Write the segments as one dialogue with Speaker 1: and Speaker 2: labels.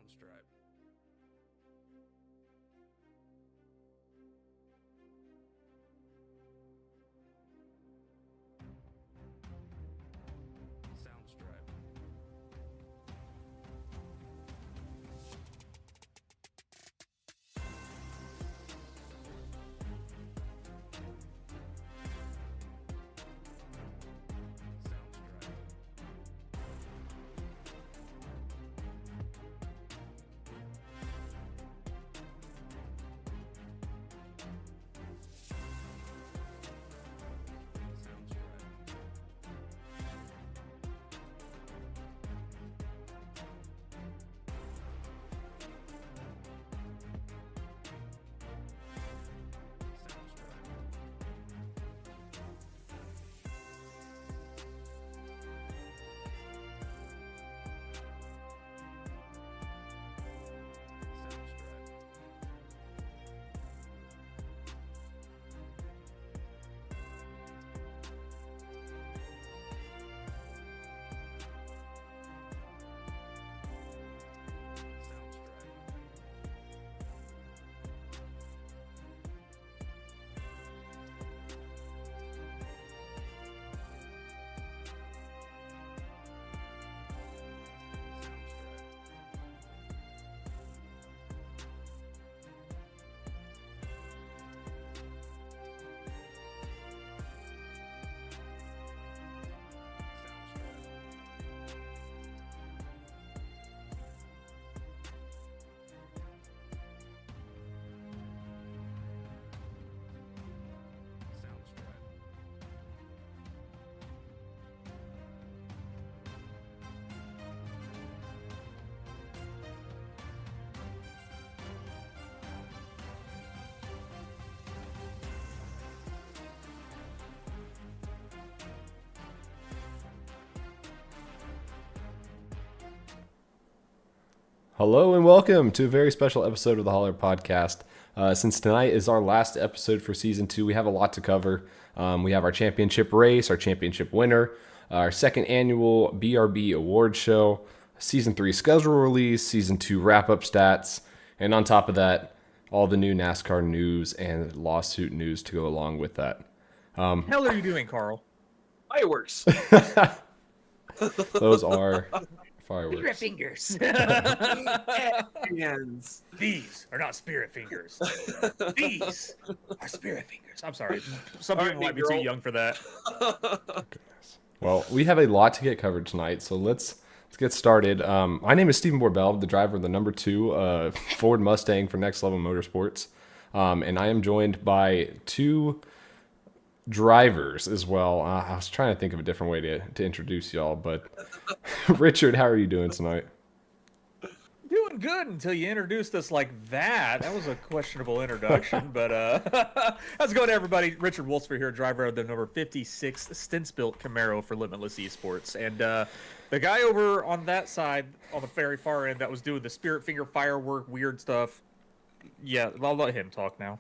Speaker 1: Soundstripe. Soundstripe.
Speaker 2: Hello and welcome to a very special episode of the Holler Podcast. Since tonight is our last episode for Season 2, we have a lot to cover. We have our championship race, our championship winner, our second annual BRB award show, Season 3 schedule release, Season 2 wrap-up stats, and on top of that, all the new NASCAR news and lawsuit news to go along with that.
Speaker 3: Hell are you doing, Carl?
Speaker 4: Fireworks.
Speaker 2: Those are
Speaker 3: Spirit
Speaker 2: fireworks.
Speaker 3: fingers.
Speaker 4: Hands.
Speaker 3: These are not spirit fingers. These are spirit fingers. I'm sorry. Some
Speaker 4: All
Speaker 3: people
Speaker 4: right,
Speaker 3: might be
Speaker 4: girl.
Speaker 3: too young for that.
Speaker 2: Well, we have a lot to get covered tonight, so let's get started. My name is Stephen Borbell, the driver of the number 2 Ford Mustang for Next Level Motorsports, and I am joined by 2 drivers as well. I was trying to think of a different way to introduce y'all, but Richard, how are you doing tonight?
Speaker 3: Doing good until you introduced us like that. That was a questionable introduction, but how's it going, everybody? Richard Wolfsford here, driver of the number 56 Stintz-built Camaro for Limitless Esports, and the guy over on that side, on the very far end, that was doing the spirit finger firework weird stuff. Yeah, I'll let him talk now.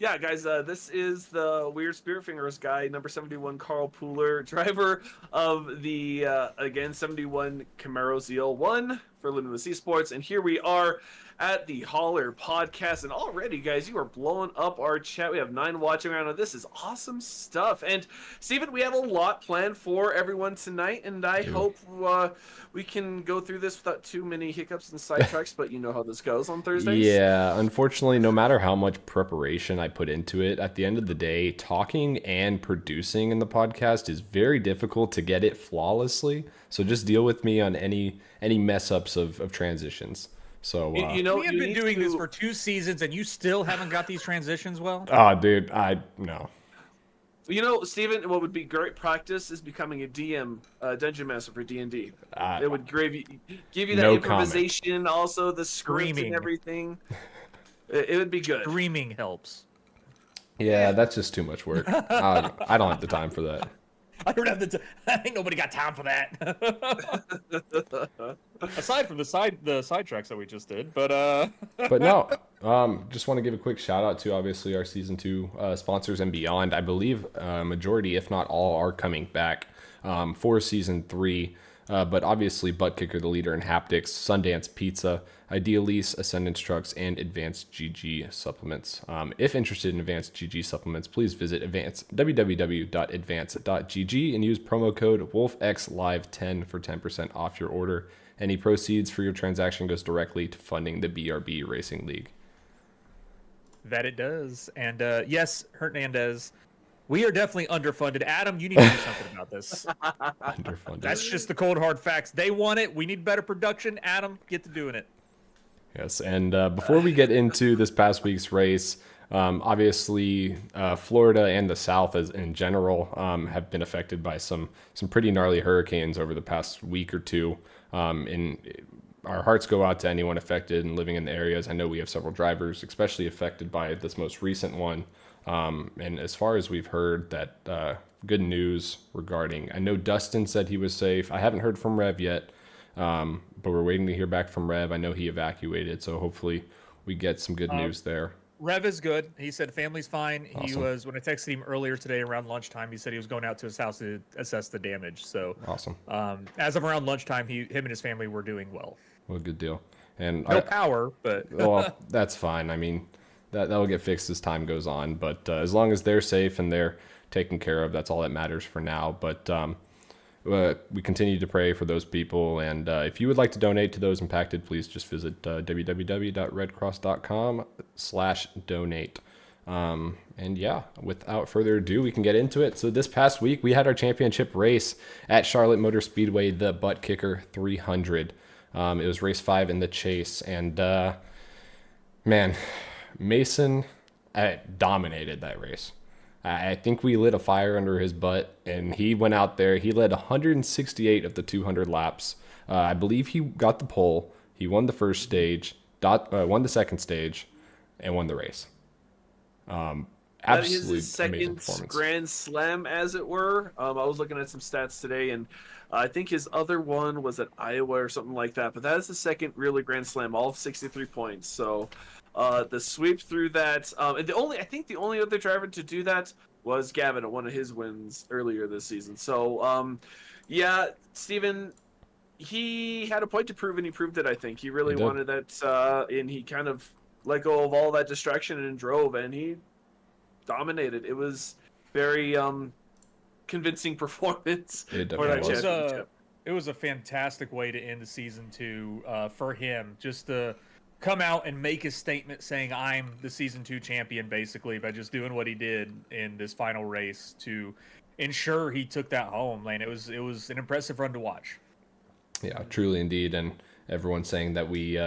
Speaker 4: Yeah, guys, this is the Weird Spirit Fingers guy, number 71, Carl Pooler, driver of the, again, 71 Camaro ZL1 for Limitless Esports. And here we are at the Holler Podcast. And already, guys, you are blowing up our chat. We have 9 watching around. This is awesome stuff. And, Steven, we have a lot planned for everyone tonight. And I hope we can go through this without too many hiccups and sidetracks. But you know how this goes on Thursdays.
Speaker 2: Yeah, unfortunately, no matter how much preparation I put into it, at the end of the day, talking and producing in the podcast is very difficult to get it flawlessly. So just deal with me on any mess ups of transitions. So
Speaker 4: You know,
Speaker 3: We have
Speaker 4: you
Speaker 3: been
Speaker 4: need
Speaker 3: doing this
Speaker 4: to-
Speaker 3: for 2 seasons, and you still haven't got these transitions well?
Speaker 2: dude, no.
Speaker 4: You know, Steven, what would be great practice is becoming a DM, Dungeon Master for D&D. It would give you that
Speaker 2: no
Speaker 4: improvisation, also the script
Speaker 3: Screaming.
Speaker 4: and everything. It would be good.
Speaker 3: Dreaming helps.
Speaker 2: Yeah, that's just too much work. I don't have the time for that.
Speaker 3: I don't have the ain't nobody got time for that. Aside from the sidetracks that we just did, but
Speaker 2: But no, just want to give a quick shout out to obviously our season 2 sponsors and beyond. I believe majority, if not all, are coming back for season 3. but obviously Butt Kicker, the leader in haptics, Sundance Pizza, Idealise, Ascendance Trucks, and Advanced GG Supplements. If interested in Advanced GG Supplements, please visit www.advance.gg and use promo code WolfXLive10 for 10% off your order. Any proceeds for your transaction goes directly to funding the BRB Racing League.
Speaker 3: That it does. And yes, Hernandez, we are definitely underfunded. Adam, you need to do something about this.
Speaker 2: Underfunded.
Speaker 3: That's just the cold hard facts. They want it. We need better production. Adam, get to doing it.
Speaker 2: Yes, and before we get into this past week's race, obviously Florida and the South in general have been affected by some pretty gnarly hurricanes over the past week or two. And our hearts go out to anyone affected and living in the areas. I know we have several drivers, especially affected by this most recent one. And as far as we've heard, that good news regarding, I know Dustin said he was safe. I haven't heard from Rev yet. But we're waiting to hear back from Rev. I know he evacuated, so hopefully we get some good news there.
Speaker 3: Rev is good. He said family's fine.
Speaker 2: Awesome.
Speaker 3: He was, when I texted him earlier today around lunchtime, he said he was going out to his house to assess the damage. So
Speaker 2: awesome.
Speaker 3: As of around lunchtime, him and his family were doing well.
Speaker 2: Well, good deal. And
Speaker 3: No power, but
Speaker 2: well, that's fine. I mean, that'll get fixed as time goes on. But as long as they're safe and they're taken care of, that's all that matters for now. But we continue to pray for those people, and if you would like to donate to those impacted, please just visit www.redcross.com/donate. And yeah, without further ado, we can get into it. So this past week, we had our championship race at Charlotte Motor Speedway, the Butt Kicker 300. It was race 5 in the chase, and man, Mason dominated that race. I think we lit a fire under his butt, and he went out there. He led 168 of the 200 laps. I believe he got the pole. He won the first stage, won the second stage, and won the race.
Speaker 4: That
Speaker 2: Absolutely
Speaker 4: is his
Speaker 2: amazing
Speaker 4: second
Speaker 2: performance.
Speaker 4: Grand Slam, as it were. I was looking at some stats today, and I think his other one was at Iowa or something like that. But that is the second really Grand Slam, all of 63 points. So the sweep through that, and I think the only other driver to do that was Gavin at one of his wins earlier this season. So yeah, Steven, he had a point to prove, and he proved it. I think he really wanted that, and he kind of let go of all that distraction and drove, and he dominated. It was very convincing performance for that championship.
Speaker 3: It was a fantastic way to end the season too, for him, just to come out and make his statement saying, I'm the season 2 champion, basically, by just doing what he did in this final race to ensure he took that home. Man, it was an impressive run to watch.
Speaker 2: Yeah, truly indeed. And everyone's saying that we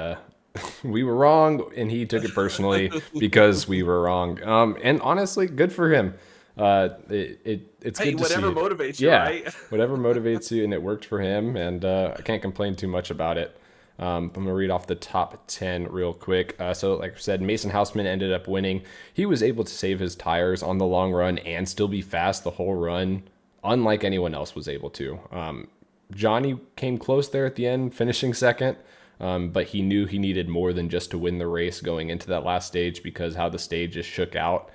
Speaker 2: we were wrong, and he took it personally because we were wrong. And honestly, good for him. It's good to see.
Speaker 4: Whatever motivates you,
Speaker 2: yeah,
Speaker 4: right?
Speaker 2: Whatever motivates you, and it worked for him, and I can't complain too much about it. I'm going to read off the top 10 real quick. So like I said, Mason Houseman ended up winning. He was able to save his tires on the long run and still be fast the whole run, unlike anyone else was able to. Johnny came close there at the end, finishing second, but he knew he needed more than just to win the race going into that last stage because how the stage just shook out.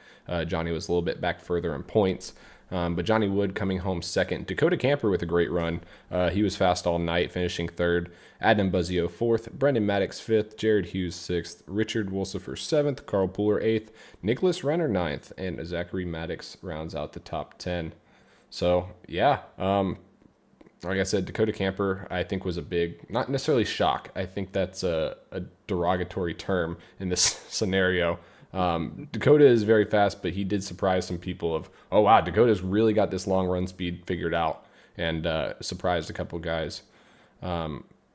Speaker 2: Johnny was a little bit back further in points. But Johnny Wood coming home second. Dakota Camper with a great run. He was fast all night, finishing third. Adam Buzzio fourth. Brendan Maddox fifth. Jared Hughes sixth. Richard Wolsifer seventh. Carl Pooler eighth. Nicholas Renner ninth. And Zachary Maddox rounds out the top 10. So, yeah. Like I said, Dakota Camper, I think, was a big, not necessarily shock. I think that's a derogatory term in this scenario. Dakota is very fast, but he did surprise some people of, oh wow, Dakota's really got this long run speed figured out, and surprised a couple guys.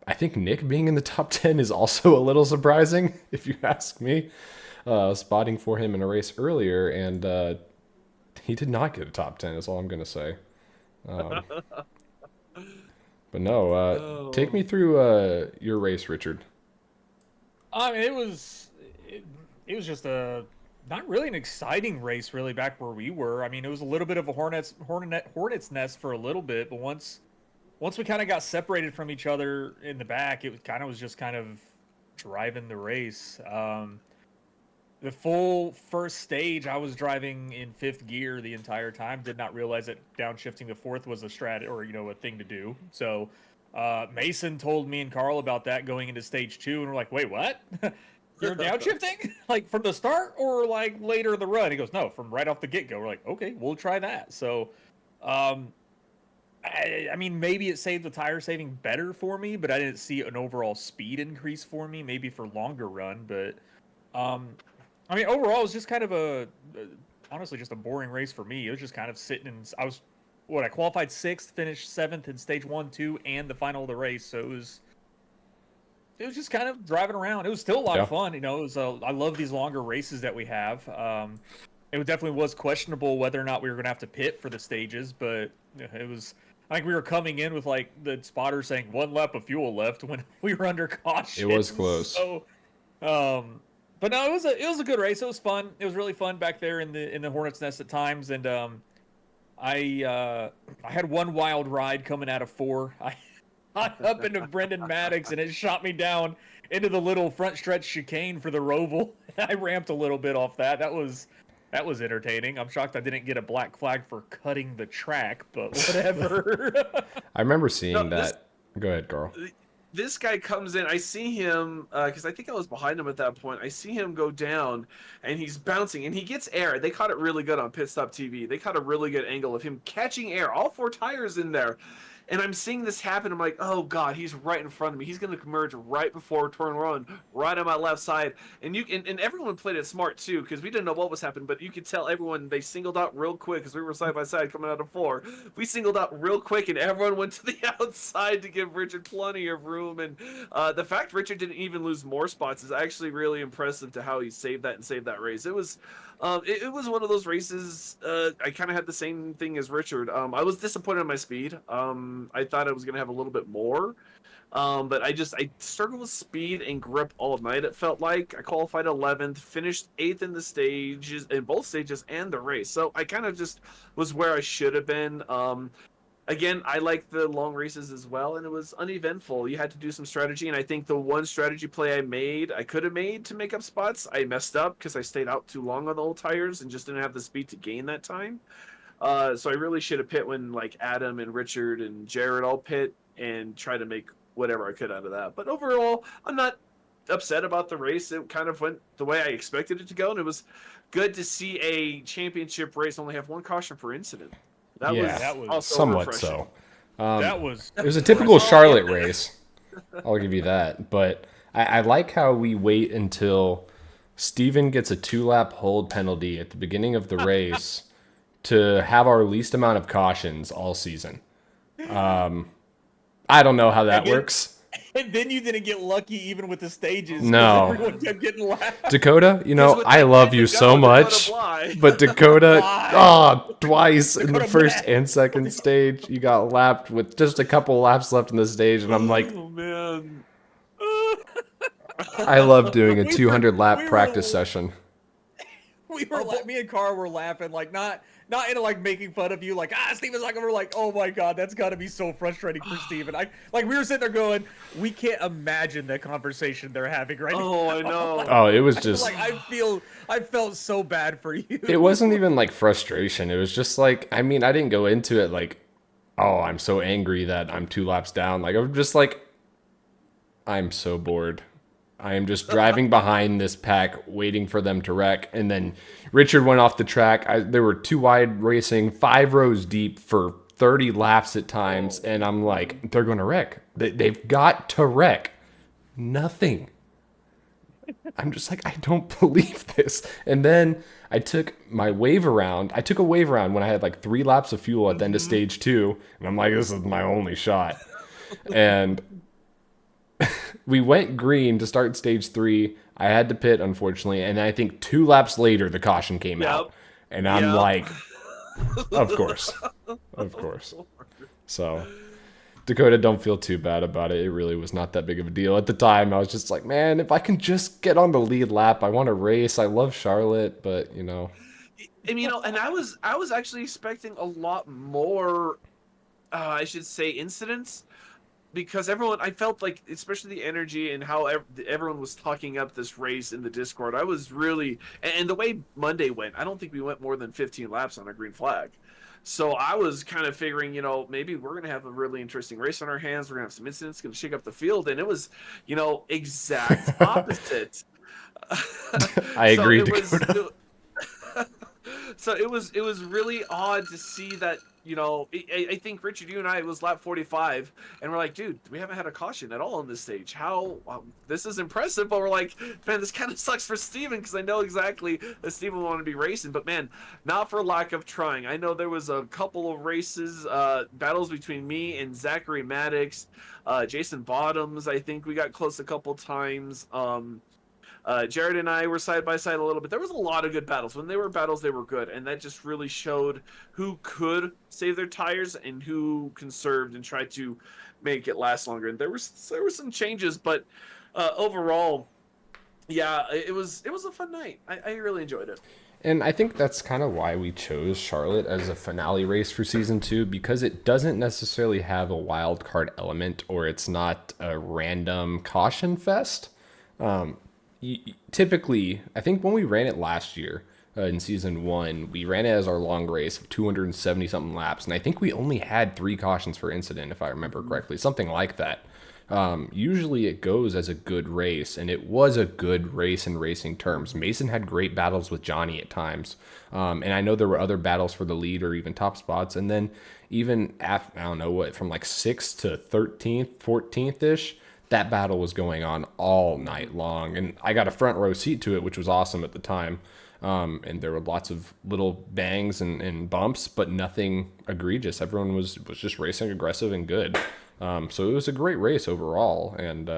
Speaker 2: I think Nick being in the top 10 is also a little surprising, if you ask me. Spotting for him in a race earlier, and he did not get a top 10, is all I'm going to say. But no, take me through your race, Richard.
Speaker 3: It was just not really an exciting race, really, back where we were. I mean, it was a little bit of a hornet's nest for a little bit, but once we kind of got separated from each other in the back, it was just kind of driving the race. The full first stage, I was driving in 5th gear the entire time. Did not realize that downshifting to 4th was a strat or a thing to do. So Mason told me and Carl about that going into stage 2, and we're like, wait, what? You're downshifting? Like from the start or like later in the run? He goes, no, from right off the get-go. We're like, okay, we'll try that. So, I mean, maybe it saved the tire saving better for me, but I didn't see an overall speed increase for me, maybe for longer run. But, I mean, overall, it was just kind of honestly, just a boring race for me. It was just kind of sitting in, I qualified 6th, finished 7th in stage 1, 2, and the final of the race. So it was just kind of driving around. It was still a lot of fun. You know, it was, I love these longer races that we have. It definitely was questionable whether or not we were going to have to pit for the stages, but it was, I think we were coming in with like the spotter saying 1 lap of fuel left when we were under caution.
Speaker 2: It was close.
Speaker 3: So, but no, it was a good race. It was fun. It was really fun back there in the Hornet's Nest at times. And I had one wild ride coming out of 4. I got up into Brendan Maddox and it shot me down into the little front stretch chicane for the Roval. I ramped a little bit off that. That was entertaining. I'm shocked I didn't get a black flag for cutting the track, but whatever.
Speaker 2: I remember seeing that. Go ahead, Carl.
Speaker 4: This guy comes in. I see him because I think I was behind him at that point. I see him go down, and he's bouncing, and he gets air. They caught it really good on Pit Stop TV. They caught a really good angle of him catching air. All 4 tires in there. And I'm seeing this happen. I'm like, oh God, he's right in front of me. He's going to merge right before turn 1, right on my left side. And and everyone played it smart too, because we didn't know what was happening, but you could tell everyone, they singled out real quick because we were side by side coming out of 4. We singled out real quick, and everyone went to the outside to give Richard plenty of room. And the fact Richard didn't even lose more spots is actually really impressive to how he saved that race. It was one of those races. I kind of had the same thing as Richard. I was disappointed in my speed. I thought I was going to have a little bit more. But I struggled with speed and grip all night, it felt like. I qualified 11th, finished 8th in the stages, in both stages and the race. So I kind of just was where I should have been. Again, I like the long races as well, and it was uneventful. You had to do some strategy, and I think the one strategy play I could have made to make up spots, I messed up because I stayed out too long on the old tires and just didn't have the speed to gain that time. So I really should have pit when like Adam and Richard and Jared all pit and try to make whatever I could out of that. But overall, I'm not upset about the race. It kind of went the way I expected it to go, and it was good to see a championship race only have 1 caution per incident. That was also
Speaker 2: somewhat
Speaker 4: refreshing.
Speaker 2: so. It was a typical Charlotte race. I'll give you that. But I like how we wait until Steven gets a 2-lap hold penalty at the beginning of the race to have our least amount of cautions all season. I don't know how that works.
Speaker 3: And then you didn't get lucky even with the stages.
Speaker 2: No.
Speaker 3: Everyone kept getting lapped.
Speaker 2: Dakota, I love you so much. But Dakota, twice in the first and second stage, you got lapped with just a couple laps left in the stage. And I'm like,
Speaker 4: oh, man.
Speaker 2: I love doing a 200-lap practice session.
Speaker 3: Me and Carl were laughing, like, not into like making fun of you, like Steven's like, we're like, oh my God, that's got to be so frustrating for Steven. We were sitting there going, we can't imagine the conversation they're having right now.
Speaker 4: Oh, I know.
Speaker 2: Oh, it was just
Speaker 3: like I felt so bad for you.
Speaker 2: It wasn't even like frustration. It was just like, I mean, I didn't go into it like, oh, I'm so angry that I'm 2 laps down. Like, I'm just like, I'm so bored. I am just driving behind this pack, waiting for them to wreck. And then Richard went off the track. They were 2 wide racing, 5 rows deep for 30 laps at times. And I'm like, they're going to wreck. They've got to wreck. Nothing. I'm just like, I don't believe this. And then I took my wave around. I took a wave around when I had like 3 laps of fuel at the end of stage 2. And I'm like, this is my only shot. And we went green to start stage 3. I had to pit, unfortunately, and I think 2 laps later the caution came out, and I'm like, of course. So, Dakota, don't feel too bad about it. It really was not that big of a deal at the time. I was just like, man, if I can just get on the lead lap, I want to race. I love Charlotte, but
Speaker 4: And and I was actually expecting a lot more, I should say, incidents. Because I felt like, especially the energy and how everyone was talking up this race in the Discord, I was really, and the way Monday went, I don't think we went more than 15 laps on a green flag. So I was kind of figuring, maybe we're going to have a really interesting race on our hands. We're going to have some incidents going to shake up the field. And it was, exact opposite.
Speaker 2: I
Speaker 4: so
Speaker 2: agreed
Speaker 4: it
Speaker 2: to
Speaker 4: was,
Speaker 2: Dakota.
Speaker 4: so it was really odd to see that. I think Richard, you and I, it was lap 45, and we're like, dude, we haven't had a caution at all on this stage. How this is impressive, but we're like, man, this kind of sucks for Steven because I know exactly that Steven will want to be racing, but man, not for lack of trying. I know there was a couple of races, battles between me and Zachary Maddox, Jason Bottoms. I think we got close a couple times. Jared and I were side by side a little bit. There was a lot of good battles. When they were battles, they were good, and that just really showed who could save their tires and who conserved and tried to make it last longer. And there were some changes, but overall, yeah, it was a fun night. I really enjoyed it.
Speaker 2: And I think that's kind of why we chose Charlotte as a finale race for season 2, because it doesn't necessarily have a wild card element, or it's not a random caution fest. Typically, I think when we ran it last year in season 1, we ran it as our long race of 270 something laps, and I think we only had 3 cautions for incident, if I remember correctly, something like that. Usually it goes as a good race, and it was a good race in racing terms. Mason had great battles with Johnny at times, and I know there were other battles for the lead or even top spots, and then even after, I don't know what, from like 6th to 13th, 14th ish, that battle was going on all night long, and I got a front row seat to it, which was awesome at the time. And there were lots of little bangs and bumps, but nothing egregious. Everyone was just racing aggressive and good. So it was a great race overall, and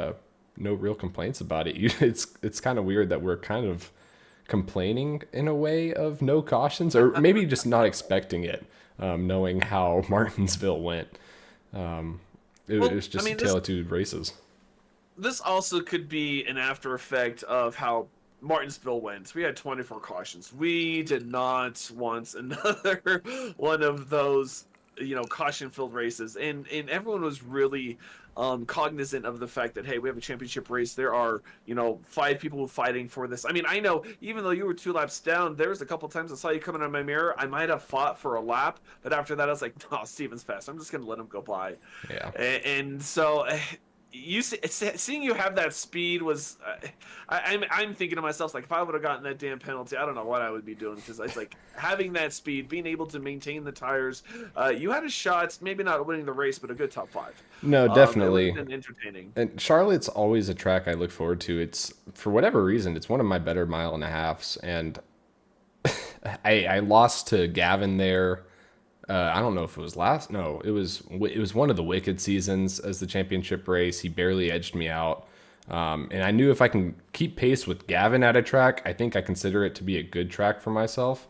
Speaker 2: no real complaints about it. It's kind of weird that we're kind of complaining in a way of no cautions, or maybe just not expecting it, knowing how Martinsville went. It was just a tale of 2 races.
Speaker 4: This also could be an after effect of how Martinsville went. We had 24 cautions. We did not want another one of those, caution-filled races, and everyone was really cognizant of the fact that, hey, we have a championship race. There are 5 people fighting for this. I mean, I know even though you were 2 laps down, there was a couple times I saw you coming on my mirror. I might have fought for a lap, but after that, I was like, oh, Steven's fast. I'm just gonna let him go by.
Speaker 2: Yeah.
Speaker 4: And so. Seeing you have that speed was, I'm thinking to myself, like, if I would have gotten that damn penalty, I don't know what I would be doing, because it's like having that speed, being able to maintain the tires. You had a shot, maybe not winning the race, but a good top 5.
Speaker 2: No, definitely.
Speaker 4: It would have been entertaining.
Speaker 2: And Charlotte's always a track I look forward to. It's, for whatever reason, it's one of my better 1.5 miles, and I lost to Gavin there. I don't know if it was it was one of the Wicked seasons as the championship race. He barely edged me out. And I knew if I can keep pace with Gavin at a track, I think I consider it to be a good track for myself.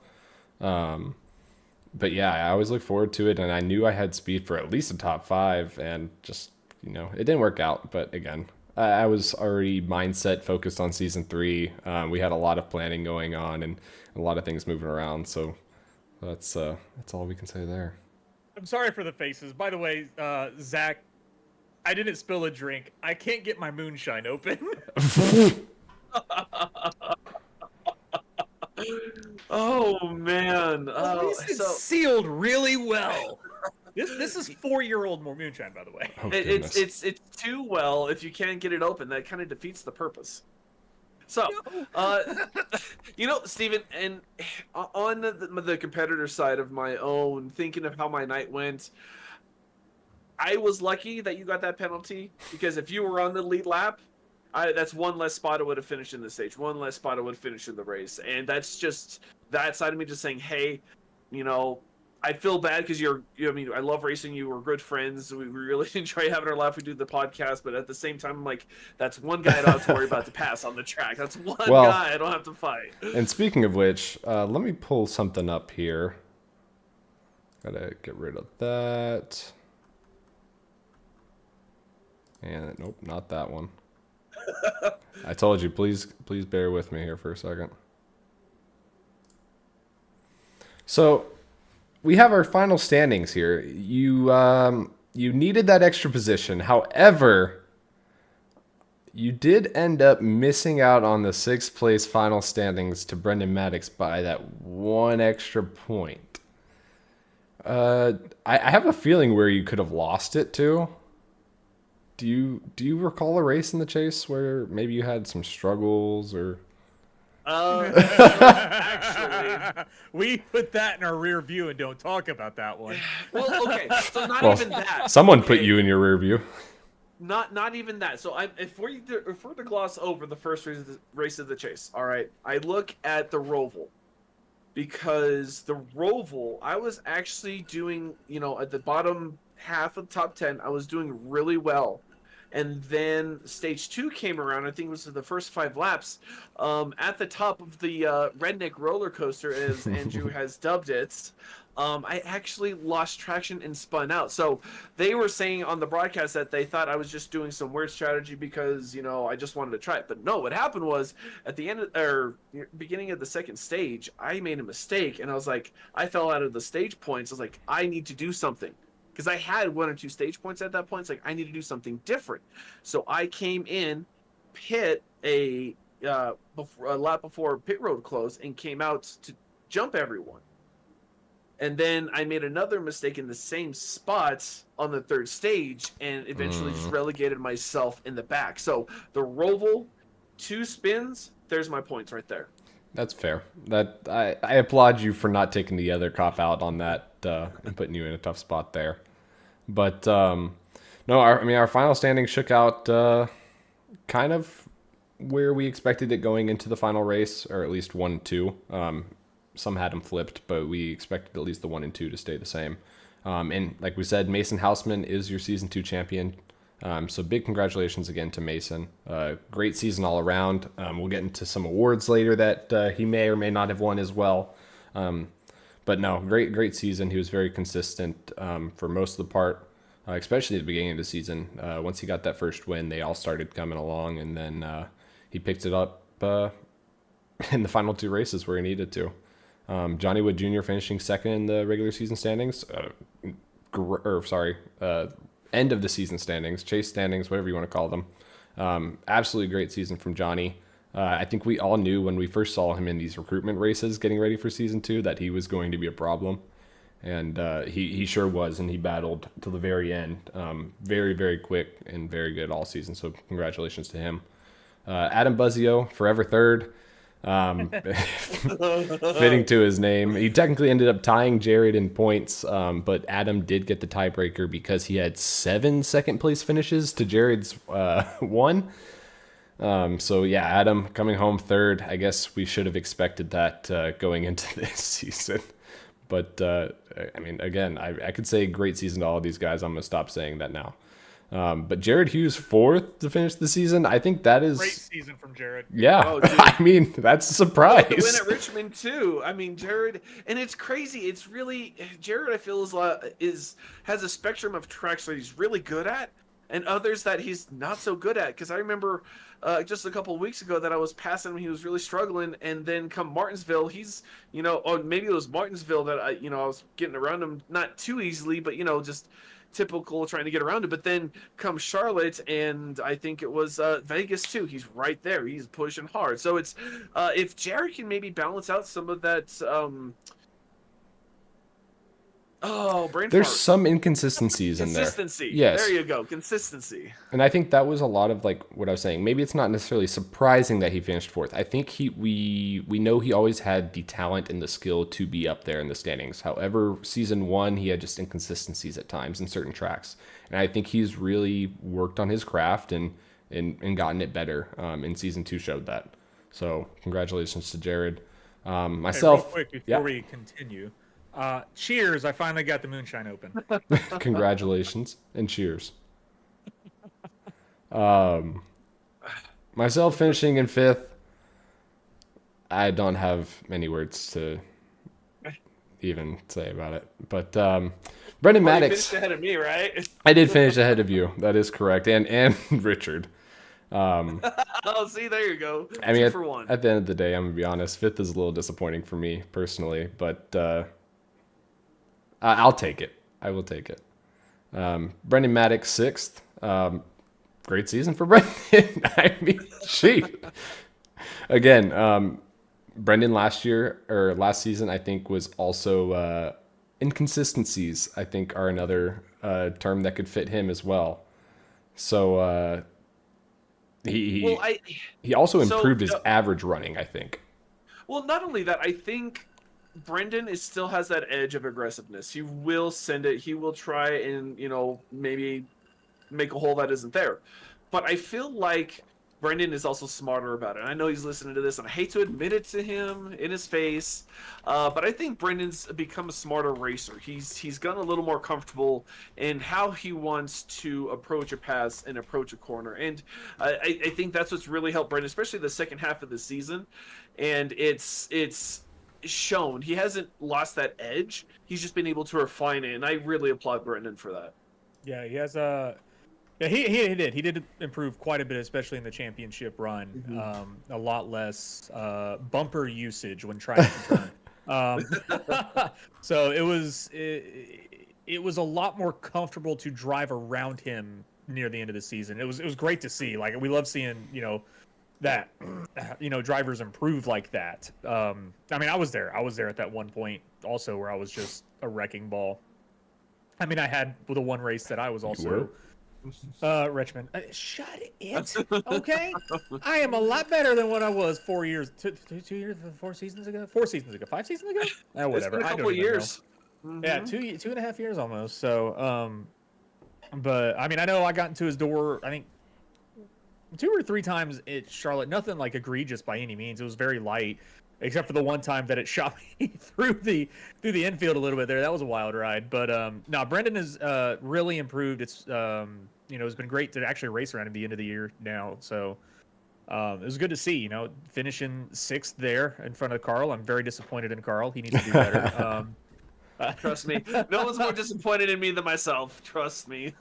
Speaker 2: But yeah, I always look forward to it, and I knew I had speed for at least a top 5, and just, it didn't work out. But again, I was already mindset focused on season 3. We had a lot of planning going on and a lot of things moving around, so that's all we can say there.
Speaker 3: I'm sorry for the faces. By the way, Zach, I didn't spill a drink. I can't get my moonshine open.
Speaker 4: Oh man!
Speaker 3: At least it's sealed really well. This is 4-year-old moonshine, by the way.
Speaker 2: Oh,
Speaker 4: it's too well. If you can't get it open, that kind of defeats the purpose. So, Steven, and on the competitor side of my own, thinking of how my night went, I was lucky that you got that penalty, because if you were on the lead lap, that's one less spot I would have finished in the stage, one less spot I would finish in the race, and that's just that side of me just saying, hey, I feel bad because I love racing you. We're good friends. We really enjoy having our laugh. We do the podcast, but at the same time, I'm like, that's one guy I don't have to worry about to pass on the track. That's one guy I don't have to fight.
Speaker 2: And speaking of which, let me pull something up here. Gotta get rid of that. And nope, not that one. I told you, please bear with me here for a second. So we have our final standings here. You needed that extra position. However, you did end up missing out on the 6th place final standings to Brendan Maddox by that 1 extra point. I have a feeling where you could have lost it to. Do you recall a race in the chase where maybe you had some struggles or?
Speaker 4: Actually,
Speaker 3: We put that in our rear view and don't talk about that one.
Speaker 4: well, okay, so not
Speaker 2: Well,
Speaker 4: even that.
Speaker 2: someone
Speaker 4: Okay,
Speaker 2: put you in your rear view.
Speaker 4: not even that. So if we're to gloss over the first race of the chase, all right, I look at the Roval. Because the Roval, I was actually doing, at the bottom half of the top 10, I was doing really well. And then stage 2 came around, I think it was the first 5 laps, at the top of the redneck roller coaster, as Andrew has dubbed it. I actually lost traction and spun out. So they were saying on the broadcast that they thought I was just doing some weird strategy because, I just wanted to try it. But no, what happened was at the end or beginning of the second stage, I made a mistake and I was like, I fell out of the stage points. I was like, I need to do something. Because I had 1 or 2 stage points at that point. It's like, I need to do something different. So I came in, pit a lap before pit road closed and came out to jump everyone. And then I made another mistake in the same spot on the 3rd stage and eventually just relegated myself in the back. So the Roval, 2 spins, there's my points right there.
Speaker 2: That's fair. That I applaud you for not taking the other cop out on that and putting you in a tough spot there. But no, our final standing shook out kind of where we expected it going into the final race, or at least 1 and 2. Some had them flipped, but we expected at least the 1 and 2 to stay the same. And like we said, Mason Houseman is your season 2 champion. So big congratulations again to Mason. Great season all around. We'll get into some awards later that he may or may not have won as well. But no, great season. He was very consistent for most of the part, especially at the beginning of the season. Once he got that first win, they all started coming along, and then he picked it up in the final 2 races where he needed to. Johnny Wood Jr. finishing second in the regular season standings. End of the season standings, chase standings, whatever you want to call them. Absolutely great season from Johnny. I think we all knew when we first saw him in these recruitment races getting ready for season 2 that he was going to be a problem. And he sure was, and he battled till the very end. Very, very quick and very good all season, so congratulations to him. Adam Buzzio, forever third. Fitting to his name. He technically ended up tying Jared in points, but Adam did get the tiebreaker because he had 7 second place finishes to Jared's 1. So yeah, Adam coming home third. I guess we should have expected that going into this season. But again, I could say great season to all of these guys. I'm gonna stop saying that now. But Jared Hughes 4th to finish the season. I think that is
Speaker 3: Great season from Jared.
Speaker 2: Yeah,
Speaker 4: Oh, dude.
Speaker 2: That's a surprise.
Speaker 4: The win at Richmond too. Jared, and it's crazy. It's really Jared. I feel has a spectrum of tracks that he's really good at, and others that he's not so good at. Because I remember just a couple of weeks ago that I was passing him. He was really struggling, and then come Martinsville, he's or maybe it was Martinsville that I was getting around him not too easily, but just typical trying to get around it. But then come Charlotte, and I think it was Vegas too. He's right there. He's pushing hard. So it's if Jared can maybe balance out some of that.
Speaker 2: There's some inconsistencies in there.
Speaker 4: Consistency.
Speaker 2: Yes.
Speaker 4: There you go. Consistency.
Speaker 2: And I think that was a lot of like what I was saying. Maybe it's not necessarily surprising that he finished 4th. I think we know he always had the talent and the skill to be up there in the standings. However, season 1 he had just inconsistencies at times in certain tracks, and I think he's really worked on his craft and gotten it better. And season 2 showed that. So congratulations to Jared. Myself,
Speaker 3: Hey, real quick before we continue. Cheers! I finally got the moonshine open.
Speaker 2: Congratulations and cheers. Myself finishing in 5th. I don't have many words to even say about it. But Brendan
Speaker 4: You
Speaker 2: Maddox.
Speaker 4: finished ahead of me, right?
Speaker 2: I did finish ahead of you. That is correct. And Richard.
Speaker 4: Oh, see, there you go.
Speaker 2: I mean,
Speaker 4: Two for one.
Speaker 2: at the end of the day, I'm going to be honest. 5th is a little disappointing for me personally. But I'll take it. I will take it. Brendan Maddox 6th. Great season for Brendan. I mean, again, Brendan last season I think was also inconsistencies, I think, are another term that could fit him as well. So
Speaker 4: Well,
Speaker 2: he also
Speaker 4: so
Speaker 2: improved his average running, I think.
Speaker 4: well, not only that, I think Brendan still has that edge of aggressiveness. He will send it. He will try and maybe make a hole that isn't there. But I feel like Brendan is also smarter about it. And I know he's listening to this, and I hate to admit it to him in his face, but I think Brendan's become a smarter racer. He's gotten a little more comfortable in how he wants to approach a pass and approach a corner. And I think that's what's really helped Brendan, especially the second half of the season. And it's shown. He hasn't lost that edge. He's just been able to refine it, and I really applaud Brendan for that.
Speaker 3: Yeah, he has a. Yeah, he did. He did improve quite a bit, especially in the championship run. A lot less bumper usage when trying to turn. So it was a lot more comfortable to drive around him near the end of the season. It was great to see. Like, we love seeing that drivers improve like that. I mean, I was there at that one point also where I was just a wrecking ball. I mean, I had the one race that I was also Richmond. Shut it, okay? I am a lot better than what I was 4 years, 2 years, 4 seasons ago, 4 seasons ago, 5 seasons ago. Whatever.
Speaker 4: It's been a couple of years.
Speaker 3: Yeah, 2.5 years almost. So, but I mean, I know I got into his door, I think 2 or 3 times at Charlotte. Nothing like egregious by any means. It was very light, except for the one time that it shot me through the infield a little bit there. That was a wild ride. But no, Brendan has really improved. It's it's been great to actually race around at the end of the year now. So it was good to see. Finishing 6th there in front of Carl. I'm very disappointed in Carl. He needs to do better.
Speaker 4: Trust me, no one's more disappointed in me than myself. Trust me.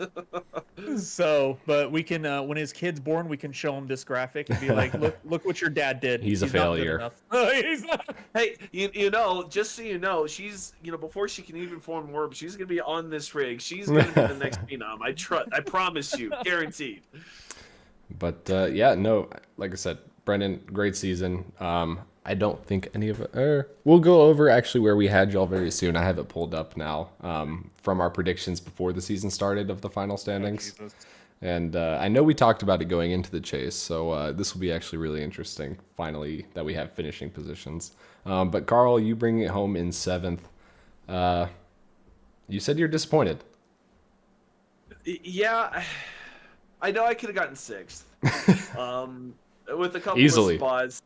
Speaker 3: So, but we can, when his kid's born, we can show him this graphic and be like, look what your dad did.
Speaker 2: He's a failure.
Speaker 4: Hey, just so you know, she's, before she can even form words, she's gonna be on this rig. She's gonna be the next phenom. I promise you, guaranteed.
Speaker 2: But no, like I said, Brendan, great season. I don't think any of it. We'll go over actually where we had y'all very soon. I have it pulled up now from our predictions before the season started of the final standings. And I know we talked about it going into the chase, so this will be actually really interesting, finally, that we have finishing positions. But Carl, you bring it home in 7th. You said you're disappointed.
Speaker 4: Yeah, I know I could have gotten 6th. With a couple
Speaker 2: Easily.
Speaker 4: of spots.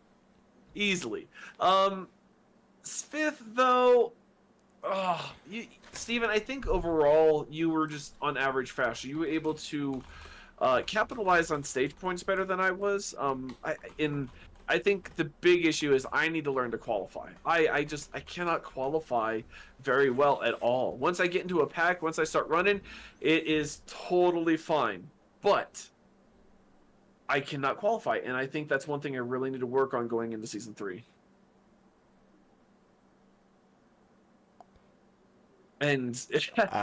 Speaker 4: Easily. 5th, though, Steven, I think overall you were just on average faster. You were able to capitalize on stage points better than I was. I think the big issue is I need to learn to qualify. I cannot qualify very well at all. Once I get into a pack, once I start running, it is totally fine. But I cannot qualify, and I think that's one thing I really need to work on going into Season 3. And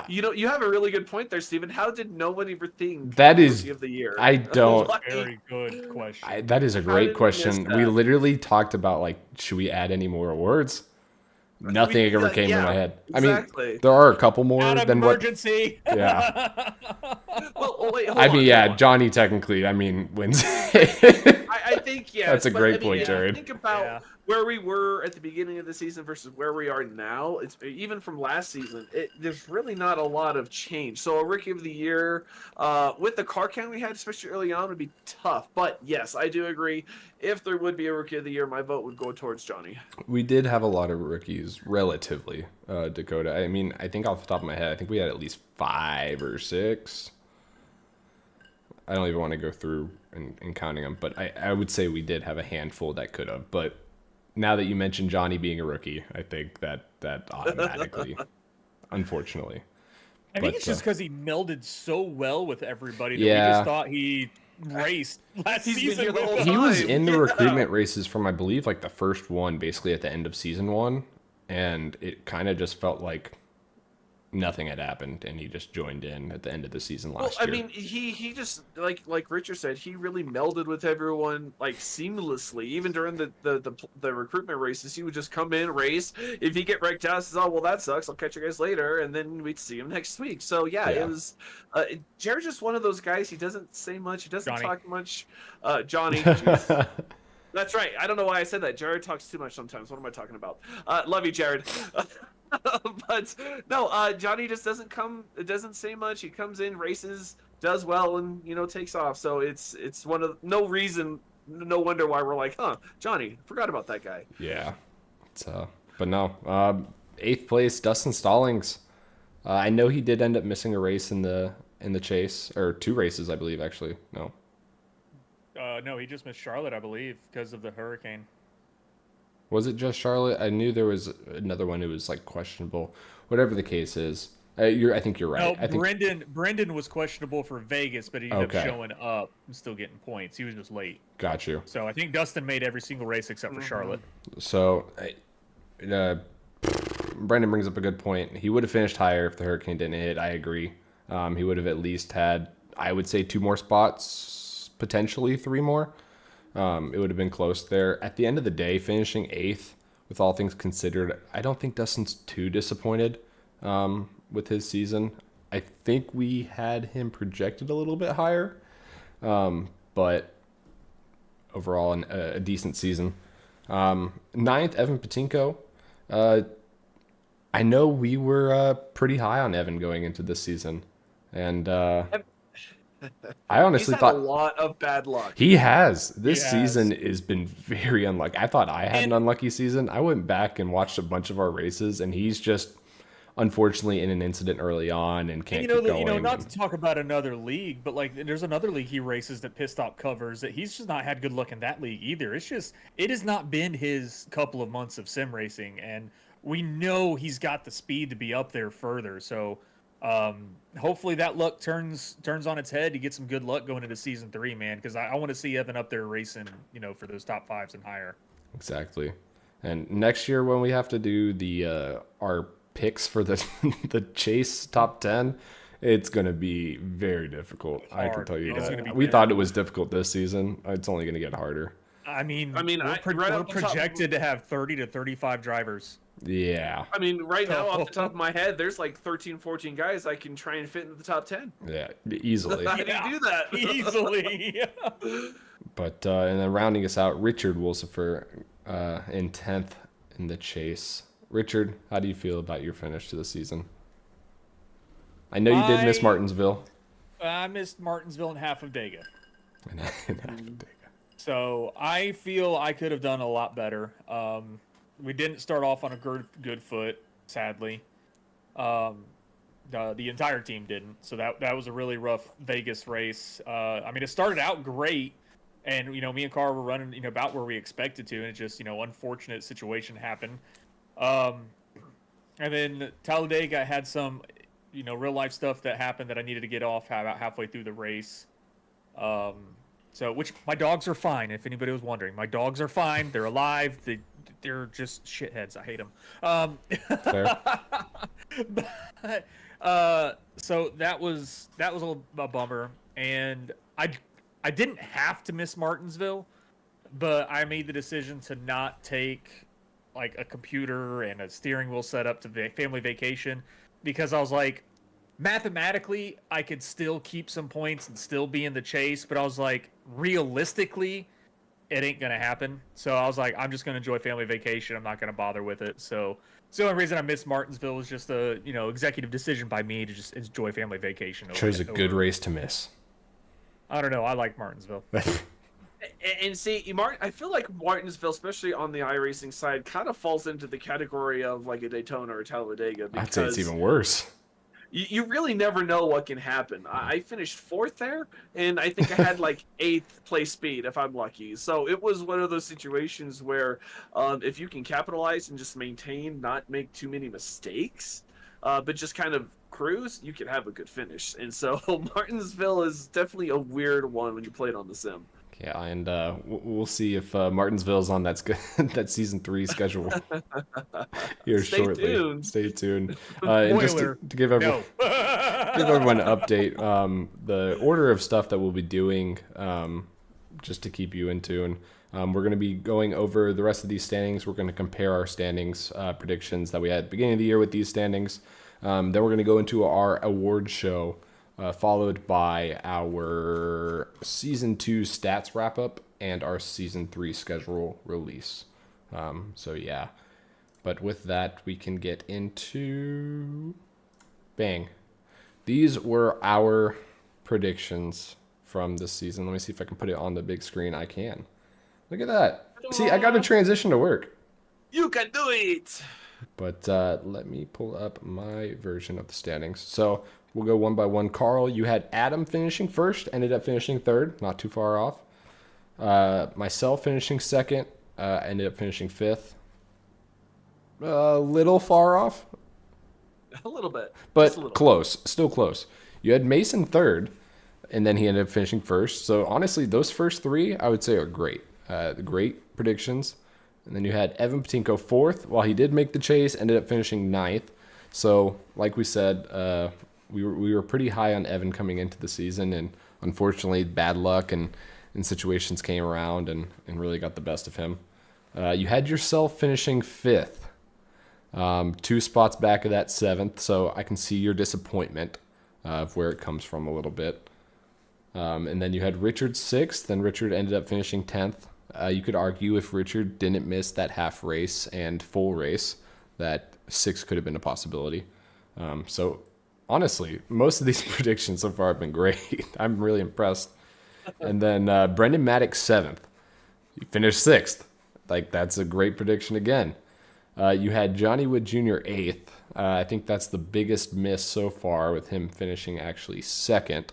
Speaker 4: you have a really good point there, Steven. How did no one ever think
Speaker 2: that is
Speaker 4: Rookie of the Year?
Speaker 2: I don't.
Speaker 3: Very good question.
Speaker 2: That is a great question. We literally talked about, like, should we add any more awards? Nothing ever came to my head.
Speaker 4: Exactly.
Speaker 2: I mean, there are a couple more
Speaker 3: Out of
Speaker 2: than
Speaker 3: emergency.
Speaker 2: what. Yeah.
Speaker 4: Well, wait, hold
Speaker 2: I
Speaker 4: on,
Speaker 2: mean,
Speaker 4: hold
Speaker 2: yeah,
Speaker 4: on.
Speaker 2: Johnny technically, wins.
Speaker 4: I think, yeah.
Speaker 2: That's a great point, Jared.
Speaker 4: Think about where we were at the beginning of the season versus where we are now. It's even from last season. There's really not a lot of change. So a Rookie of the Year with the car count we had, especially early on, would be tough. But yes, I do agree. If there would be a Rookie of the Year, my vote would go towards Johnny.
Speaker 2: We did have a lot of rookies, relatively, Dakota. I mean, I think off the top of my head, I think we had at least 5 or 6. I don't even want to go through and counting them, but I would say we did have a handful that could have. But now that you mentioned Johnny being a rookie, I think that automatically, unfortunately.
Speaker 3: I think it's just because he melded so well with everybody that we
Speaker 2: Yeah.
Speaker 3: just thought he raced last
Speaker 4: He's been
Speaker 3: season.
Speaker 4: here the whole
Speaker 2: He was
Speaker 4: time.
Speaker 2: in the
Speaker 4: Yeah.
Speaker 2: recruitment races from, I believe, like the first one, basically at the end of season 1, and it kind of just felt like nothing had happened, and he just joined in at the end of the season
Speaker 4: Well,
Speaker 2: last
Speaker 4: I
Speaker 2: year.
Speaker 4: mean, he just like Richard said, he really melded with everyone like seamlessly. Even during the recruitment races, he would just come in, race. If he get wrecked out, says, "Oh well, that sucks. I'll catch you guys later," and then we'd see him next week. So yeah, it
Speaker 2: Yeah.
Speaker 4: was. Jared's just one of those guys. He doesn't say much. He doesn't
Speaker 3: Johnny.
Speaker 4: talk much. Johnny, jeez. That's right. I don't know why I said that. Jared talks too much sometimes. What am I talking about? Love you, Jared. But no, Johnny just doesn't say much. He comes in, races, does well, and takes off. So it's one of no reason, no wonder why we're like, huh, Johnny, forgot about that guy.
Speaker 2: Yeah. But no. 8th place, Dustin Stallings. I know he did end up missing a race in the chase, or 2 races, I believe, actually. No.
Speaker 3: No, he just missed Charlotte, I believe, because of the hurricane.
Speaker 2: Was it just Charlotte? I knew there was another one who was like questionable. Whatever the case is, I think you're right.
Speaker 3: No,
Speaker 2: I think
Speaker 3: Brendan was questionable for Vegas, but he ended
Speaker 2: Okay.
Speaker 3: up showing up and still getting points. He was just late.
Speaker 2: got you.
Speaker 3: So I think Dustin made every single race except for Charlotte.
Speaker 2: So, Brendan brings up a good point. He would have finished higher if the hurricane didn't hit. I agree. He would have at least had, I would say, 2 more spots, potentially 3 more. It would have been close there. At the end of the day, finishing 8th, with all things considered, I don't think Dustin's too disappointed with his season. I think we had him projected a little bit higher, but overall, a decent season. 9th, Evan Patinko. I know we were pretty high on Evan going into this season, and I honestly
Speaker 4: He's had
Speaker 2: thought
Speaker 4: a lot of bad luck.
Speaker 2: he has. This
Speaker 3: He has.
Speaker 2: season has been very unlucky. I thought I had an unlucky season. I went back and watched a bunch of our races, and he's just unfortunately in an incident early on and can't keep going.
Speaker 3: Not to talk about another league, but like there's another league he races that Pit Stop covers that he's just not had good luck in that league either. It has not been his couple of months of sim racing, and we know he's got the speed to be up there further. So hopefully that luck turns on its head to get some good luck going into season 3, man, because I want to see Evan up there racing, for those top 5s and higher.
Speaker 2: Exactly. And next year when we have to do the our picks for the the chase top 10, it's going to be very difficult. I can
Speaker 3: Hard.
Speaker 2: tell you
Speaker 3: It's gonna be
Speaker 2: that. We thought it was difficult this season. It's only going to get harder.
Speaker 3: I mean,
Speaker 4: right
Speaker 3: we're
Speaker 4: off the top-
Speaker 3: projected to have 30 to 35 drivers.
Speaker 2: Yeah.
Speaker 4: I mean, right now, off the top of my head, there's like 13, 14 guys I can try and fit into the top 10.
Speaker 2: Yeah, easily.
Speaker 4: How do you do that?
Speaker 3: Easily.
Speaker 2: But and then rounding us out, Richard Wolsifer in 10th in the chase. Richard, how do you feel about your finish to the season? I know you did miss Martinsville.
Speaker 3: I missed Martinsville and half of Dega.
Speaker 2: And half a day.
Speaker 3: So I feel I could have done a lot better. We didn't start off on a good foot, sadly. The entire team didn't. So that was a really rough Vegas race. I mean, it started out great. And, me and Carl were running, about where we expected to. And it just, unfortunate situation happened. And then Talladega had some, real life stuff that happened that I needed to get off about halfway through the race. Which my dogs are fine. If anybody was wondering, my dogs are fine. They're alive. They're just shitheads. I hate them.
Speaker 2: Fair.
Speaker 3: So that was a bummer, and I didn't have to miss Martinsville, but I made the decision to not take like a computer and a steering wheel setup to family vacation because I was like, mathematically, I could still keep some points and still be in the chase, but I was like, realistically, it ain't gonna happen. So I was like, I'm just gonna enjoy family vacation. I'm not gonna bother with it. So the only reason I missed Martinsville was just a executive decision by me to just enjoy family vacation.
Speaker 2: Chose a good race to miss.
Speaker 3: I don't know. I like Martinsville.
Speaker 4: And see, I feel like Martinsville, especially on the iRacing side, kind of falls into the category of like a Daytona or a Talladega.
Speaker 2: I'd say it's even worse.
Speaker 4: You really never know what can happen. I finished 4th there, and I think I had like 8th place speed if I'm lucky. So it was one of those situations where if you can capitalize and just maintain, not make too many mistakes, but just kind of cruise, you can have a good finish. And so Martinsville is definitely a weird one when you play it on the sim.
Speaker 2: Yeah, and we'll see if Martinsville's on that season 3 schedule here
Speaker 4: Stay
Speaker 2: shortly.
Speaker 4: tuned.
Speaker 2: Stay tuned. And just
Speaker 3: Spoiler.
Speaker 2: to give everyone give everyone an update, the order of stuff that we'll be doing, just to keep you in tune. We're going to be going over the rest of these standings. We're going to compare our standings predictions that we had at the beginning of the year with these standings. Then we're going to go into our award show, followed by our Season 2 stats wrap-up and our Season 3 schedule release. So, yeah. But with that, we can get into... Bang. These were our predictions from this season. Let me see if I can put it on the big screen. I can. Look at that. See, I got a transition to work.
Speaker 4: You can do it.
Speaker 2: But let me pull up my version of the standings. So we'll go one by one. Carl, you had Adam finishing first, ended up finishing third, not too far off. Myself finishing second, ended up finishing fifth. A little far off,
Speaker 4: A little bit.
Speaker 2: but
Speaker 4: Just a little.
Speaker 2: close, still close. You had Mason third, and then he ended up finishing first. So honestly, those first three, I would say, are great. Great predictions. And then you had Evan Patinko fourth. While he did make the chase, ended up finishing ninth. So, like we said, we were pretty high on Evan coming into the season, and unfortunately, bad luck and situations came around and really got the best of him. You had yourself finishing fifth, 2 spots back of that seventh. So I can see your disappointment of where it comes from a little bit. And then you had Richard sixth, and Richard ended up finishing 10th. You could argue if Richard didn't miss that half race and full race, that 6 could have been a possibility. So honestly, most of these predictions so far have been great. I'm really impressed. And then Brendan Maddox 7th. He finished 6th. Like, that's a great prediction again. You had Johnny Wood Jr. 8th. I think that's the biggest miss so far, with him finishing actually 2nd.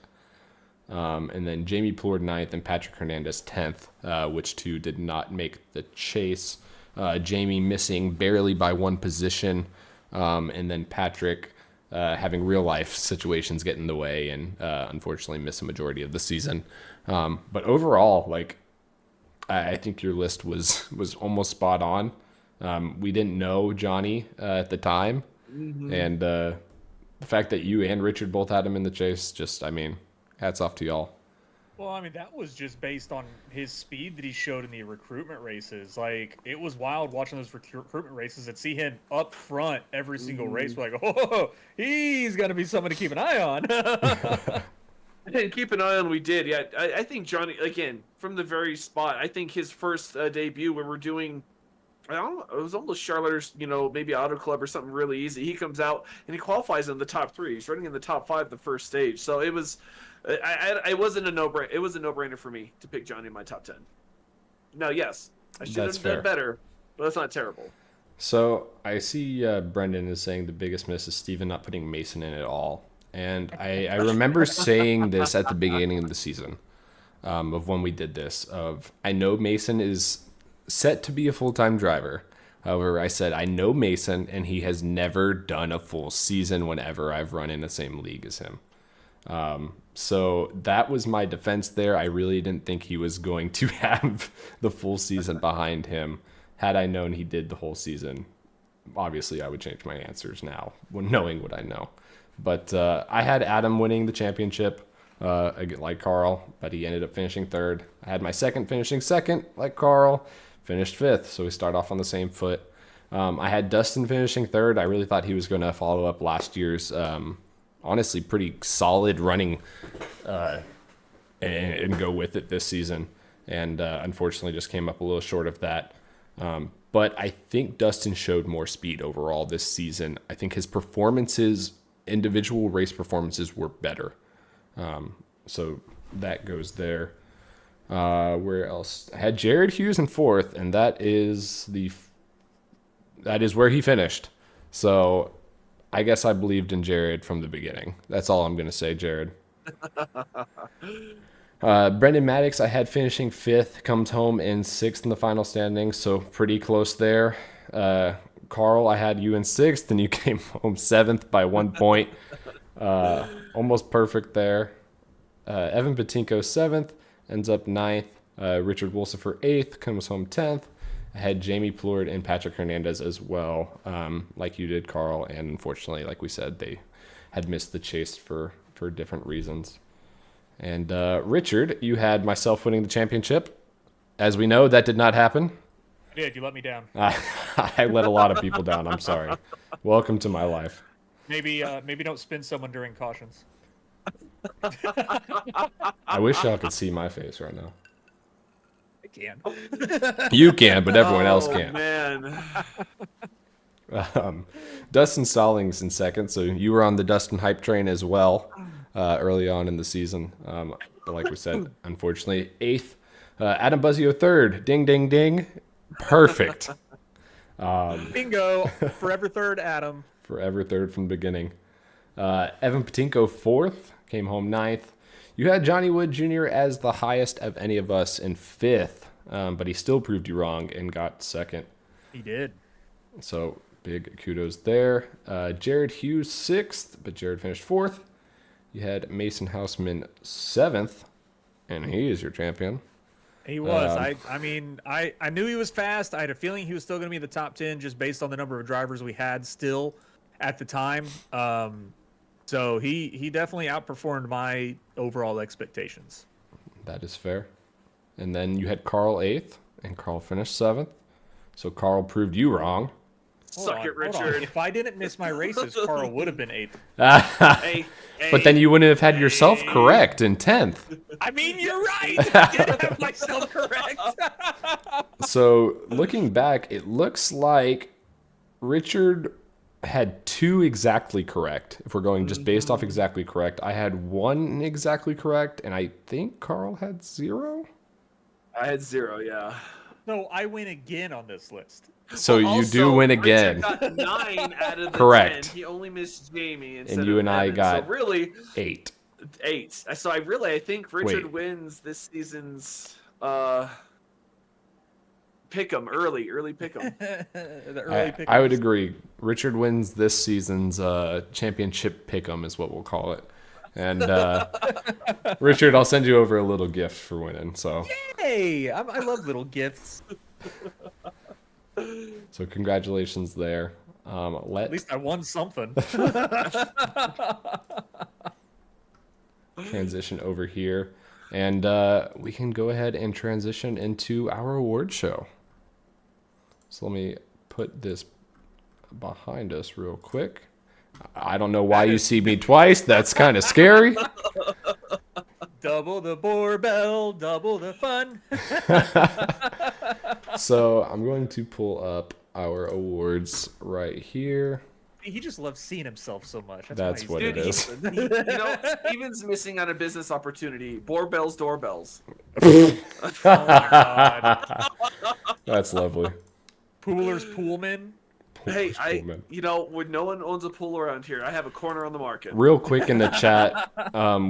Speaker 2: And then Jamie Plord 9th and Patrick Hernandez 10th, which two did not make the chase. Jamie missing barely by 1 position, and then Patrick having real life situations get in the way and unfortunately miss a majority of the season. But overall, like, I think your list was almost spot on. We didn't know Johnny at the time, and the fact that you and Richard both had him in the chase, just, I mean, hats off to y'all.
Speaker 3: Well, I mean, that was just based on his speed that he showed in the recruitment races. Like, it was wild watching those recruitment races and see him up front every single race. We're like, oh, he's going to be someone to keep an eye on.
Speaker 4: And keep an eye on, we did. Yeah, I think Johnny, again, from the very spot, I think his first debut when we're doing, I don't know, it was almost Charlotte's, maybe Auto Club or something really easy. He comes out and he qualifies in the top 3. He's running in the top 5 the first stage. So it was, it wasn't a no-brainer. It was a no-brainer for me to pick Johnny in my top 10. Now, yes, I should have done better, but that's not terrible.
Speaker 2: So I see Brendan is saying the biggest miss is Steven not putting Mason in at all. And I remember saying this at the beginning of the season, of when we did this, I know Mason is set to be a full-time driver. However, I said, I know Mason, and he has never done a full season whenever I've run in the same league as him. So that was my defense there. I really didn't think he was going to have the full season behind him. Had I known he did the whole season, obviously I would change my answers now, knowing what I know. But I had Adam winning the championship, like Carl, but he ended up finishing 3rd. I had my second finishing 2nd, like Carl, finished 5th, so we start off on the same foot. I had Dustin finishing 3rd. I really thought he was going to follow up last year's, honestly, pretty solid running and go with it this season. And unfortunately just came up a little short of that. But I think Dustin showed more speed overall this season. I think his performances, individual race performances, were better. So that goes there. Where else? I had Jared Hughes in 4th, and that is where he finished. So I guess I believed in Jared from the beginning. That's all I'm going to say, Jared. Brendan Maddox, I had finishing 5th, comes home in 6th in the final standings, so pretty close there. Carl, I had you in 6th, and you came home 7th by 1 point. Almost perfect there. Evan Patinko 7th, ends up 9th. Richard Wolsifer 8th, comes home 10th. I had Jamie Plord and Patrick Hernandez as well, like you did, Carl. And unfortunately, like we said, they had missed the chase for different reasons. And Richard, you had myself winning the championship. As we know, that did not happen.
Speaker 3: I did. You let me down.
Speaker 2: I let a lot of people down. I'm sorry. Welcome to my life.
Speaker 3: Maybe don't spin someone during cautions.
Speaker 2: I wish y'all could see my face right now.
Speaker 3: I can.
Speaker 2: You can, but everyone else
Speaker 4: Oh,
Speaker 2: can't.
Speaker 4: man.
Speaker 2: Dustin Stallings in second, so you were on the Dustin hype train as well early on in the season. But like we said, unfortunately, 8th. Adam Buzzio 3rd. Ding, ding, ding. Perfect.
Speaker 3: Bingo. Forever third, Adam.
Speaker 2: Forever 3rd from the beginning. Evan Patinko 4th. Came home 9th. You had Johnny Wood Jr. as the highest of any of us in 5th, but he still proved you wrong and got 2nd.
Speaker 3: He did.
Speaker 2: So big kudos there. Jared Hughes 6th, but Jared finished 4th. You had Mason Houseman 7th, and he is your champion.
Speaker 3: He was. I knew he was fast. I had a feeling he was still going to be in the top 10 just based on the number of drivers we had still at the time. So he definitely outperformed my overall expectations.
Speaker 2: That is fair. And then you had Carl 8th, and Carl finished 7th. So Carl proved you wrong.
Speaker 4: Suck it,
Speaker 3: Hold on.
Speaker 4: Richard.
Speaker 3: If I didn't miss my races, Carl would have been 8th.
Speaker 4: Hey,
Speaker 2: But then you wouldn't have had yourself correct in 10th.
Speaker 3: I mean, you're right. I did have myself correct.
Speaker 2: So looking back, it looks like Richard had 2 exactly correct. If we're going just based off exactly correct, I had 1 exactly correct, and I think Carl had 0.
Speaker 4: I had 0, yeah.
Speaker 3: No, I win again on this list.
Speaker 2: So you do win again.
Speaker 4: Richard got 9 out of the
Speaker 2: Correct.
Speaker 4: 10. He only missed Jamie instead
Speaker 2: And you
Speaker 4: of
Speaker 2: and I
Speaker 4: Evan.
Speaker 2: got
Speaker 4: so really
Speaker 2: 8.
Speaker 4: 8. So I think Richard
Speaker 2: Wait.
Speaker 4: wins this season's pick'em early pick'em.
Speaker 3: The early pick.
Speaker 2: I would agree. Richard wins this season's championship pick'em is what we'll call it. And Richard, I'll send you over a little gift for winning. So
Speaker 3: Hey, I love little gifts.
Speaker 2: so congratulations there.
Speaker 3: At least I won something.
Speaker 2: Transition over here, and we can go ahead and transition into our award show. So let me put this behind us real quick. I don't know why you see me twice. That's kind of scary.
Speaker 3: Double the barbell, double the fun.
Speaker 2: So I'm going to pull up our awards right here.
Speaker 3: He just loves seeing himself so much.
Speaker 2: That's what it is.
Speaker 4: Steven's missing on a business opportunity. Doorbells.
Speaker 3: Oh my God.
Speaker 2: That's lovely.
Speaker 3: Poolers, Poolman.
Speaker 4: Hey,
Speaker 2: Pullman.
Speaker 4: when no one owns a pool around here, I have a corner on the market.
Speaker 2: Real quick in the chat,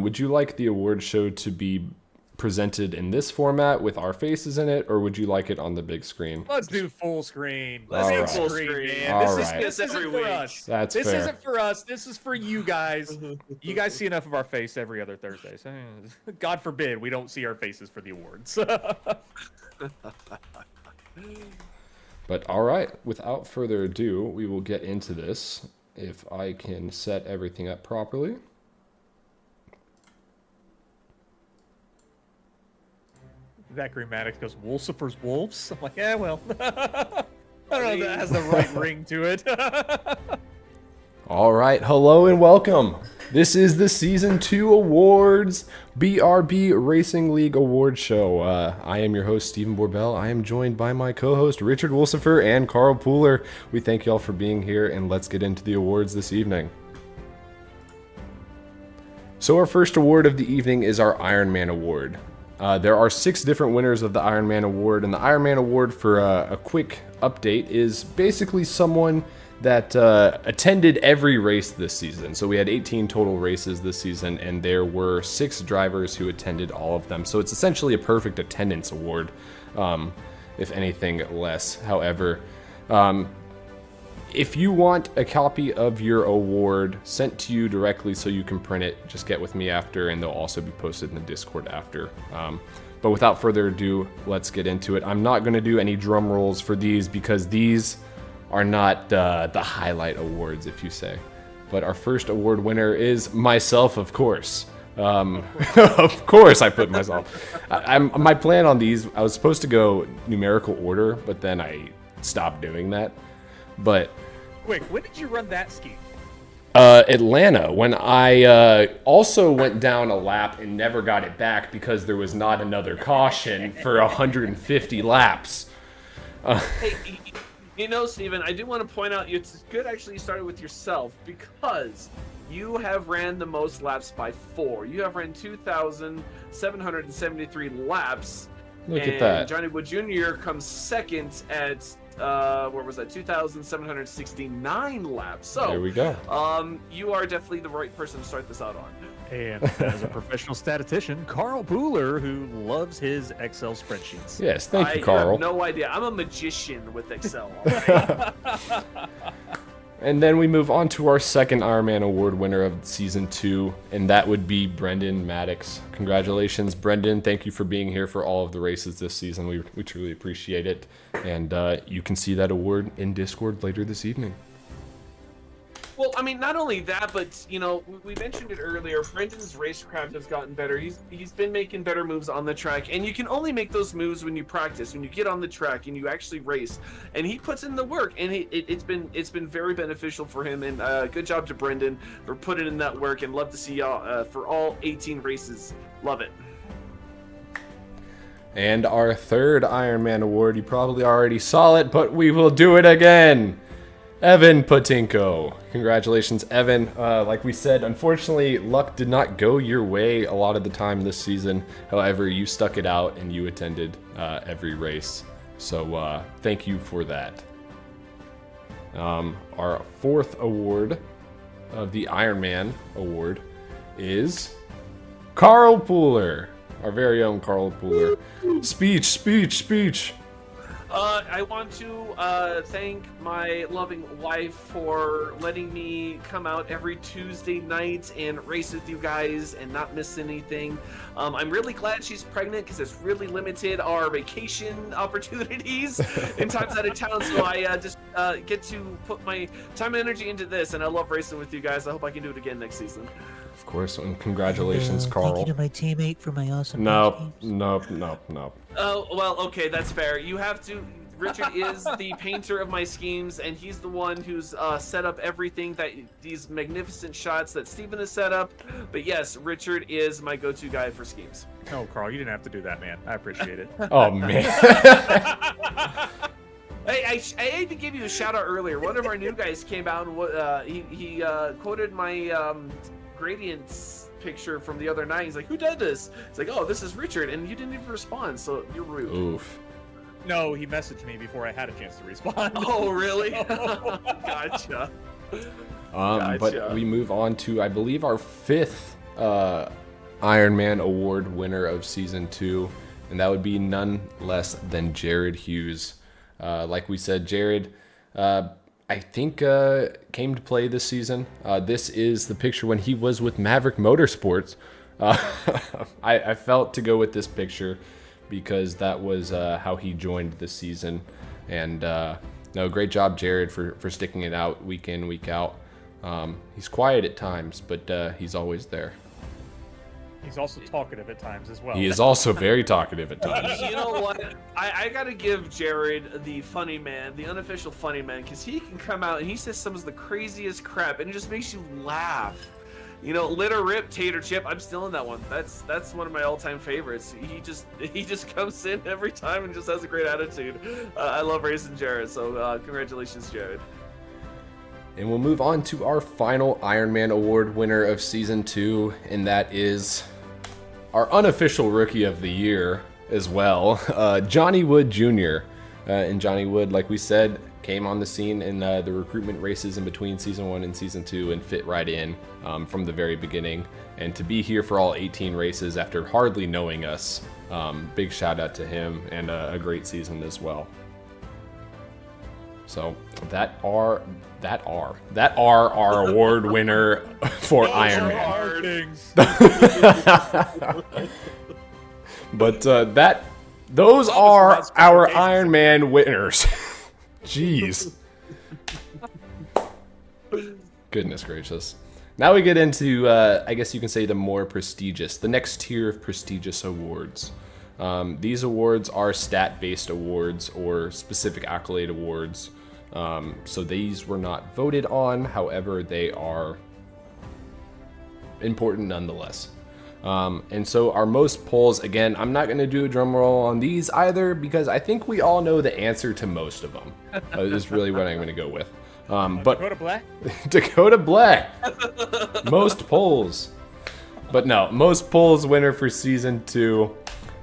Speaker 2: would you like the award show to be presented in this format with our faces in it, or would you like it on the big screen?
Speaker 3: Let's do full screen.
Speaker 2: All
Speaker 3: Big
Speaker 2: right.
Speaker 4: Full
Speaker 3: screen,
Speaker 4: screen.
Speaker 3: man.
Speaker 2: All
Speaker 3: This
Speaker 2: right.
Speaker 3: is every
Speaker 4: Every
Speaker 3: for
Speaker 4: week.
Speaker 3: us.
Speaker 2: That's
Speaker 3: This
Speaker 2: fair.
Speaker 3: isn't for us. This is for you guys. You guys see enough of our face every other Thursday. So, God forbid we don't see our faces for the awards.
Speaker 2: But all right, without further ado, we will get into this. If I can set everything up properly.
Speaker 3: Zachary Maddox goes, Wolsifer's Wolves? I'm like, yeah, well. I don't know if that has the right ring to it.
Speaker 2: All right, hello and welcome. This is the Season 2 Awards BRB Racing League Award Show. I am your host, Stephen Borbell. I am joined by my co-host, Richard Wolsifer and Carl Pooler. We thank you all for being here, and let's get into the awards this evening. So our first award of the evening is our Iron Man Award. There are 6 different winners of the Iron Man Award, and the Iron Man Award, for a quick update, is basically someone that attended every race this season. So we had 18 total races this season, and there were 6 drivers who attended all of them. So it's essentially a perfect attendance award, if anything less. However, if you want a copy of your award sent to you directly so you can print it, just get with me after, and they'll also be posted in the Discord after. But without further ado, let's get into it. I'm not going to do any drum rolls for these because these are not the highlight awards, if you say. But our first award winner is myself, of course. Of course I put myself. My plan on these, I was supposed to go numerical order, but then I stopped doing that. But
Speaker 3: Quick, when did you run that scheme?
Speaker 2: Atlanta, when I also went down a lap and never got it back because there was not another caution for 150 laps.
Speaker 4: Hey, you know, Steven, I do want to point out it's good actually you started with yourself because you have ran the most laps by 4. You have ran 2,773 laps.
Speaker 2: Look at that.
Speaker 4: Johnny Wood Jr. comes second at what was that? 2,769 laps. So
Speaker 2: There we go.
Speaker 4: you are definitely the right person to start this out on.
Speaker 3: And as a professional statistician, Carl Pooler, who loves his Excel spreadsheets.
Speaker 2: Yes, thank you,
Speaker 4: I
Speaker 2: Carl.
Speaker 4: have no idea. I'm a magician with Excel. All right?
Speaker 2: And then we move on to our second Ironman Award winner of Season 2, and that would be Brendan Maddox. Congratulations, Brendan. Thank you for being here for all of the races this season. We truly appreciate it. And you can see that award in Discord later this evening.
Speaker 4: Well, I mean, not only that, but you know, we mentioned it earlier. Brendan's racecraft has gotten better. He's been making better moves on the track, and you can only make those moves when you practice, when you get on the track and you actually race. And he puts in the work, and it's been very beneficial for him. And good job to Brendan for putting in that work. And love to see y'all for all 18 races. Love it.
Speaker 2: And our third Ironman Award, you probably already saw it, but we will do it again. Evan Patinko. Congratulations, Evan. Like we said, unfortunately, luck did not go your way a lot of the time this season. However, you stuck it out and you attended every race. So thank you for that. Our fourth award of the Ironman Award is Carl Pooler. Our very own Carl Pooler. Speech.
Speaker 4: I want to thank my loving wife for letting me come out every Tuesday night and race with you guys and not miss anything. I'm really glad she's pregnant because it's really limited our vacation opportunities in times out of town. So I just get to put my time and energy into this, and I love racing with you guys. I hope I can do it again next season.
Speaker 2: Of course, and congratulations, Carl.
Speaker 1: Thank you to my teammate for my awesome
Speaker 2: Nope.
Speaker 1: games.
Speaker 4: Oh, well, okay, that's fair. You have to. Richard is the painter of my schemes, and he's the one who's set up everything these magnificent shots that Steven has set up. But yes, Richard is my go-to guy for schemes.
Speaker 3: Oh, Carl, you didn't have to do that, man. I appreciate it.
Speaker 2: Oh, man.
Speaker 4: Hey, I had to give you a shout out earlier. One of our new guys came out and he quoted my gradients picture from the other night. He's like, "Who did this?" It's like, "Oh, this is Richard," and you didn't even respond, so you're rude.
Speaker 2: Oof.
Speaker 3: No, he messaged me before I had a chance to respond.
Speaker 4: Oh, really? Gotcha.
Speaker 2: But we move on to, I believe, our fifth Ironman Award winner of Season 2, and that would be none less than Jared Hughes. Like we said, Jared, I think, came to play this season. This is the picture when he was with Maverick Motorsports. I felt to go with this picture because that was how he joined this season. And no, great job, Jared, for sticking it out week in, week out. He's quiet at times, but he's always there.
Speaker 3: He's also talkative at times as well.
Speaker 2: He is also very talkative at times.
Speaker 4: You know what? I gotta give Jared the funny man, the unofficial funny man, because he can come out and he says some of the craziest crap, and it just makes you laugh. You know, litter rip tater chip. I'm still in that one. That's one of my all-time favorites. He just comes in every time and just has a great attitude. I love racing Jared. So congratulations, Jared.
Speaker 2: And we'll move on to our final Ironman Award winner of Season 2, and that is our unofficial Rookie of the Year as well, Johnny Wood Jr. And Johnny Wood, like we said, came on the scene in the recruitment races in between Season 1 and Season 2 and fit right in from the very beginning. And to be here for all 18 races after hardly knowing us, big shout out to him and a great season as well. So that are our award winner for Ironman. But those are our Ironman winners. Jeez. Goodness gracious. Now we get into, I guess you can say, the more prestigious, the next tier of prestigious awards. These awards are stat-based awards or specific accolade awards. So these were not voted on. However, they are important nonetheless. And so our most polls, again, I'm not going to do a drum roll on these either because I think we all know the answer to most of them. Is really what I'm going to go with. But
Speaker 3: Dakota Black?
Speaker 2: Dakota Black. Most polls. But no, most polls winner for season 2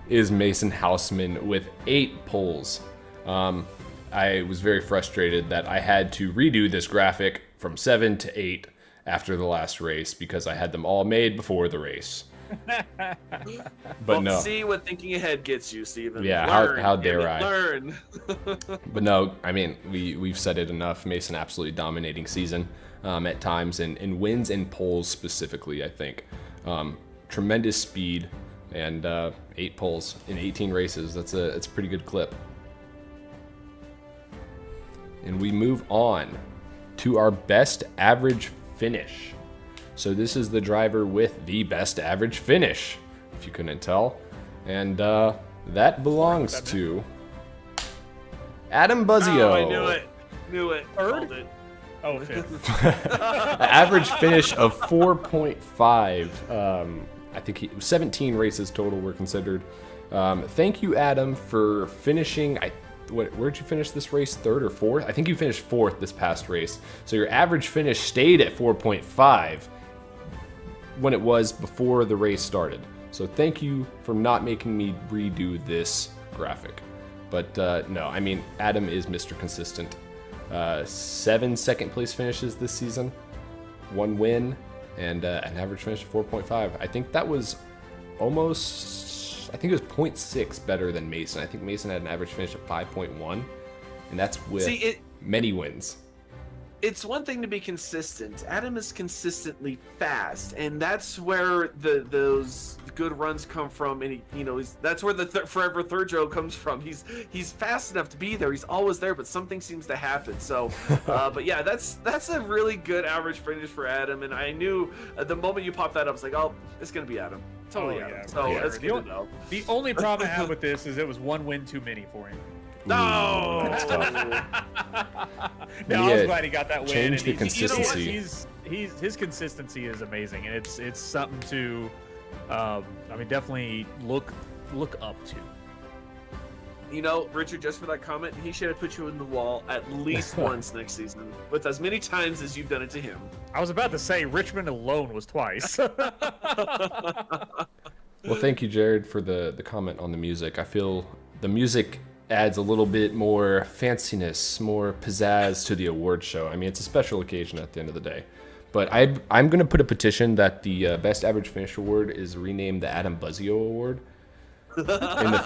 Speaker 2: is Mason Houseman with 8 polls. I was very frustrated that I had to redo this graphic from 7 to 8 after the last race because I had them all made before the race. But no.
Speaker 4: See what thinking ahead gets you, Steven.
Speaker 2: Yeah,
Speaker 4: learn,
Speaker 2: how dare I?
Speaker 4: Learn.
Speaker 2: But no, I mean, we've said it enough. Mason absolutely dominating season at times, and wins in polls specifically, I think. Tremendous speed and 8 poles in 18 races. It's a pretty good clip. And we move on to our best average finish. So this is the driver with the best average finish, if you couldn't tell. And that belongs to Adam Buzzio.
Speaker 4: Oh, I knew it. Called it.
Speaker 3: Oh, fifth.
Speaker 2: Average finish of 4.5. I think 17 races total were considered. Thank you, Adam, for finishing. Where'd you finish this race? 3rd or 4th? I think you finished 4th this past race. So your average finish stayed at 4.5 when it was before the race started. So thank you for not making me redo this graphic. But no, I mean, Adam is Mr. Consistent. 7 second place finishes this season, 1 win, and an average finish of 4.5. I think that was almost, I think it was 0.6 better than Mason. I think Mason had an average finish of 5.1, and that's with many wins.
Speaker 4: It's one thing to be consistent. Adam is consistently fast, and that's where those good runs come from. And that's where the forever third Joe comes from. He's fast enough to be there. He's always there, but something seems to happen. So, but yeah, that's a really good average finish for Adam. And I knew the moment you popped that up, I was like, oh, it's gonna be Adam. Totally Adam.
Speaker 3: Yeah,
Speaker 4: so that's good to know.
Speaker 3: The only problem I have with this is it was 1 win too many for him.
Speaker 4: No.
Speaker 2: That's tough.
Speaker 3: No, I was glad he got that win.
Speaker 2: Change the consistency.
Speaker 3: His consistency is amazing, and it's something to, definitely look up to.
Speaker 4: Richard, just for that comment, he should have put you in the wall at least once next season, with as many times as you've done it to him.
Speaker 3: I was about to say Richmond alone was twice.
Speaker 2: Well, thank you, Jared, for the comment on the music. I feel the music adds a little bit more fanciness, more pizzazz to the award show. I mean, it's a special occasion at the end of the day. But I'm going to put a petition that the Best Average Finish Award is renamed the Adam Buzzio Award in the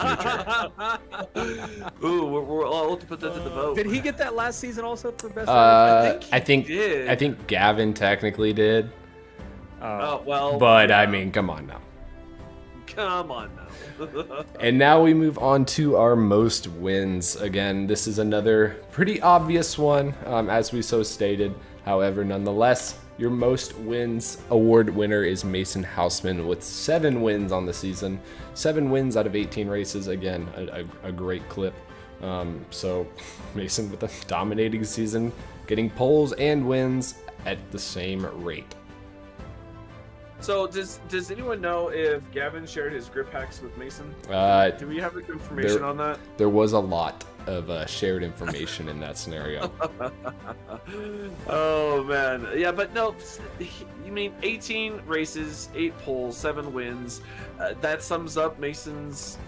Speaker 2: future.
Speaker 4: Ooh, we'll have to put that to the vote.
Speaker 3: Did he get that last season also for Best
Speaker 4: Average?
Speaker 2: I think Gavin technically did.
Speaker 4: Oh, well.
Speaker 2: But, I mean, come on now.
Speaker 4: Come on now.
Speaker 2: And now we move on to our most wins. Again, this is another pretty obvious one, as we so stated. However, nonetheless, your most wins award winner is Mason Houseman with 7 wins on the season. 7 wins out of 18 races. Again, a great clip. So Mason with a dominating season, getting poles and wins at the same rate.
Speaker 4: So does anyone know if Gavin shared his grip hacks with Mason? Do we have the information on that?
Speaker 2: There was a lot of shared information in that scenario.
Speaker 4: Oh man, yeah, but no, you mean 18 races, 8 poles, 7 wins. That sums up Mason's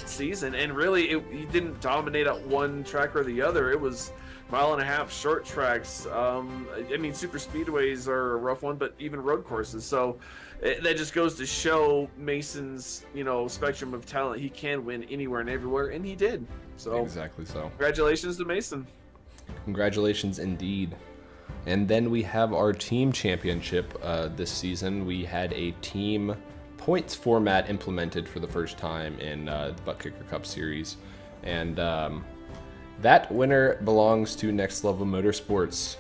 Speaker 4: season, and really, he didn't dominate at one track or the other. It was 1.5 mile short tracks. Super speedways are a rough one, but even road courses. So that just goes to show Mason's, spectrum of talent. He can win anywhere and everywhere, and he did. So
Speaker 2: exactly so.
Speaker 4: Congratulations to Mason.
Speaker 2: Congratulations indeed. And then we have our team championship this season. We had a team points format implemented for the first time in the Butt Kicker Cup Series. And that winner belongs to Next Level Motorsports.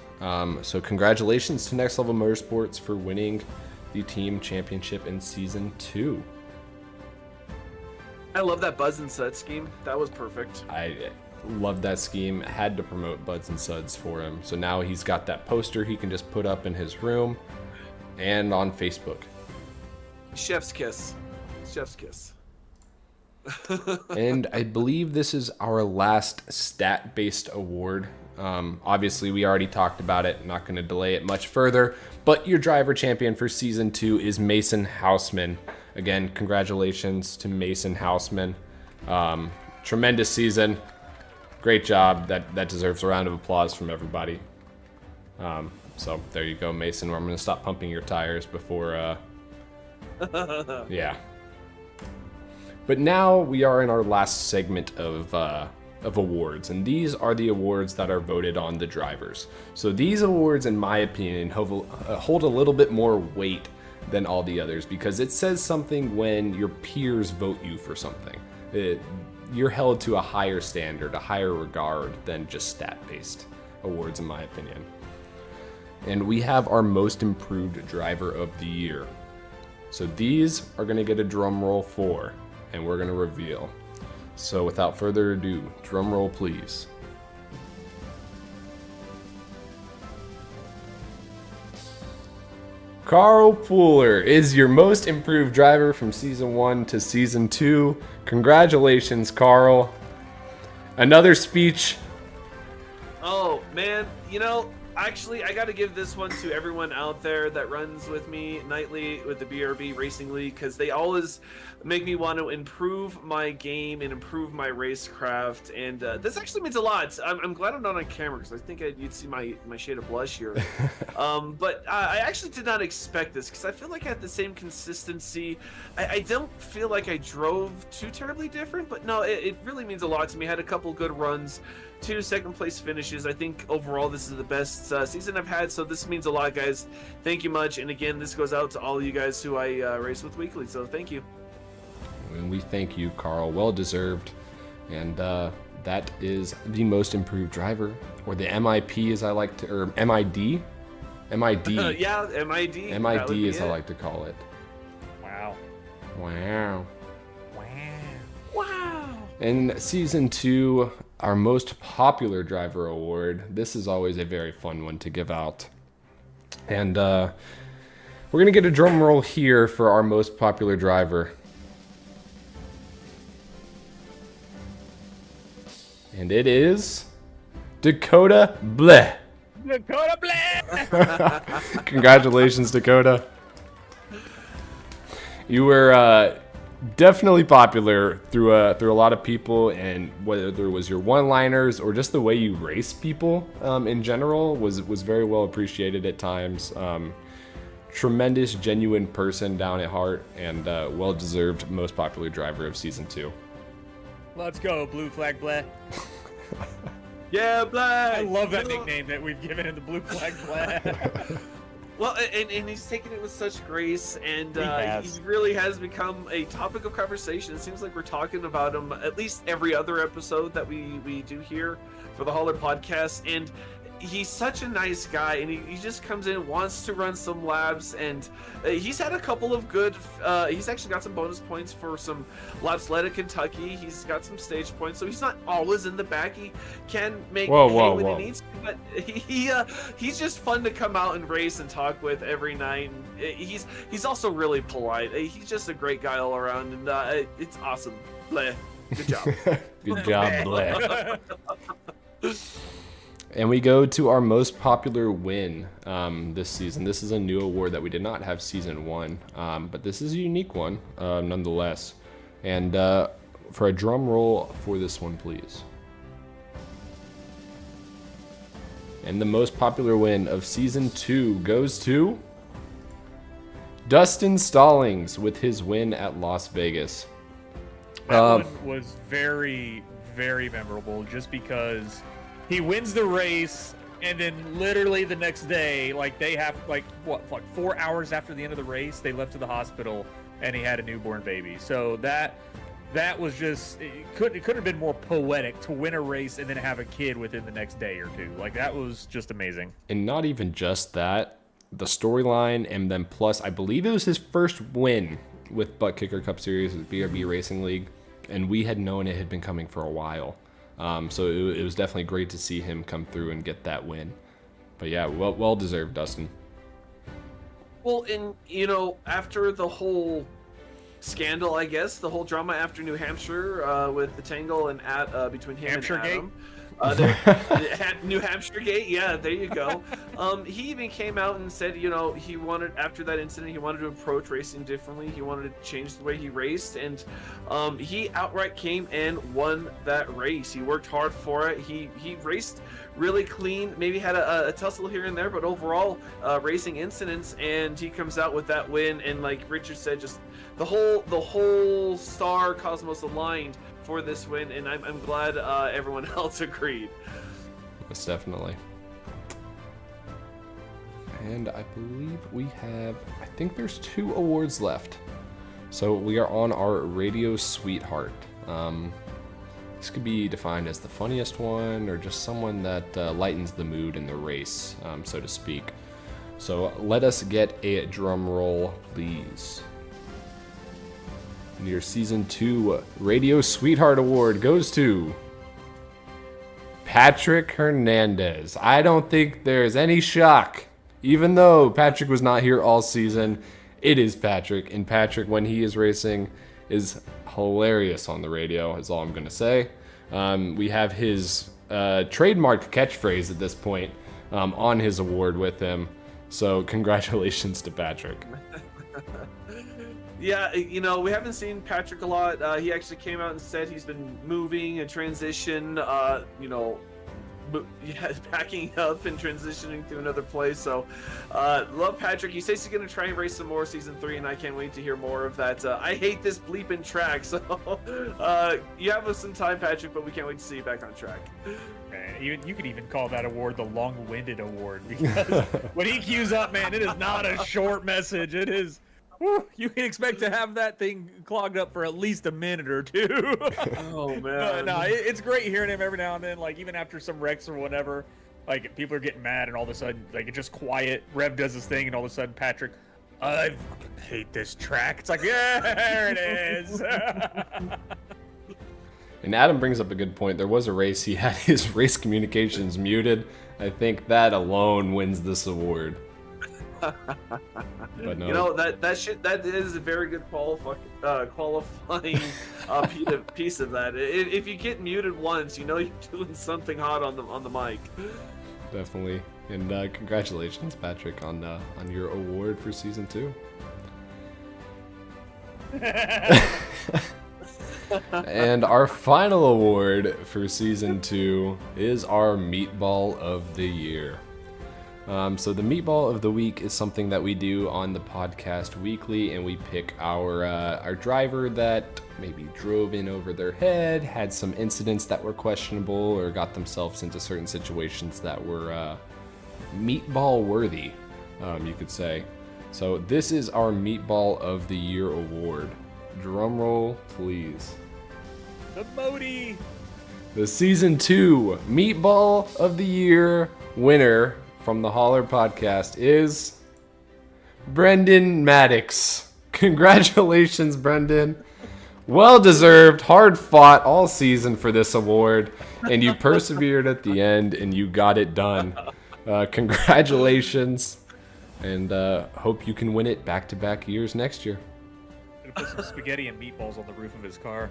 Speaker 2: So congratulations to Next Level Motorsports for winning the team championship in Season 2.
Speaker 4: I love that Buzz and Sud scheme. That was perfect.
Speaker 2: I love that scheme. Had to promote Buds and Suds for him. So now he's got that poster he can just put up in his room and on Facebook.
Speaker 4: Chef's kiss. Chef's kiss.
Speaker 2: And I believe this is our last stat-based award. Obviously, we already talked about it. Not going to delay it much further. But your driver champion for Season 2 is Mason Houseman. Again, congratulations to Mason Houseman. Tremendous season. Great job. That deserves a round of applause from everybody. So there you go, Mason. I'm going to stop pumping your tires before... yeah. But now we are in our last segment of awards, and these are the awards that are voted on the drivers. So these awards, in my opinion, hold a little bit more weight than all the others because it says something when your peers vote you for something. You're held to a higher standard, a higher regard than just stat-based awards, in my opinion. And we have our most improved driver of the year. So these are going to get a drum roll for, and we're going to reveal. So without further ado, drum roll please. Carl Pooler is your most improved driver from Season 1 to Season 2. Congratulations, Carl. Another speech.
Speaker 4: Oh, man. You know, actually, I got to give this one to everyone out there that runs with me nightly with the BRB Racing League because they always make me want to improve my game and improve my racecraft. And this actually means a lot. I'm glad I'm not on camera because I think you'd see my shade of blush here. But I actually did not expect this because I feel like I had the same consistency. I don't feel like I drove too terribly different, but no, it really means a lot to me. I had a couple good runs. 2 second place finishes. I think overall this is the best season I've had, so this means a lot, guys. Thank you much. And again, this goes out to all of you guys who I race with weekly, so thank you.
Speaker 2: And we thank you, Carl. Well deserved. And that is the most improved driver, or the MIP as I like to, or MID? MID.
Speaker 4: Yeah, MID.
Speaker 2: MID as I like to call it.
Speaker 3: Wow.
Speaker 2: Wow.
Speaker 3: Wow.
Speaker 4: Wow.
Speaker 2: In Season 2, our most popular driver award. This is always a very fun one to give out. And we're going to get a drum roll here for our most popular driver. And it is Dakota Bleh.
Speaker 3: Dakota Bleh!
Speaker 2: Congratulations, Dakota. You were definitely popular through a lot of people, and whether it was your one-liners or just the way you race people in general was very well appreciated at times. Tremendous, genuine person down at heart, and well-deserved most popular driver of Season 2.
Speaker 3: Let's go, Blue Flag Bleh.
Speaker 4: Yeah, Black.
Speaker 3: I love that nickname that we've given him, the Blue Flag Bleh.
Speaker 4: Well, and he's taken it with such grace, and
Speaker 3: He
Speaker 4: he really has become a topic of conversation. It seems like we're talking about him at least every other episode that we do here for the Holler Podcast, and he's such a nice guy, and he just comes in, wants to run some laps, and he's had a couple of good, he's actually got some bonus points for some laps led at Kentucky. He's got some stage points, so he's not always in the back. He can make hay when he needs to, but he's just fun to come out and race and talk with every night. And he's also really polite. He's just a great guy all around, and it's awesome. Bleh. Good job.
Speaker 2: Good job, Bleh. And we go to our most popular win this season. This is a new award that we did not have Season 1, but this is a unique one nonetheless. And for a drum roll for this one, please. And the most popular win of Season 2 goes to Dustin Stallings with his win at Las Vegas.
Speaker 3: That one was very, very memorable just because he wins the race, and then literally the next day, like they have, like 4 hours after the end of the race, they left to the hospital. and he had a newborn baby. So that was just it could have been more poetic to win a race and then have a kid within the next day or two. Like that was just amazing.
Speaker 2: And not even just that, the storyline, and then plus I believe it was his first win with Butt Kicker Cup Series with BRB Racing League, and we had known it had been coming for a while. So it was definitely great to see him come through and get that win. But yeah, well deserved, Dustin.
Speaker 4: Well, and after the whole scandal, I guess, the whole drama after New Hampshire with the tangle and between him
Speaker 3: Hampshire
Speaker 4: and Adam.
Speaker 3: Gate?
Speaker 4: New Hampshire Gate, yeah, there you go. He even came out and said, he wanted, after that incident, he wanted to approach racing differently. He wanted to change the way he raced, and he outright came and won that race. He worked hard for it. He raced really clean, maybe had a tussle here and there, but overall racing incidents, and he comes out with that win. And like Richard said, just the whole star cosmos aligned for this win, and I'm glad everyone else agreed.
Speaker 2: Yes, definitely. And I believe I think there's 2 awards left. So we are on our Radio Sweetheart. This could be defined as the funniest one or just someone that lightens the mood in the race, so to speak. So let us get a drum roll, please. And your Season 2 Radio Sweetheart Award goes to Patrick Hernandez. I don't think there's any shock. Even though Patrick was not here all season, it is Patrick. And Patrick, when he is racing, is hilarious on the radio, is all I'm going to say. We have his trademarked catchphrase at this point on his award with him. So congratulations to Patrick.
Speaker 4: Yeah, we haven't seen Patrick a lot. He actually came out and said he's been moving and transition, packing up and transitioning to another place. So, love Patrick. He says he's going to try and race some more Season 3, and I can't wait to hear more of that. I hate this bleeping track, so you have some time, Patrick, but we can't wait to see you back on track.
Speaker 3: You could even call that award the long-winded award, because when he queues up, man, it is not a short message. It is... You can expect to have that thing clogged up for at least a minute or two.
Speaker 4: Oh man!
Speaker 3: No, it's great hearing him every now and then. Like even after some wrecks or whatever, like people are getting mad, and all of a sudden, like it's just quiet. Rev does his thing, and all of a sudden, Patrick, I hate this track. It's like, yeah, there it is.
Speaker 2: And Adam brings up a good point. There was a race he had his race communications muted. I think that alone wins this award. But no.
Speaker 4: That is a very good qualifying piece of that. If you get muted once, you're doing something hot on the mic.
Speaker 2: Definitely. And congratulations, Patrick, on your award for Season 2. And our final award for Season 2 is our Meatball of the Year. So the Meatball of the Week is something that we do on the podcast weekly, and we pick our driver that maybe drove in over their head, had some incidents that were questionable, or got themselves into certain situations that were meatball worthy, you could say. So this is our Meatball of the Year award. Drum roll, please.
Speaker 3: The Modi.
Speaker 2: The Season 2 Meatball of the Year winner from the Holler podcast is Brendan Maddox. Congratulations, Brendan. Well deserved, hard fought all season for this award, and you persevered at the end and you got it done. Congratulations, and hope you can win it back-to-back years next year.
Speaker 3: Gonna put some spaghetti and meatballs on the roof of his car.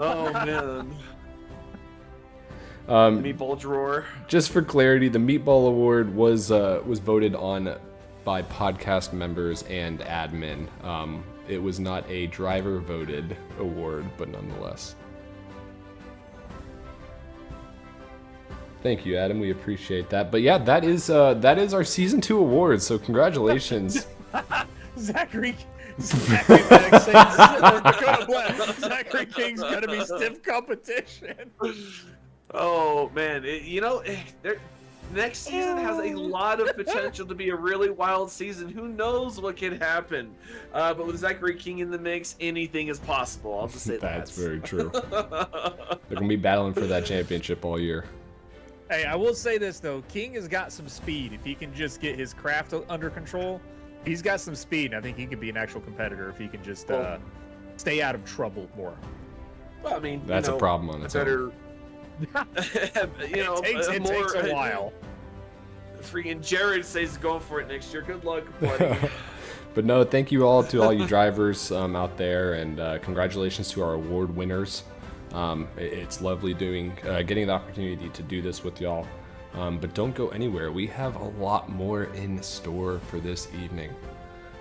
Speaker 4: Oh man. Meatball drawer.
Speaker 2: Just for clarity, the Meatball Award was voted on by podcast members and admin. It was not a driver-voted award, but nonetheless. Thank you, Adam. We appreciate that. But yeah, that is our Season 2 award. So congratulations,
Speaker 3: Zachary King's gonna be stiff competition.
Speaker 4: Oh man, Next season has a lot of potential to be a really wild season. Who knows what can happen? But with Zachary King in the mix, anything is possible. I'll just say that.
Speaker 2: That's very true. They're gonna be battling for that championship all year.
Speaker 3: Hey, I will say this though, King has got some speed. If he can just get his craft under control, he's got some speed. And I think he could be an actual competitor if he can just stay out of trouble more.
Speaker 4: Well, I mean,
Speaker 2: That's a problem on its own.
Speaker 3: It takes a while.
Speaker 4: Freaking Jared says he's going for it next year. Good luck, buddy.
Speaker 2: But no, thank you all to all you drivers out there, and congratulations to our award winners. It's lovely getting the opportunity to do this with y'all. But don't go anywhere. We have a lot more in store for this evening.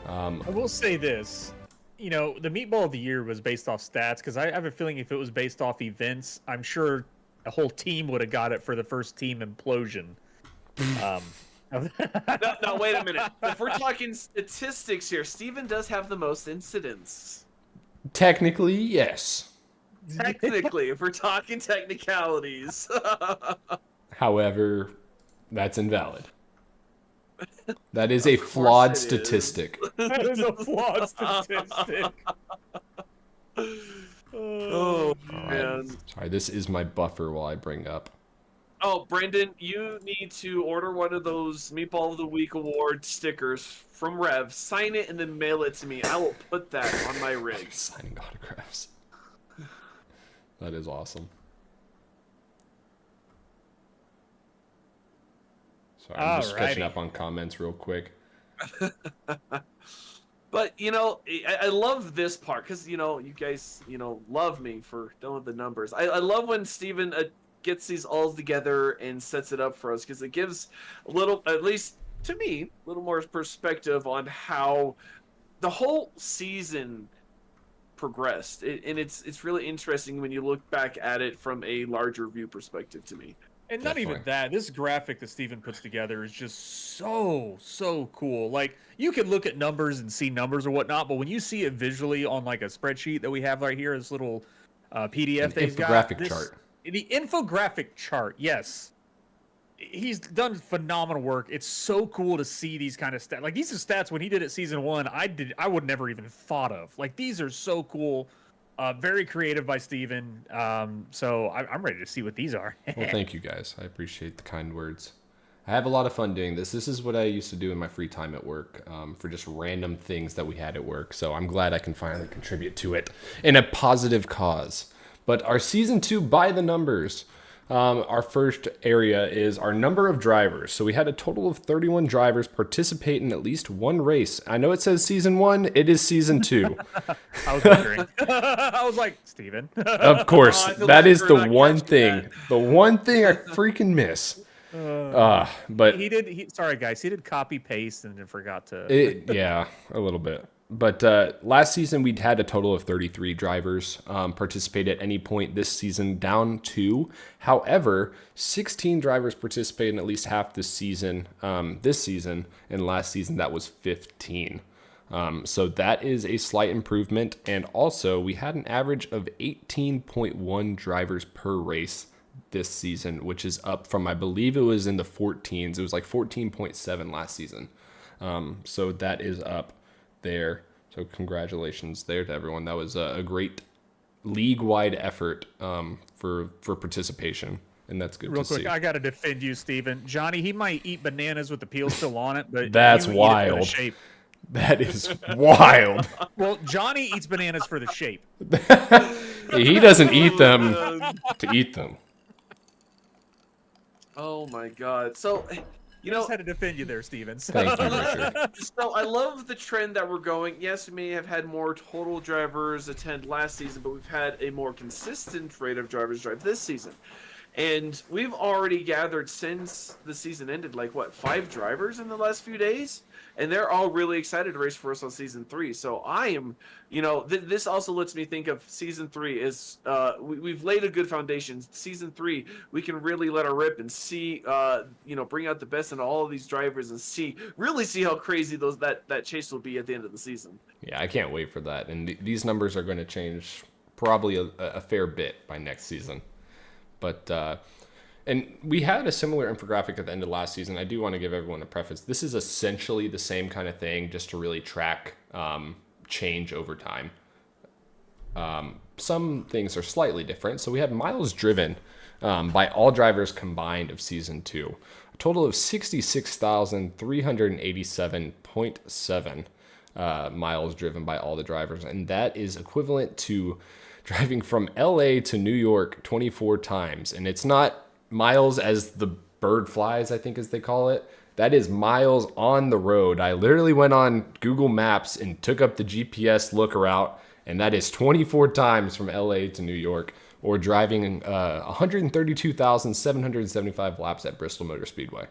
Speaker 3: I will say this. The Meatball of the Year was based off stats, because I have a feeling if it was based off events, I'm sure a whole team would have got it for the first team implosion.
Speaker 4: No, wait a minute. If we're talking statistics here, Steven does have the most incidents.
Speaker 2: Technically, yes.
Speaker 4: Technically, if we're talking technicalities.
Speaker 2: However, that's invalid. That is a flawed statistic.
Speaker 3: That is a flawed statistic.
Speaker 4: Oh,
Speaker 2: All
Speaker 4: man.
Speaker 2: right. Sorry, this is my buffer while I bring up.
Speaker 4: Oh, Brendan, you need to order one of those Meatball of the Week award stickers from Rev. Sign it and then mail it to me. I will put that on my rig.
Speaker 2: Signing autographs. That is awesome. Sorry, I'm just catching up on comments real quick.
Speaker 4: But, I love this part because, you guys, love me for knowing the numbers. I love when Steven gets these all together and sets it up for us because it gives a little, at least to me, a little more perspective on how the whole season progressed. And it's really interesting when you look back at it from a larger view perspective to me.
Speaker 3: And not even that. This graphic that Steven puts together is just so cool. Like, you can look at numbers and see numbers or whatnot, but when you see it visually on like a spreadsheet that we have right here, this little PDF that he's got.
Speaker 2: Infographic chart.
Speaker 3: The infographic chart, yes. He's done phenomenal work. It's so cool to see these kind of stats. Like, these are stats when he did it season 1, I would never even thought of. Like, these are so cool. Very creative by Steven. So I'm ready to see what these are.
Speaker 2: Well, thank you guys. I appreciate the kind words. I have a lot of fun doing this. This is what I used to do in my free time at work for just random things that we had at work. So I'm glad I can finally contribute to it in a positive cause. But our season 2 by the numbers. Our first area is our number of drivers. So we had a total of 31 drivers participate in at least one race. I know it says season 1. It is season 2.
Speaker 3: I was wondering. I was like, Steven.
Speaker 2: Of course. That is the one thing. The one thing I freaking miss. But
Speaker 3: sorry guys, he did copy paste and then forgot to.
Speaker 2: Yeah, a little bit. But last season, we'd had a total of 33 drivers participate at any point this season, down 2. However, 16 drivers participated in at least half this season, and last season that was 15. So that is a slight improvement. And also, we had an average of 18.1 drivers per race this season, which is up from, I believe it was in the 14s. It was like 14.7 last season. So that is up there. So congratulations there to everyone. That was a great league-wide effort for participation, and that's good
Speaker 3: Real
Speaker 2: to
Speaker 3: quick,
Speaker 2: see.
Speaker 3: I got to defend you, Steven. Johnny, he might eat bananas with the peel still on it, but
Speaker 2: That's
Speaker 3: you eat it for the
Speaker 2: wild.
Speaker 3: shape.
Speaker 2: That is wild.
Speaker 3: Well, Johnny eats bananas for the shape.
Speaker 2: He doesn't eat them to eat them.
Speaker 4: Oh my god. So,
Speaker 3: Just had to defend you there, Steven.
Speaker 2: Thank you, Richard.
Speaker 4: So I love the trend that we're going. Yes, we may have had more total drivers attend last season, but we've had a more consistent rate of drivers drive this season. And we've already gathered since the season ended, 5 drivers in the last few days? And they're all really excited to race for us on season 3. So I am, this also lets me think of season 3 as we've laid a good foundation. Season 3, we can really let her rip and see, bring out the best in all of these drivers and really see how crazy that chase will be at the end of the season.
Speaker 2: Yeah, I can't wait for that. And these numbers are going to change probably a fair bit by next season. But And we had a similar infographic at the end of last season. I do want to give everyone a preface. This is essentially the same kind of thing, just to really track change over time. Some things are slightly different. So we have miles driven by all drivers combined of season 2. A total of 66,387.7 miles driven by all the drivers. And that is equivalent to driving from LA to New York 24 times. And it's not miles as the bird flies, I think as they call it. That is miles on the road. I literally went on Google Maps and took up the GPS looker route, and that is 24 times from LA to New York, or driving 132,775 laps at Bristol Motor Speedway.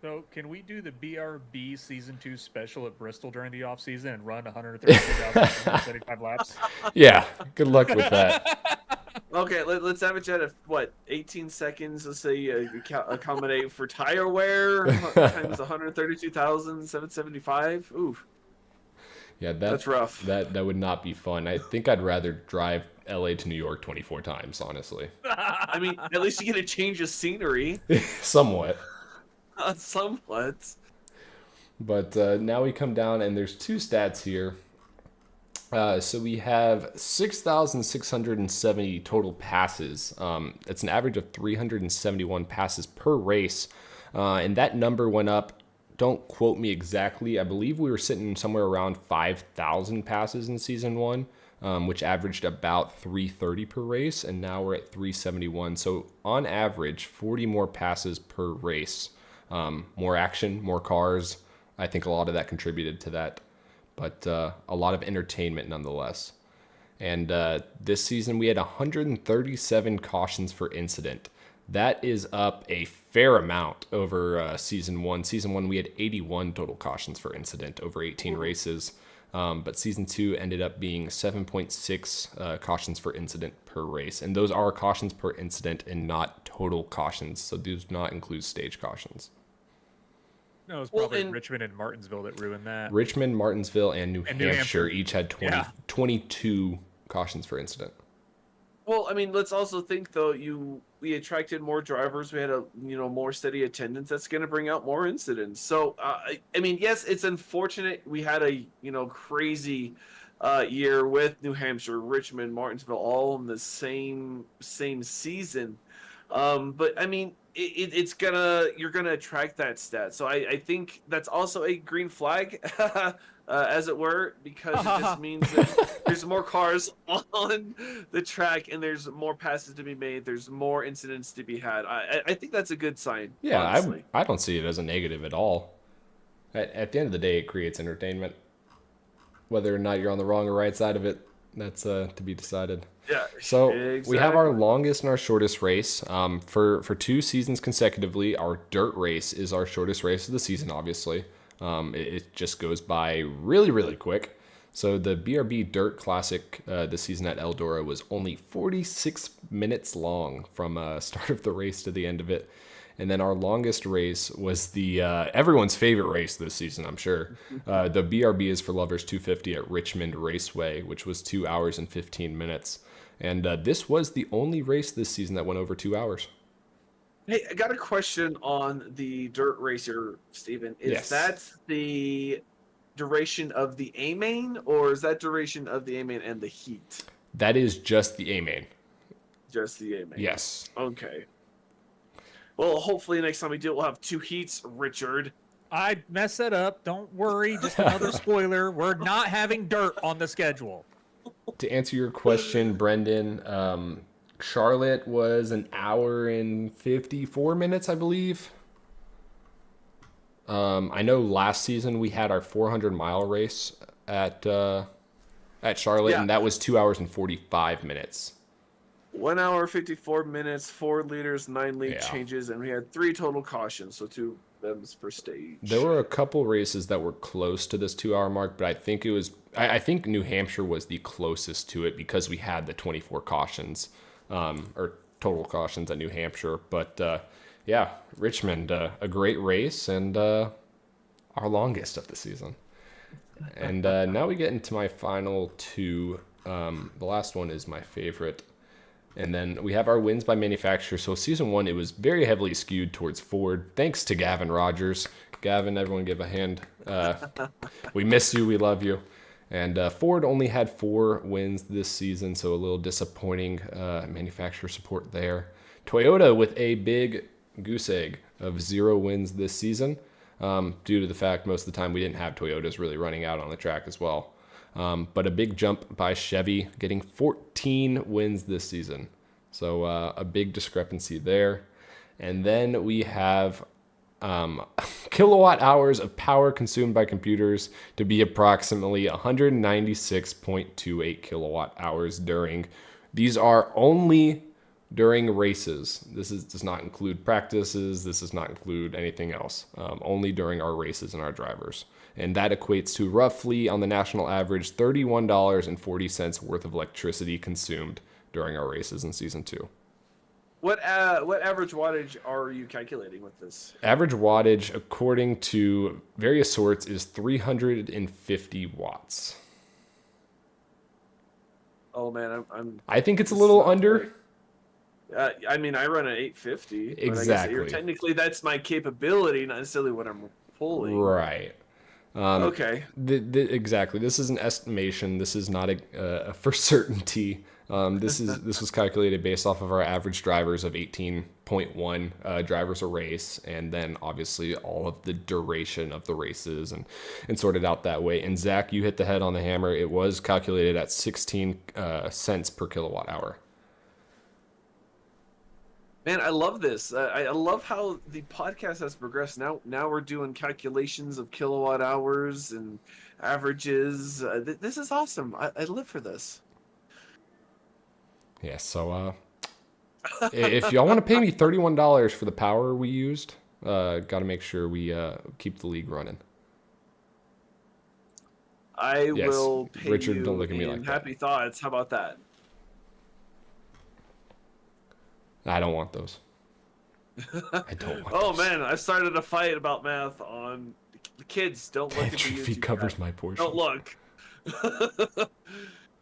Speaker 3: So can we do the BRB Season 2 special at Bristol during the off season and run 132,775 laps?
Speaker 2: Yeah, good luck with that.
Speaker 4: Okay, let's average that at what, 18 seconds? Let's say accommodate for tire wear times 132,775. Ooh,
Speaker 2: Yeah,
Speaker 4: that's rough.
Speaker 2: That would not be fun. I think I'd rather drive LA to New York 24 times, honestly.
Speaker 4: I mean, at least you get a change of scenery.
Speaker 2: Somewhat.
Speaker 4: Somewhat.
Speaker 2: But now we come down, and there's 2 stats here. So we have 6,670 total passes. It's an average of 371 passes per race. And that number went up. Don't quote me exactly. I believe we were sitting somewhere around 5,000 passes in season 1, which averaged about 330 per race. And now we're at 371. So on average, 40 more passes per race. More action, more cars. I think a lot of that contributed to that. But a lot of entertainment nonetheless. And this season we had 137 cautions for incident. That is up a fair amount over season 1. Season 1 we had 81 total cautions for incident over 18 races. But season 2 ended up being 7.6 cautions for incident per race. And those are cautions per incident and not total cautions. So these do not include stage cautions.
Speaker 3: No, it was probably Richmond and Martinsville that ruined that.
Speaker 2: Richmond, Martinsville, and New Hampshire each had 22 cautions for incident.
Speaker 4: Well, I mean, let's also think though. We attracted more drivers. We had a more steady attendance. That's going to bring out more incidents. So I mean, yes, it's unfortunate we had a crazy year with New Hampshire, Richmond, Martinsville, all in the same season. But I mean, you're gonna attract that stat. So I think that's also a green flag, as it were, because it just means that there's more cars on the track and there's more passes to be made. There's more incidents to be had. I think that's a good sign.
Speaker 2: Yeah,
Speaker 4: honestly.
Speaker 2: I don't see it as a negative at all. At the end of the day, it creates entertainment. Whether or not you're on the wrong or right side of it, that's to be decided.
Speaker 4: Yeah.
Speaker 2: So
Speaker 4: exactly.
Speaker 2: we have our longest and our shortest race. For 2 seasons consecutively, our dirt race is our shortest race of the season, obviously. It just goes by really, really quick. So the BRB Dirt Classic this season at Eldora was only 46 minutes long from start of the race to the end of it. And then our longest race was the everyone's favorite race this season, I'm sure. The BRB is for Lovers 250 at Richmond Raceway, which was 2 hours and 15 minutes. And this was the only race this season that went over 2 hours.
Speaker 4: Hey, I got a question on the dirt racer, Steven. Is that the duration of the A main, or is that duration of the A main and the heat?
Speaker 2: That is just the A main.
Speaker 4: Just the A main.
Speaker 2: Yes.
Speaker 4: Okay. Well, hopefully next time we do it, we'll have 2 heats, Richard.
Speaker 3: I messed that up. Don't worry. Just another spoiler. We're not having dirt on the schedule.
Speaker 2: To answer your question, Brendan, Charlotte was an hour and 54 minutes, I believe. I know last season we had our 400-mile race at Charlotte, and that was 2 hours and 45 minutes.
Speaker 4: 1 hour, 54 minutes, 4 liters, 9 lead changes, and we had 3 total cautions, so 2 of them per stage.
Speaker 2: There were a couple races that were close to this 2 hour mark, but I think I think New Hampshire was the closest to it because we had the 24 cautions, or total cautions at New Hampshire. But yeah, Richmond, a great race and our longest of the season. And now we get into my final 2. The last one is my favorite. And then we have our wins by manufacturer. So season 1, it was very heavily skewed towards Ford, thanks to Gavin Rogers. Gavin, everyone give a hand. We miss you. We love you. And Ford only had 4 wins this season, so a little disappointing manufacturer support there. Toyota with a big goose egg of 0 wins this season, due to the fact most of the time we didn't have Toyotas really running out on the track as well. But a big jump by Chevy, getting 14 wins this season. So a big discrepancy there. And then we have kilowatt hours of power consumed by computers to be approximately 196.28 kilowatt hours during. These are only during races. This does not include practices. This does not include anything else. Only during our races and our drivers. And that equates to roughly, on the national average, $31.40 worth of electricity consumed during our races in season 2.
Speaker 4: What average wattage are you calculating with this?
Speaker 2: Average wattage, according to various sorts, is 350 watts.
Speaker 4: Oh man,
Speaker 2: I think it's a little under.
Speaker 4: I mean, I run an 850.
Speaker 2: Exactly.
Speaker 4: But I guess technically, that's my capability, not necessarily what I'm pulling.
Speaker 2: Right.
Speaker 4: Okay.
Speaker 2: Exactly. This is an estimation. This is not a for certainty. This was calculated based off of our average drivers of 18.1 drivers a race, and then obviously all of the duration of the races and sorted out that way. And Zach, you hit the head on the hammer. It was calculated at 16 cents per kilowatt hour.
Speaker 4: Man, I love this. I love how the podcast has progressed. Now we're doing calculations of kilowatt hours and averages. This is awesome. I live for this.
Speaker 2: Yeah, so if y'all want to pay me $31 for the power we used, got to make sure we keep the league running.
Speaker 4: I
Speaker 2: Yes.
Speaker 4: will pay
Speaker 2: Richard,
Speaker 4: you
Speaker 2: don't look at me
Speaker 4: in
Speaker 2: like that.
Speaker 4: happy thoughts. How about that?
Speaker 2: I don't want those. I don't want
Speaker 4: Oh
Speaker 2: those.
Speaker 4: man, I started a fight about math on the kids. Don't look at the
Speaker 2: He
Speaker 4: YouTube.
Speaker 2: covers
Speaker 4: chat.
Speaker 2: my portion.
Speaker 4: Don't look.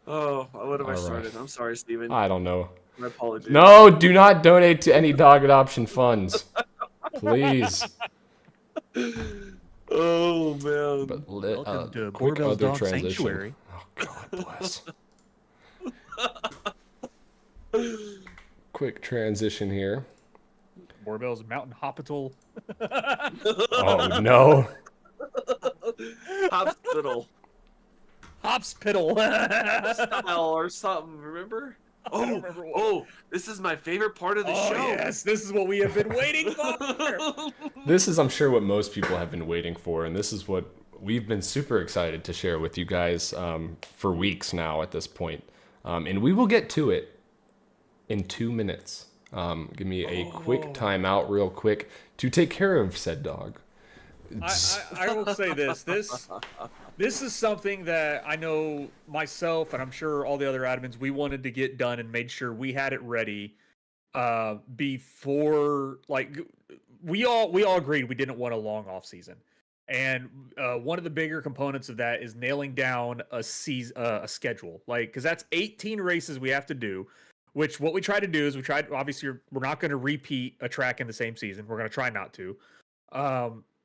Speaker 4: Oh, what have I
Speaker 2: All
Speaker 4: started?
Speaker 2: right.
Speaker 4: I'm sorry, Steven.
Speaker 2: I don't know.
Speaker 4: My apologies.
Speaker 2: No, do not donate to any dog adoption funds. Please.
Speaker 4: Oh man.
Speaker 2: But
Speaker 1: Welcome to
Speaker 2: quick
Speaker 1: Borbell's
Speaker 2: other
Speaker 1: Dog
Speaker 2: transition.
Speaker 1: Sanctuary.
Speaker 2: Oh, God bless. Quick transition here.
Speaker 3: Borbell's Mountain Hospital.
Speaker 2: Oh, no.
Speaker 4: Hospital
Speaker 3: Hospital.
Speaker 4: style or something. Remember?
Speaker 3: I don't remember what.
Speaker 4: Oh, this is my favorite part of the
Speaker 3: Oh
Speaker 4: show.
Speaker 3: yes, this is what we have been waiting for.
Speaker 2: This is, I'm sure, what most people have been waiting for, and this is what we've been super excited to share with you guys for weeks now at this point. And we will get to it in 2 minutes. Give me a quick timeout real quick to take care of said dog.
Speaker 3: I will say this. This is something that I know myself, and I'm sure all the other admins, we wanted to get done and made sure we had it ready before, like, we all agreed we didn't want a long off season. And one of the bigger components of that is nailing down a schedule, like, because that's 18 races we have to do. Which what we try to do is obviously we're not going to repeat a track in the same season. We're going to try not to.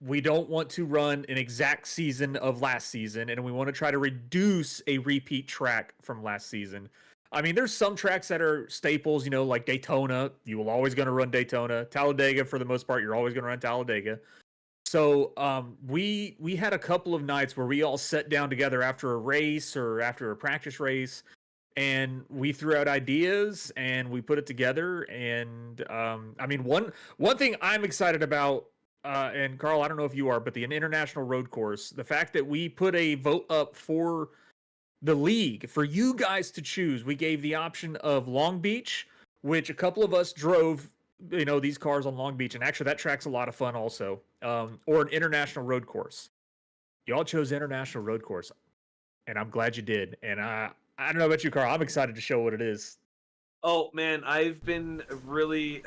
Speaker 3: We don't want to run an exact season of last season, and we want to try to reduce a repeat track from last season. I mean, there's some tracks that are staples, like Daytona. You will always going to run Daytona. Talladega, for the most part, you're always going to run Talladega. So we had a couple of nights where we all sat down together after a race or after a practice race, and we threw out ideas and we put it together. And I mean, one thing I'm excited about, and Carl, I don't know if you are, but the International Road Course, the fact that we put a vote up for the league for you guys to choose. We gave the option of Long Beach, which a couple of us drove, these cars on Long Beach, and actually that track's a lot of fun also, or an International Road Course. Y'all chose International Road Course, and I'm glad you did. And I don't know about you, Carl. I'm excited to show what it is.
Speaker 4: Oh man, it's been really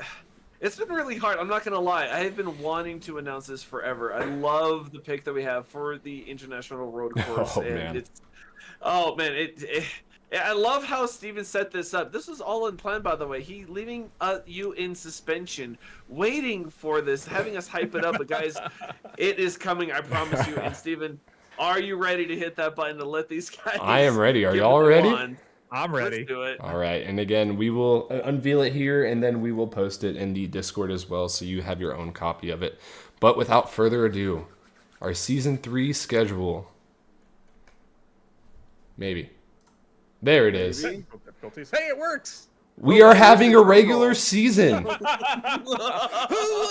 Speaker 4: hard. I'm not gonna lie. I have been wanting to announce this forever. I love the pick that we have for the International Road Course,
Speaker 2: Oh,
Speaker 4: and
Speaker 2: man.
Speaker 4: Yeah, I love how Steven set this up. This was all unplanned, by the way. He leaving you in suspension, waiting for this, having us hype it up. But guys, it is coming, I promise you. And Steven, are you ready to hit that button to let these guys?
Speaker 2: I am ready. Are
Speaker 4: give
Speaker 2: y'all
Speaker 4: it their
Speaker 2: ready?
Speaker 4: wand?
Speaker 3: I'm ready.
Speaker 4: Let's do it.
Speaker 2: All right. And again, we will unveil it here, and then we will post it in the Discord as well, so you have your own copy of it. But without further ado, our Season 3 schedule. Maybe. There it is.
Speaker 4: Maybe.
Speaker 3: Difficulties. Hey, it works.
Speaker 2: We are having a regular season.
Speaker 3: Who would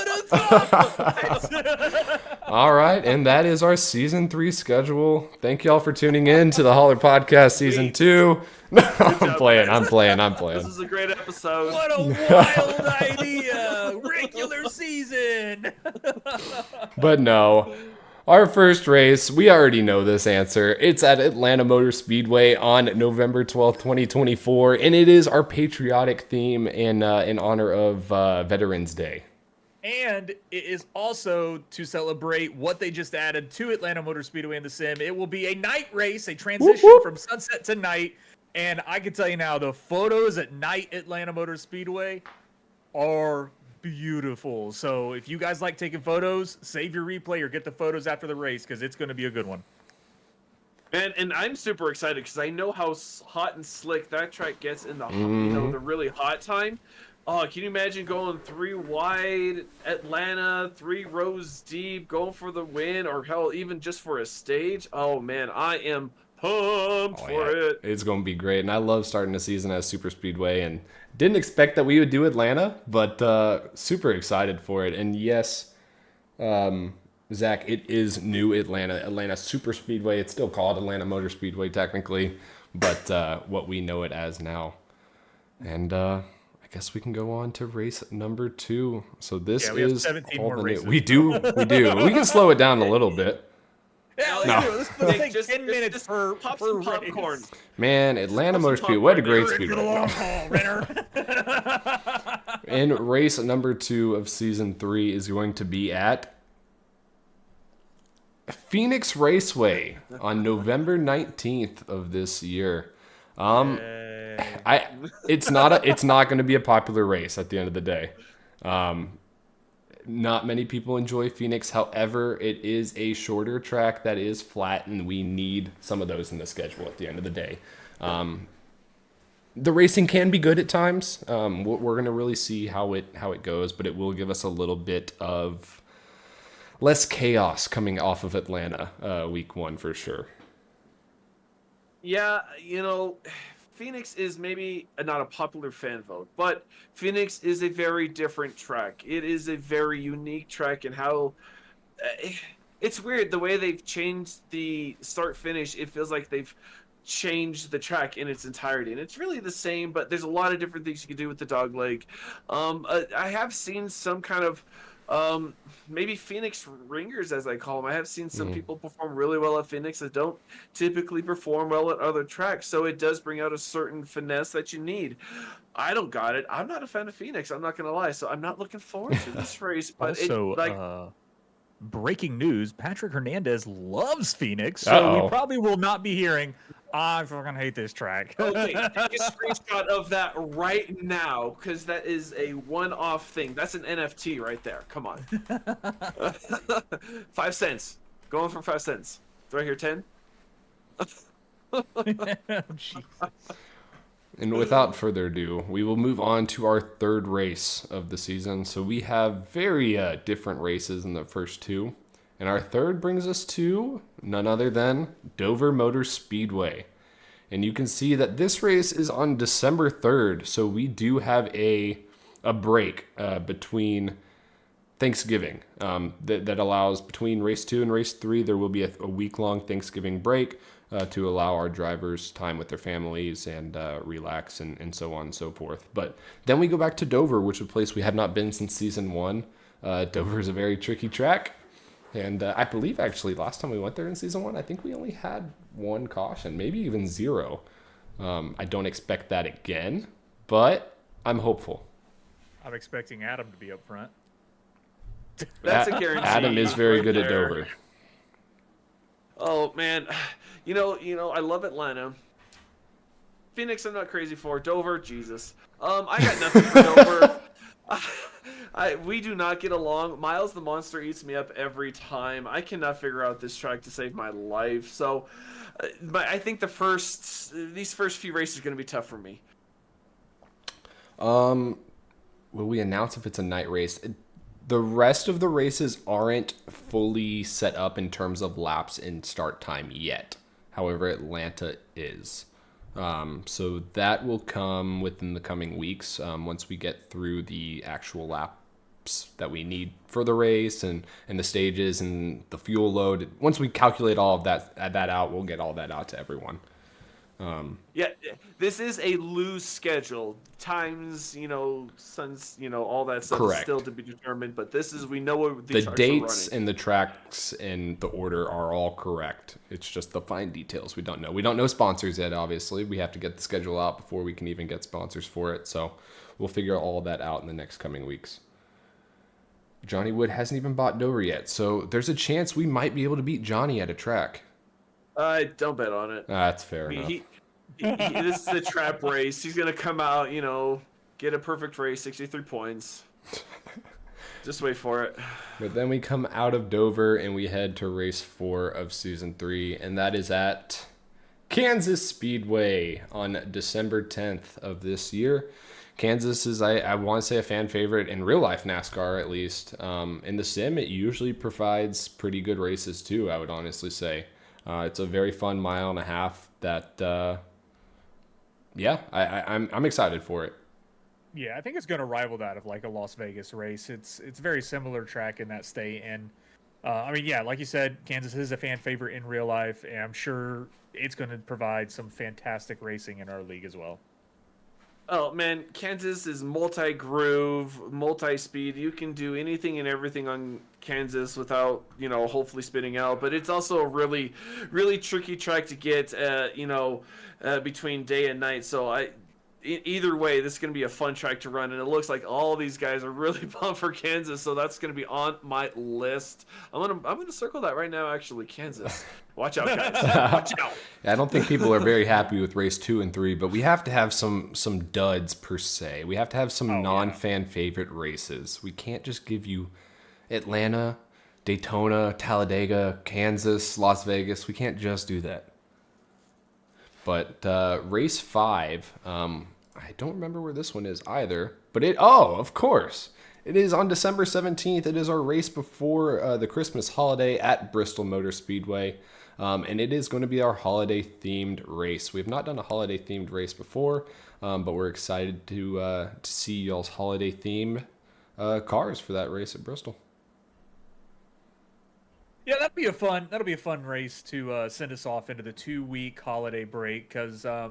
Speaker 3: have thought?
Speaker 2: All right, and that is our Season 3 schedule. Thank y'all for tuning in to the Holler Podcast Season 2. I'm playing.
Speaker 4: This is a great episode.
Speaker 3: What a wild idea! Regular season.
Speaker 2: But no. Our first race, we already know this answer. It's at Atlanta Motor Speedway on November 12th, 2024, and it is our patriotic theme in honor of Veterans Day.
Speaker 3: And it is also to celebrate what they just added to Atlanta Motor Speedway in the sim. It will be a night race, a transition
Speaker 2: Whoop, whoop.
Speaker 3: from sunset to night. And I can tell you now, the photos at night Atlanta Motor Speedway are beautiful. So if you guys like taking photos, save your replay or get the photos after the race because it's going to be a good one.
Speaker 4: And I'm super excited because I know how hot and slick that track gets in the the really hot time. Oh, can you imagine going 3 wide Atlanta, 3 rows deep, going for the win, or hell, even just for a stage? Oh man, I am pumped for it.
Speaker 2: It's going to be great, and I love starting the season as Super Speedway, and didn't expect that we would do Atlanta, but super excited for it. And yes, Zach, it is new Atlanta Super Speedway. It's still called Atlanta Motor Speedway technically, but what we know it as now. And I guess we can go on to race number 2. So this
Speaker 3: we have
Speaker 2: is
Speaker 3: 17
Speaker 2: all
Speaker 3: more
Speaker 2: the
Speaker 3: races.
Speaker 2: We do. We can slow it down a little bit.
Speaker 3: Yeah,
Speaker 2: No.
Speaker 3: let's take
Speaker 4: Just-
Speaker 3: 10 minutes
Speaker 4: just
Speaker 3: per
Speaker 4: pop
Speaker 3: per
Speaker 4: some
Speaker 3: race.
Speaker 4: popcorn.
Speaker 2: Man, Atlanta
Speaker 4: Just
Speaker 2: Motor
Speaker 4: some
Speaker 2: Speedway, what a
Speaker 4: popcorn.
Speaker 2: great
Speaker 3: For the
Speaker 2: speedway.
Speaker 3: long haul, Renner.
Speaker 2: And race number 2 of season 3 is going to be at Phoenix Raceway on November 19th of this year. It's not going to be a popular race at the end of the day. Not many people enjoy Phoenix. However, it is a shorter track that is flat, and we need some of those in the schedule at the end of the day. The racing can be good at times. We're going to really see how it goes, but it will give us a little bit of less chaos coming off of Atlanta week 1 for sure.
Speaker 4: Yeah, Phoenix is maybe not a popular fan vote, but Phoenix is a very different track. It is a very unique track, and how it's weird the way they've changed the start finish. It feels like they've changed the track in its entirety, and it's really the same, but there's a lot of different things you can do with the dog leg. I have seen some kind of maybe Phoenix ringers, as I call them. I have seen some people perform really well at Phoenix that don't typically perform well at other tracks, so it does bring out a certain finesse that you need. I don't got it. I'm not a fan of Phoenix, I'm not gonna lie, so I'm not looking forward to this race. But
Speaker 3: Also, breaking news, Patrick Hernandez loves Phoenix, so
Speaker 2: Uh-oh.
Speaker 3: we probably will not be hearing, I fucking hate this track.
Speaker 4: okay, take a screenshot of that right now, because that is a one-off thing. That's an NFT right there. Come on. 5 cents. Going for 5 cents. Do I hear 10?
Speaker 3: Jesus.
Speaker 2: And without further ado, we will move on to our 3rd race of the season. So we have very different races in the first 2. And our 3rd brings us to none other than Dover Motor Speedway. And you can see that this race is on December 3rd. So we do have a break between Thanksgiving that allows between race 2 and race 3, there will be a week-long Thanksgiving break to allow our drivers time with their families and relax and so on and so forth. But then we go back to Dover, which is a place we have not been since season 1. Dover is a very tricky track. And I believe actually last time we went there in season 1, I think we only had 1 caution, maybe even 0. I don't expect that again, but I'm hopeful.
Speaker 3: I'm expecting Adam to be up front.
Speaker 4: That's a guarantee.
Speaker 2: Adam is very
Speaker 4: right
Speaker 2: good at
Speaker 4: there.
Speaker 2: Dover.
Speaker 4: Oh man, I love Atlanta. Phoenix, I'm not crazy for. Dover, Jesus. I got nothing for Dover. We do not get along. Miles the Monster eats me up every time. I cannot figure out this track to save my life. So, but I think these first few races are going to be tough for me.
Speaker 2: Will we announce if it's a night race? The rest of the races aren't fully set up in terms of laps and start time yet. However, Atlanta is. So that will come within the coming weeks once we get through the actual laps that we need for the race and the stages and the fuel load. Once we calculate all of that out, we'll get all that out to everyone.
Speaker 4: Yeah, this is a loose schedule. Times, suns, all that stuff
Speaker 2: Correct.
Speaker 4: is still to be determined. But this is, we know what the tracks
Speaker 2: dates
Speaker 4: are running.
Speaker 2: and the tracks and the order are all correct. It's just the fine details we don't know. We don't know sponsors yet, obviously. We have to get the schedule out before we can even get sponsors for it. So we'll figure all that out in the next coming weeks. Johnny Wood hasn't even bought Dover yet. So there's a chance we might be able to beat Johnny at a track.
Speaker 4: Don't bet on it.
Speaker 2: That's fair enough.
Speaker 4: This is a trap race. He's going to come out, get a perfect race, 63 points. Just wait for it.
Speaker 2: But then we come out of Dover and we head to race 4 of season 3, and that is at Kansas Speedway on December 10th of this year. Kansas is, I want to say, a fan favorite in real life NASCAR, at least. In the sim, it usually provides pretty good races too, I would honestly say. It's a very fun mile and a half that, I'm excited for it.
Speaker 3: Yeah, I think it's going to rival that of like a Las Vegas race. It's very similar track in that state, and like you said, Kansas is a fan favorite in real life, and I'm sure it's going to provide some fantastic racing in our league as well.
Speaker 4: Oh man, Kansas is multi-groove, multi-speed. You can do anything and everything on Kansas without, hopefully spinning out. But it's also a really, really tricky track to get, between day and night. So either way, this is going to be a fun track to run, and it looks like all these guys are really pumped for Kansas. So that's going to be on my list. I'm gonna circle that right now. Actually, Kansas. Watch out, guys. Watch out.
Speaker 2: I don't think people are very happy with race 2 and 3, but we have to have some duds per se. We have to have some non-fan favorite races. We can't just give you Atlanta, Daytona, Talladega, Kansas, Las Vegas. We can't just do that. But race 5, I don't remember where this one is either. But of course. It is on December 17th. It is our race before the Christmas holiday at Bristol Motor Speedway. And it is going to be our holiday-themed race. We have not done a holiday-themed race before, but we're excited to see y'all's holiday-themed cars for that race at Bristol.
Speaker 3: Yeah, that'll be a fun race to send us off into the 2-week holiday break. Because I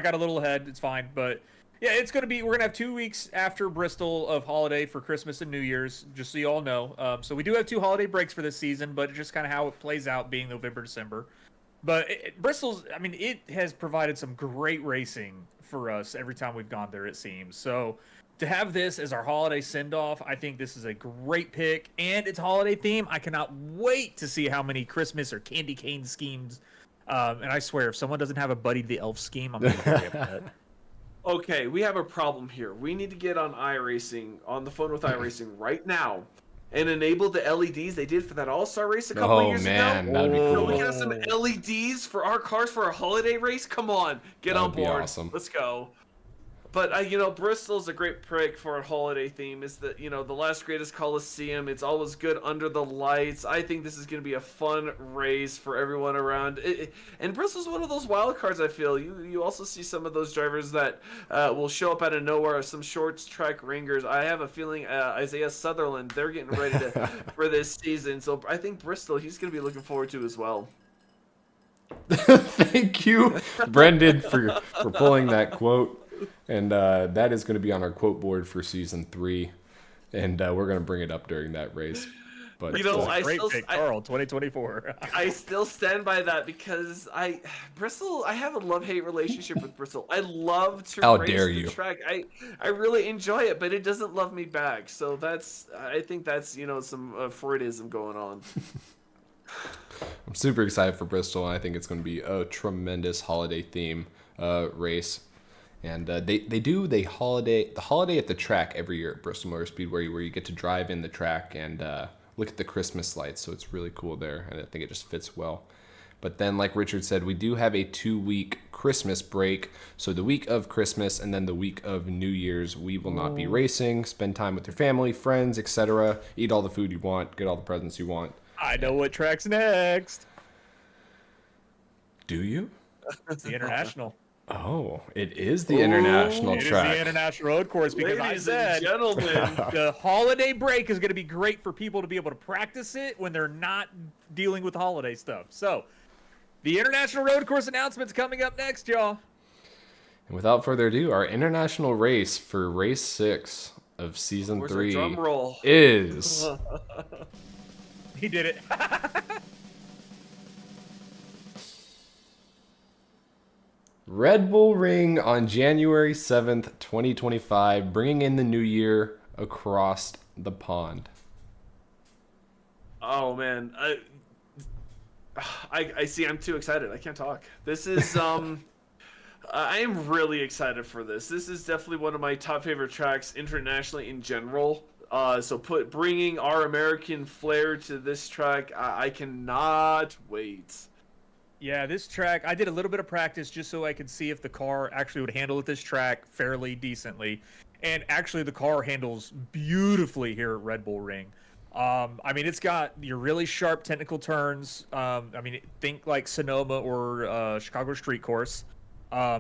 Speaker 3: got a little ahead. It's fine, but yeah, we're gonna have 2 weeks after Bristol of holiday for Christmas and New Year's. Just so you all know. So we do have 2 holiday breaks for this season, but it's just kind of how it plays out, being November, December. But Bristol's, it has provided some great racing for us every time we've gone there, it seems. So to have this as our holiday send-off, I think this is a great pick, and it's holiday theme. I cannot wait to see how many Christmas or candy cane schemes. And I swear, if someone doesn't have a Buddy the Elf scheme, I'm going to be upset.
Speaker 4: Okay, we have a problem here. We need to get on the phone with iRacing right now, and enable the LEDs they did for that All-Star race a couple years ago.
Speaker 2: That'd be cool.
Speaker 4: We can have some LEDs for our cars for our holiday race. Come on, get on board.
Speaker 2: Awesome.
Speaker 4: Let's go. But Bristol's a great pick for a holiday theme. It's the last greatest Coliseum. It's always good under the lights. I think this is going to be a fun race for everyone around. And Bristol's one of those wild cards. I feel you also see some of those drivers that will show up out of nowhere. Some short track ringers. I have a feeling Isaiah Sutherland. They're getting ready for this season. So I think Bristol. He's going to be looking forward to as well.
Speaker 2: Thank you, Brendan, for pulling that quote. And that is going to be on our quote board for season 3, and we're going to bring it up during that race. But
Speaker 3: great pick, Carl, 2024.
Speaker 4: I still stand by that because I have a love-hate relationship with Bristol. I love to race the track. I really enjoy it, but it doesn't love me back. So I think that's some Freudism going on.
Speaker 2: I'm super excited for Bristol, and I think it's going to be a tremendous holiday theme race. And they do the holiday at the track every year at Bristol Motor Speedway, where you get to drive in the track and look at the Christmas lights. So it's really cool there, and I think it just fits well. But then, like Richard said, we do have a 2-week Christmas break. So the week of Christmas and then the week of New Year's, we will not be racing. Spend time with your family, friends, etc. Eat all the food you want. Get all the presents you want.
Speaker 3: I know what track's next.
Speaker 2: Do you?
Speaker 3: It's the International.
Speaker 2: Oh, it is the international
Speaker 3: It is
Speaker 2: track.
Speaker 3: the International Road Course because
Speaker 4: Ladies
Speaker 3: I said
Speaker 4: and gentlemen,
Speaker 3: the holiday break is going to be great for people to be able to practice it when they're not dealing with holiday stuff. So, the International Road Course announcement's coming up next, y'all.
Speaker 2: And without further ado, our international race for race 6 of season
Speaker 4: where's our
Speaker 2: 3
Speaker 4: drum roll?
Speaker 2: is
Speaker 3: He did it.
Speaker 2: Red Bull Ring on January 7th, 2025, bringing in the new year across the pond.
Speaker 4: Oh man, I see. I'm too excited. I can't talk. This is I am really excited for this. This is definitely one of my top favorite tracks internationally in general. So bringing our American flair to this track, I cannot wait.
Speaker 3: Yeah, this track, I did a little bit of practice just so I could see if the car actually would handle at this track fairly decently. And actually, the car handles beautifully here at Red Bull Ring. I mean, it's got your really sharp technical turns. I mean, think like Sonoma or Chicago Street Course.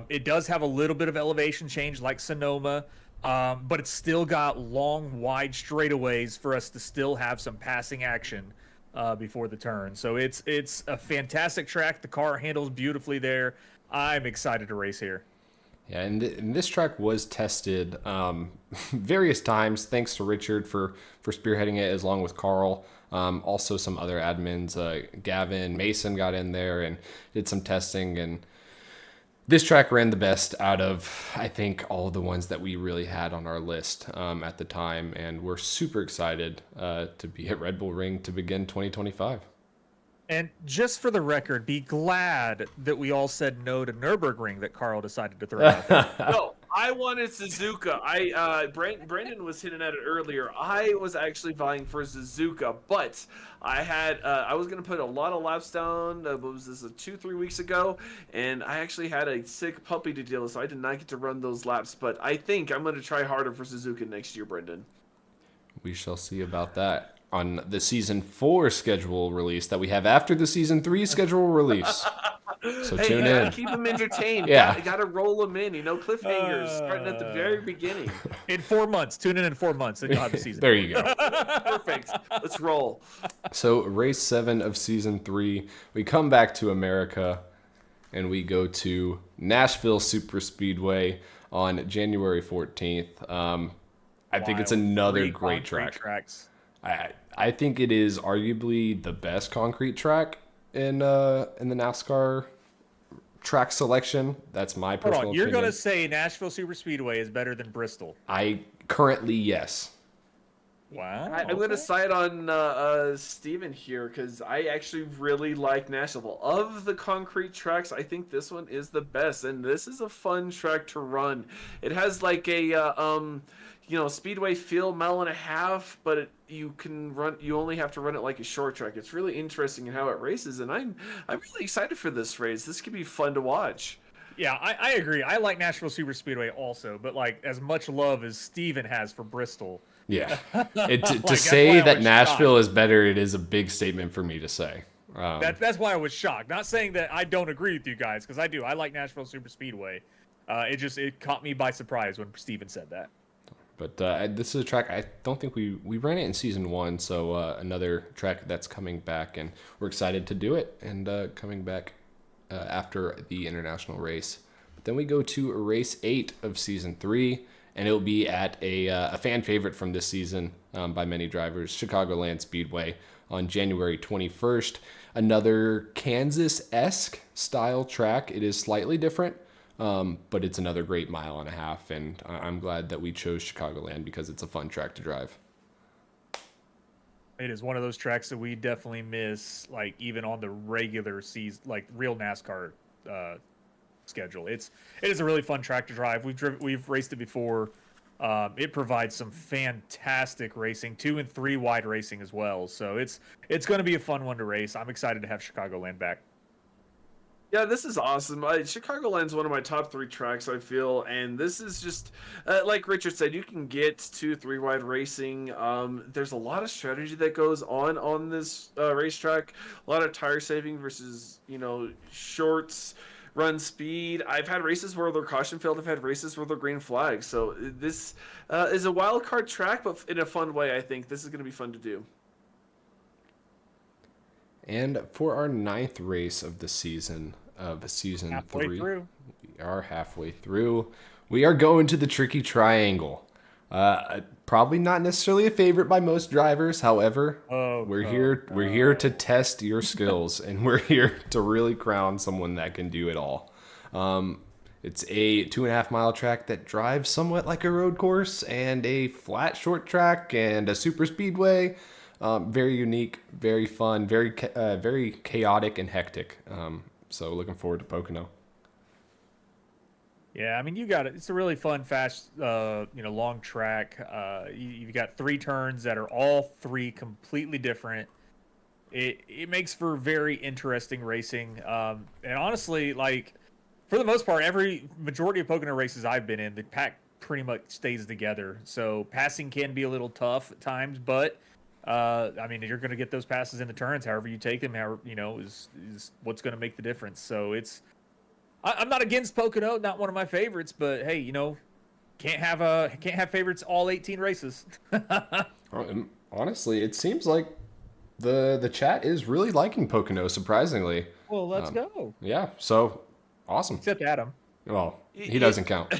Speaker 3: It does have a little bit of elevation change like Sonoma, but it's still got long, wide straightaways for us to still have some passing action before the turn. So it's a fantastic track. The car handles beautifully there. I'm excited to race here.
Speaker 2: Yeah, and this track was tested various times. Thanks to Richard for spearheading it, along with Carl. Also, some other admins, Gavin, Mason got in there and did some testing. And this track ran the best out of, I think, all of the ones that we really had on our list at the time. And we're super excited to be at Red Bull Ring to begin 2025.
Speaker 3: And just for the record, be glad that we all said no to Nürburgring that Carl decided to throw out there.
Speaker 4: No, I wanted Suzuka. Brandon was hitting at it earlier. I was actually vying for Suzuka, but I was gonna put a lot of laps down. What was this, 2-3 weeks ago? And I actually had a sick puppy to deal with, so I did not get to run those laps. But I think I'm gonna try harder for Suzuka next year, Brendan.
Speaker 2: We shall see about that on the season 4 schedule release that we have after the season 3 schedule release. So
Speaker 4: Hey,
Speaker 2: tune
Speaker 4: you gotta
Speaker 2: in.
Speaker 4: keep them entertained.
Speaker 2: Yeah.
Speaker 4: Gotta roll them in. Cliffhangers starting at the very beginning.
Speaker 3: In 4 months, tune in 4 months, and you'll have the season.
Speaker 2: There you go.
Speaker 4: Perfect. Let's roll.
Speaker 2: So race 7 of season 3, we come back to America and we go to Nashville Super Speedway on January 14th. I think it's another
Speaker 3: Three
Speaker 2: great
Speaker 3: concrete
Speaker 2: track.
Speaker 3: tracks.
Speaker 2: I think it is arguably the best concrete track in the NASCAR track selection. That's my
Speaker 3: Hold
Speaker 2: personal
Speaker 3: on, you're
Speaker 2: opinion.
Speaker 3: gonna say Nashville Super Speedway is better than Bristol?
Speaker 2: Yes.
Speaker 3: Wow.
Speaker 4: I'm going to side on Steven here because I actually really like Nashville. Of the concrete tracks, I think this one is the best, and this is a fun track to run. It has like a speedway feel, mile and a half, but you only have to run it like a short track. It's really interesting in how it races, and I'm really excited for this race. This could be fun to watch.
Speaker 3: Yeah, I agree. I like Nashville Super Speedway also, but like as much love as Steven has for Bristol.
Speaker 2: Yeah. To
Speaker 3: that's
Speaker 2: say
Speaker 3: why I
Speaker 2: that
Speaker 3: was
Speaker 2: Nashville is better, it is a big statement for me to say.
Speaker 3: That's why I was shocked. Not saying that I don't agree with you guys, because I do. I like Nashville Super Speedway. It caught me by surprise when Steven said that.
Speaker 2: But this is a track I don't think we ran it in season 1, so another track that's coming back, and we're excited to do it and coming back after the international race. But then we go to race 8 of season 3, and it'll be at a fan favorite from this season by many drivers, Chicagoland Speedway, on January 21st. Another Kansas-esque style track. It is slightly different. But it's another great mile and a half, and I'm glad that we chose Chicagoland because it's a fun track to drive.
Speaker 3: It is one of those tracks that we definitely miss, like even on the regular season, like real NASCAR schedule. It is a really fun track to drive. We've raced it before. It provides some fantastic racing, 2 and 3 wide racing as well. So it's going to be a fun one to race. I'm excited to have Chicagoland back.
Speaker 4: Yeah, this is awesome. Chicagoland's one of my top 3 tracks, I feel, and this is just like Richard said, you can get 2 3-wide racing. There's a lot of strategy that goes on this racetrack. A lot of tire saving versus shorts, run speed. I've had races where they're caution failed. I've had races where they're green flags. So this is a wild card track, but in a fun way. I think this is going to be fun to do.
Speaker 2: And for our 9th race of the season, season
Speaker 3: Halfway
Speaker 2: 3,
Speaker 3: through.
Speaker 2: we are halfway through. We are going to the Tricky Triangle. Probably not necessarily a favorite by most drivers. However, we're here to test your skills, and we're here to really crown someone that can do it all. It's a 2.5 mile track that drives somewhat like a road course, and a flat short track, and a super speedway. Very unique, very fun, very chaotic and hectic. So looking forward to Pocono.
Speaker 3: Yeah, I mean, you got it. It's a really fun, fast, long track. You've got 3 turns that are all 3 completely different. It makes for very interesting racing. And honestly, like, for the most part, every majority of Pocono races I've been in, the pack pretty much stays together. So passing can be a little tough at times, but I mean, you're going to get those passes in the turns. However you take them, is what's going to make the difference. So I'm not against Pocono, not one of my favorites, but hey, can't have favorites all 18 races.
Speaker 2: Honestly, it seems like the chat is really liking Pocono, surprisingly.
Speaker 3: Well, let's go.
Speaker 2: Yeah, so awesome.
Speaker 3: Except Adam.
Speaker 2: Well, he doesn't count.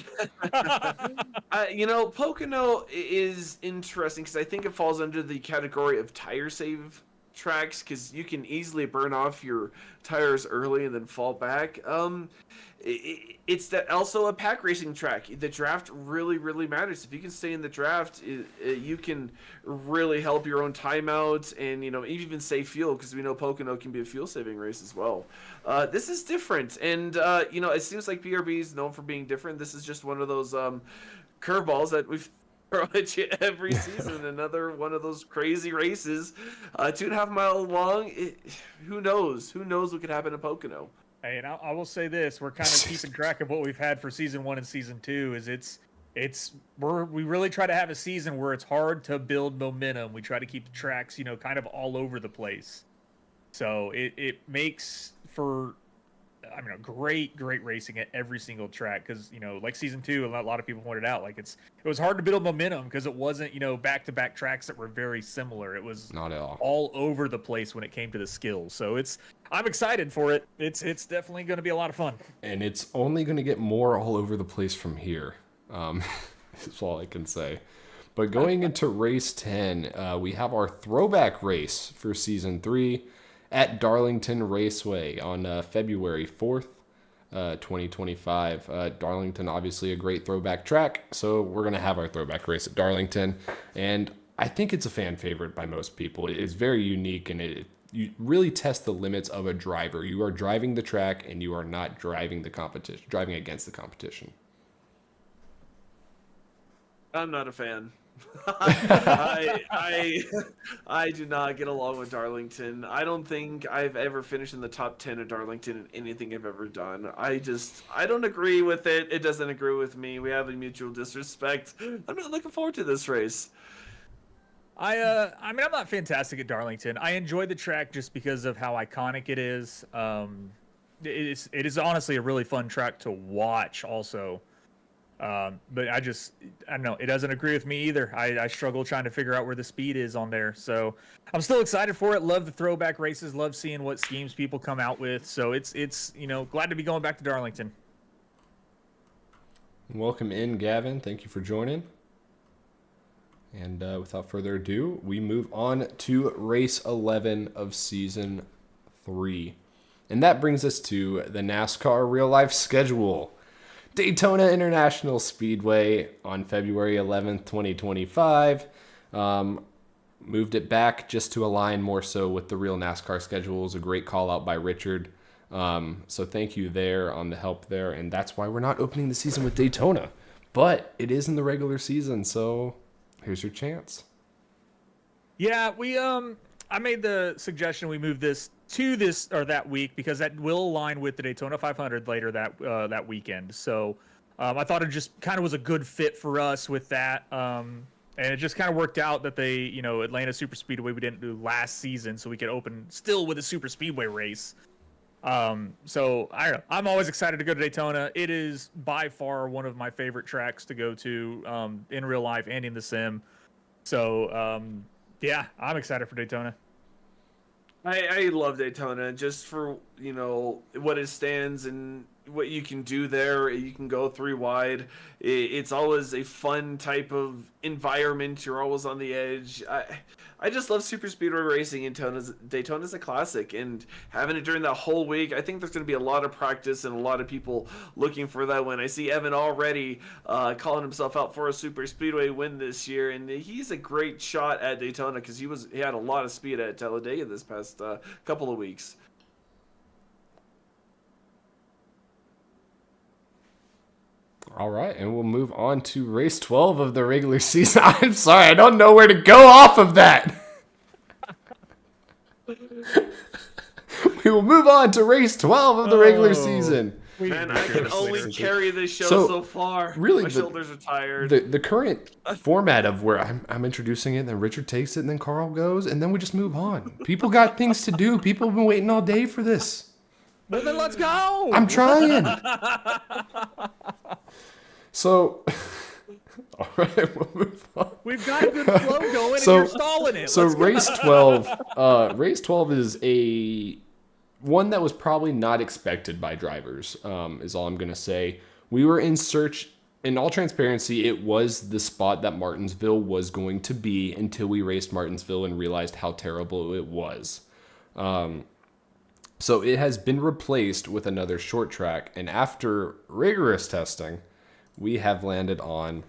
Speaker 4: Pocono is interesting because I think it falls under the category of tire save tracks because you can easily burn off your tires early and then fall back. It's that also a pack racing track. The draft really, really matters. If you can stay in the draft, you can really help your own timeouts and even save fuel because we know Pocono can be a fuel saving race as well. This is different, and it seems like PRB is known for being different. This is just one of those curveballs that we've thrown at you every season. Another one of those crazy races, 2.5 miles long. Who knows? Who knows what could happen in Pocono?
Speaker 3: Hey, and I will say this: we're kind of keeping track of what we've had for season 1 and season 2. We really try to have a season where it's hard to build momentum. We try to keep the tracks, kind of all over the place. So it makes for, great racing at every single track because like season 2, a lot of people pointed out, like it was hard to build momentum because it wasn't back-to-back tracks that were very similar. It was
Speaker 2: not at
Speaker 3: all over the place when it came to the skills. So I'm excited for it. It's definitely going to be a lot of fun.
Speaker 2: And it's only going to get more all over the place from here. That's all I can say. But going into race 10, we have our throwback race for season 3 at Darlington Raceway on February 4th, 2025. Darlington, obviously a great throwback track, so we're going to have our throwback race at Darlington. And I think it's a fan favorite by most people. It's very unique, and you really test the limits of a driver. You are driving the track, and you are not driving against the competition.
Speaker 4: I'm not a fan. I do not get along with Darlington. I don't think I've ever finished in the top 10 of Darlington in anything I've ever done. I don't agree with it. It doesn't agree with me. We have a mutual disrespect. I'm not looking forward to this race.
Speaker 3: I'm not fantastic at Darlington. I enjoy the track just because of how iconic it is. It is honestly a really fun track to watch also. But I don't know. It doesn't agree with me either. I struggle trying to figure out where the speed is on there. So I'm still excited for it. Love the throwback races. Love seeing what schemes people come out with. So it's glad to be going back to Darlington.
Speaker 2: Welcome in, Gavin. Thank you for joining. And without further ado, we move on to race 11 of season 3. And that brings us to the NASCAR real life schedule. Daytona International Speedway on February 11th, 2025. Moved it back just to align more so with the real NASCAR schedule. It was a great call out by Richard. So thank you there on the help there, and that's why we're not opening the season with Daytona, but it is in the regular season, so here's your chance.
Speaker 3: Yeah, I made the suggestion we move this to this or that week because that will align with the Daytona 500 later that weekend. So I thought it just kind of was a good fit for us with that. And it just kind of worked out that they, Atlanta Super Speedway we didn't do last season, so we could open still with a Super Speedway race. So I don't know. I'm always excited to go to Daytona. It is by far one of my favorite tracks to go to in real life and in the sim. So yeah, I'm excited for Daytona.
Speaker 4: I love Daytona just for what it stands and what you can do there. You can go 3 wide. It's always a fun type of environment. You're always on the edge. I just love super speedway racing, and Daytona's a classic, and having it during that whole week, I think there's going to be a lot of practice and a lot of people looking for that win. I see Evan already calling himself out for a super speedway win this year, and he's a great shot at Daytona because he had a lot of speed at Talladega this past couple of weeks.
Speaker 2: All right, and we'll move on to race 12 of the regular season. I'm sorry, I don't know where to go off of that. We will move on to race 12 of the regular season.
Speaker 4: Man, I can only carry this show so far.
Speaker 2: Really,
Speaker 4: my shoulders are tired.
Speaker 2: The current format of where I'm introducing it, and then Richard takes it, and then Carl goes, and then we just move on. People got things to do. People have been waiting all day for this.
Speaker 3: Well, then let's go.
Speaker 2: I'm trying. So, all right, we'll move on.
Speaker 3: We've got a good flow going, and you're stalling it.
Speaker 2: So race 12, race 12 is one that was probably not expected by drivers. Is all I'm gonna say. We were in search. In all transparency, it was the spot that Martinsville was going to be until we raced Martinsville and realized how terrible it was. So it has been replaced with another short track, and after rigorous testing, we have landed on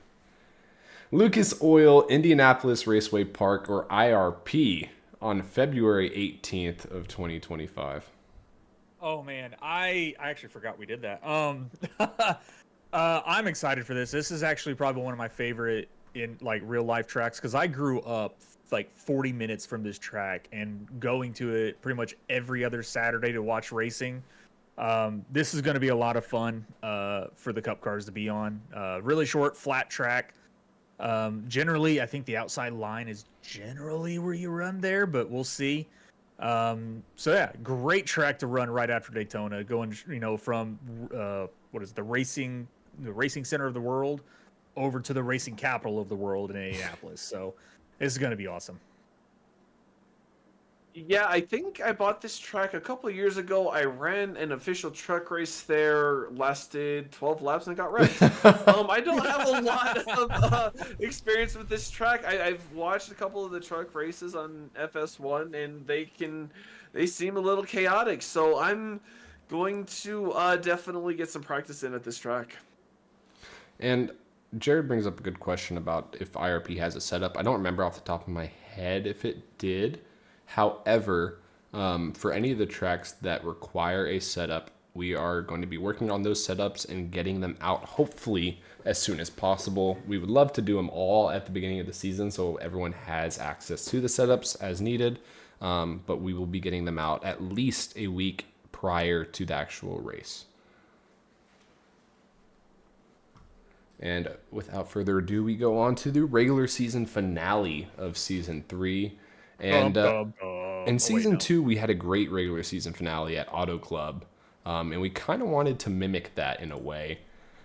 Speaker 2: Lucas Oil Indianapolis Raceway Park, or IRP, on February 18th of 2025.
Speaker 3: Oh man, I actually forgot we did that. I'm excited for this. This is actually probably one of my favorite in like real life tracks because I grew up like 40 minutes from this track and going to it pretty much every other Saturday to watch racing. This is going to be a lot of fun for the Cup cars to be on. Really short, flat track. Generally, I think the outside line is generally where you run there, but we'll see. So yeah, great track to run right after Daytona, going from the racing center of the world over to the racing capital of the world in Indianapolis. So this is going to be awesome.
Speaker 4: Yeah, I think I bought this track a couple of years ago. I ran an official truck race there, lasted 12 laps and got wrecked. I don't have a lot of experience with this track. I've watched a couple of the truck races on FS1, and they seem a little chaotic. So I'm going to definitely get some practice in at this track.
Speaker 2: And Jared brings up a good question about if IRP has a setup. I don't remember off the top of my head if it did. However, for any of the tracks that require a setup, we are going to be working on those setups and getting them out hopefully as soon as possible. We would love to do them all at the beginning of the season so everyone has access to the setups as needed, but we will be getting them out at least a week prior to the actual race. And without further ado, we go on to the regular season finale of Season 3. And in Season 2, we had a great regular season finale at Auto Club, and we kind of wanted to mimic that in a way.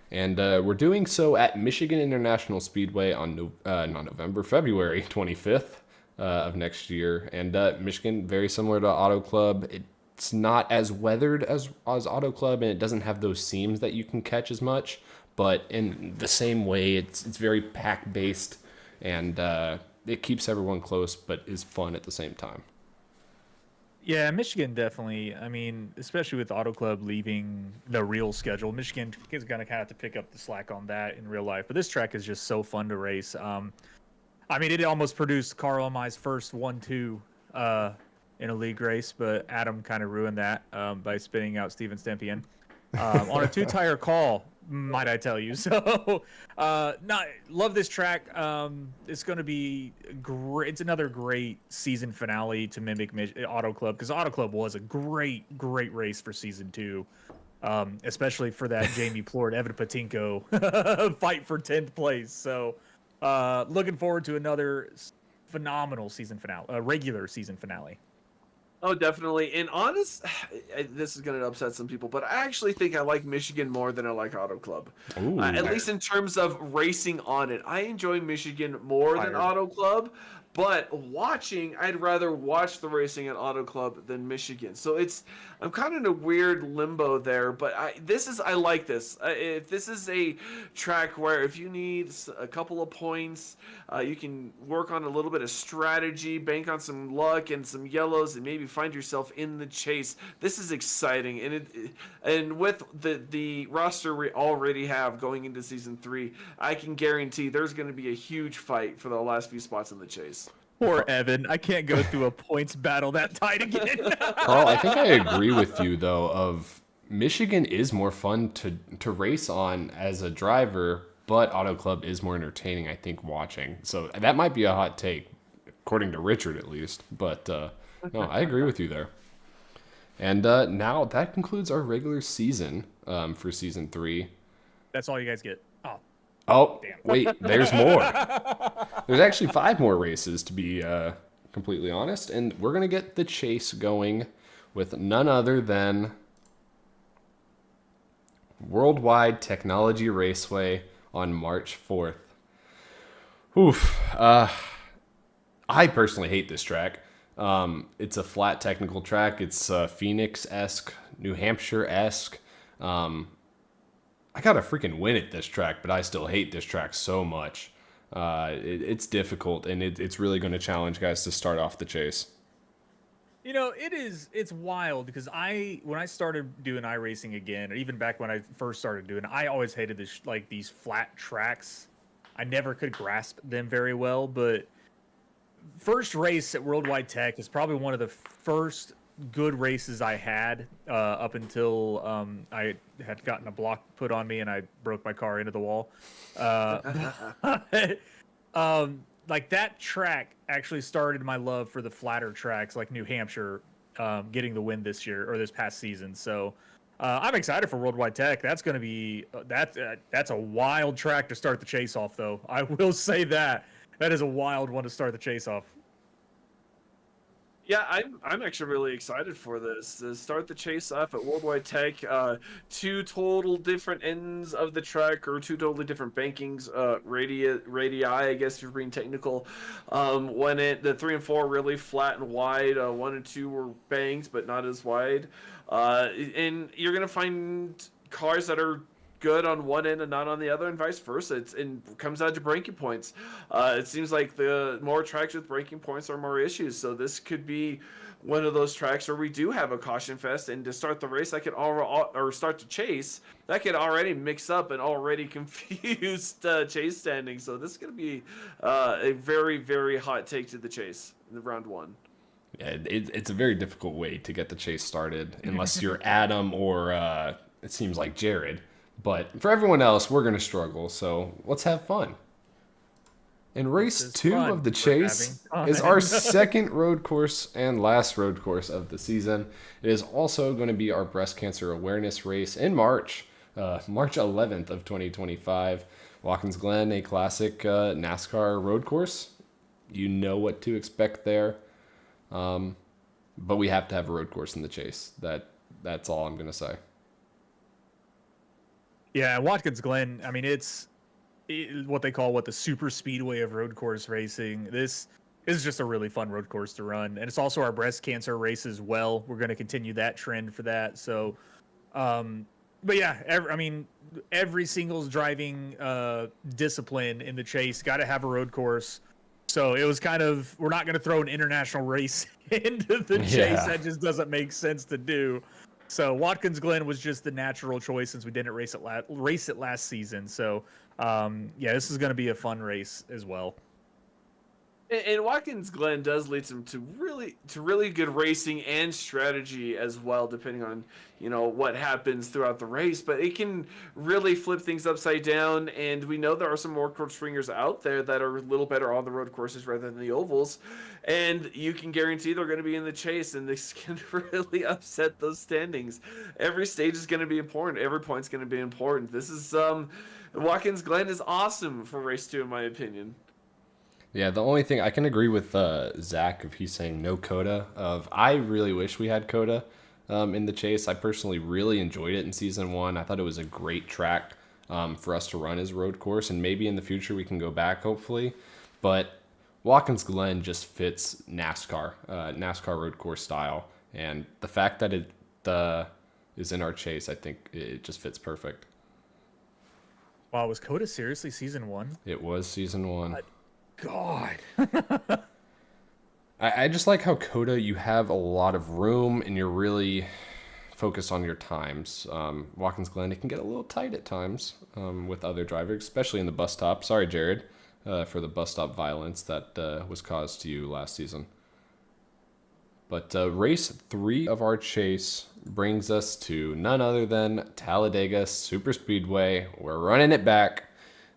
Speaker 2: And we're doing so at Michigan International Speedway on February 25th of next year. And Michigan, very similar to Auto Club. It's not as weathered as Auto Club, and it doesn't have those seams that you can catch as much. But in the same way, it's very pack-based, and it keeps everyone close, but is fun at the same time.
Speaker 3: Yeah, Michigan definitely. I mean, especially with Auto Club leaving the real schedule, Michigan is going to kind of have to pick up the slack on that in real life. But this track is just so fun to race. I mean, it almost produced Carl Amai's first 1-2 in a league race, but Adam kind of ruined that by spinning out Steven Stempien on a two-tire call, might I tell you. So, love this track. It's going to be great. It's another great season finale to mimic Auto Club, because Auto Club was a great race for season 2. Especially for that Jamie Plord, Evan Patinko fight for 10th place. So, looking forward to another phenomenal season finale, regular season finale.
Speaker 4: Oh, definitely. And this is going to upset some people, but I actually think I like Michigan more than I like Auto Club. At least in terms of racing on it. I enjoy Michigan more than Auto Club, but I'd rather watch the racing at Auto Club than Michigan. So I'm kind of in a weird limbo there, but I like this. If this is a track where if you need a couple of points, you can work on a little bit of strategy, bank on some luck and some yellows, and maybe find yourself in the chase. This is exciting, and with the roster we already have going into season 3, I can guarantee there's going to be a huge fight for the last few spots in the chase.
Speaker 3: Poor Evan. I can't go through a points battle that tight again.
Speaker 2: Carl, I think I agree with you, though, of Michigan is more fun to race on as a driver, but Auto Club is more entertaining, I think, watching. So that might be a hot take, according to Richard at least. But no, I agree with you there. And now that concludes our regular season for season 3.
Speaker 3: That's all you guys get.
Speaker 2: Oh,
Speaker 3: damn.
Speaker 2: Wait, there's more. There's actually 5 more races, to be completely honest. And we're going to get the chase going with none other than Worldwide Technology Raceway on March 4th. Oof. I personally hate this track. It's a flat technical track. It's Phoenix-esque, New Hampshire-esque. I got a freaking win at this track, but I still hate this track so much. It's difficult, and it's really going to challenge guys to start off the chase.
Speaker 3: You know, it's wild because when I started doing iRacing again, or even back when I first started doing it, I always hated these flat tracks. I never could grasp them very well, but first race at Worldwide Tech is probably one of the first good races I had up until I had gotten a block put on me and I broke my car into the wall. Like that track actually started my love for the flatter tracks like New Hampshire getting the win this year or this past season. So I'm excited for Worldwide Tech. That's going to be that's a wild track to start the chase off, though. I will say that is a wild one to start the chase off.
Speaker 4: Yeah, I'm actually really excited for this. To start the chase off at Worldwide Tech, 2 total different ends of the track, or 2 totally different bankings, radii, I guess if you're being technical. The 3 and 4 really flat and wide, 1 and 2 were banked, but not as wide. And you're gonna find cars that are good on one end and not on the other, and vice versa. It comes down to braking points. It seems like the more tracks with braking points are more issues. So this could be one of those tracks where we do have a caution fest, and to start the race, or start to chase, that could already mix up an already confused chase standing. So this is going to be a very, very hot take to the chase in the round 1.
Speaker 2: Yeah, it's a very difficult way to get the chase started, unless you're Adam or it seems like Jared. But for everyone else, we're going to struggle, so let's have fun. And race 2 of the chase is our second road course and last road course of the season. It is also going to be our breast cancer awareness race in March, March 11th of 2025. Watkins Glen, a classic NASCAR road course. You know what to expect there. But we have to have a road course in the chase. That's all I'm going to say.
Speaker 3: Yeah, Watkins Glen, I mean, it's what they call the super speedway of road course racing. This is just a really fun road course to run. And it's also our breast cancer race as well. We're going to continue that trend for that. So, but yeah, every singles driving discipline in the chase got to have a road course. So it was kind of, we're not going to throw an international race into the chase.
Speaker 2: Yeah.
Speaker 3: That just doesn't make sense to do. So Watkins Glen was just the natural choice since we didn't race it last season. So yeah, this is going to be a fun race as well.
Speaker 4: And Watkins Glen does lead some to really good racing and strategy as well, depending on what happens throughout the race. But it can really flip things upside down, and we know there are some more course stringers out there that are a little better on the road courses rather than the ovals, and you can guarantee they're going to be in the chase, and this can really upset those standings. Every stage is going to be important. Every point's going to be important. This is Watkins Glen is awesome for race 2 in my opinion.
Speaker 2: Yeah, the only thing I can agree with Zach if he's saying no coda. I really wish we had coda in the chase. I personally really enjoyed it in season 1. I thought it was a great track for us to run as a road course, and maybe in the future we can go back, hopefully. But Watkins Glen just fits NASCAR road course style, and the fact that it is in our chase, I think it just fits perfect.
Speaker 3: Wow, was Coda seriously season 1?
Speaker 2: It was season 1.
Speaker 3: God.
Speaker 2: I just like how Coda, you have a lot of room and you're really focused on your times. Watkins Glen, it can get a little tight at times with other drivers, especially in the bus stop. Sorry, Jared, for the bus stop violence that was caused to you last season. But race 3 of our chase brings us to none other than Talladega Superspeedway. We're running it back.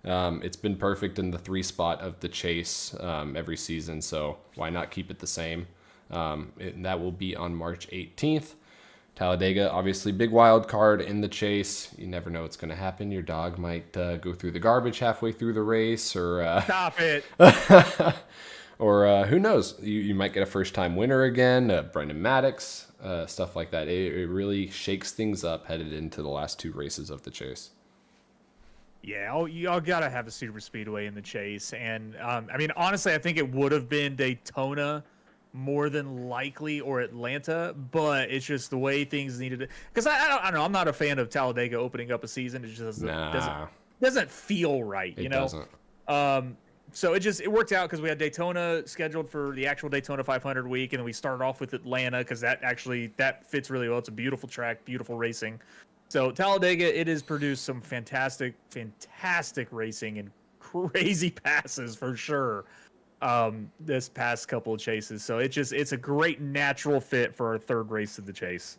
Speaker 2: It's been perfect in the 3 spot of the chase every season, so why not keep it the same? And that will be on March 18th. Talladega, obviously, big wild card in the chase. You never know what's going to happen. Your dog might go through the garbage halfway through the race, or
Speaker 3: Stop it.
Speaker 2: or who knows? You might get a first-time winner again, Brendan Maddox, stuff like that. It really shakes things up headed into the last 2 races of the chase.
Speaker 3: Yeah, y'all gotta have a super speedway in the chase, and I mean, honestly, I think it would have been Daytona more than likely, or Atlanta, but it's just the way things needed to. Because I don't know, I'm not a fan of Talladega opening up a season. It just doesn't feel right, you know.
Speaker 2: Doesn't.
Speaker 3: So it worked out because we had Daytona scheduled for the actual Daytona 500 week, and then we started off with Atlanta because that fits really well. It's a beautiful track, beautiful racing. So Talladega, it has produced some fantastic racing and crazy passes for sure this past couple of chases. So it's a great natural fit for our 3rd race of the chase.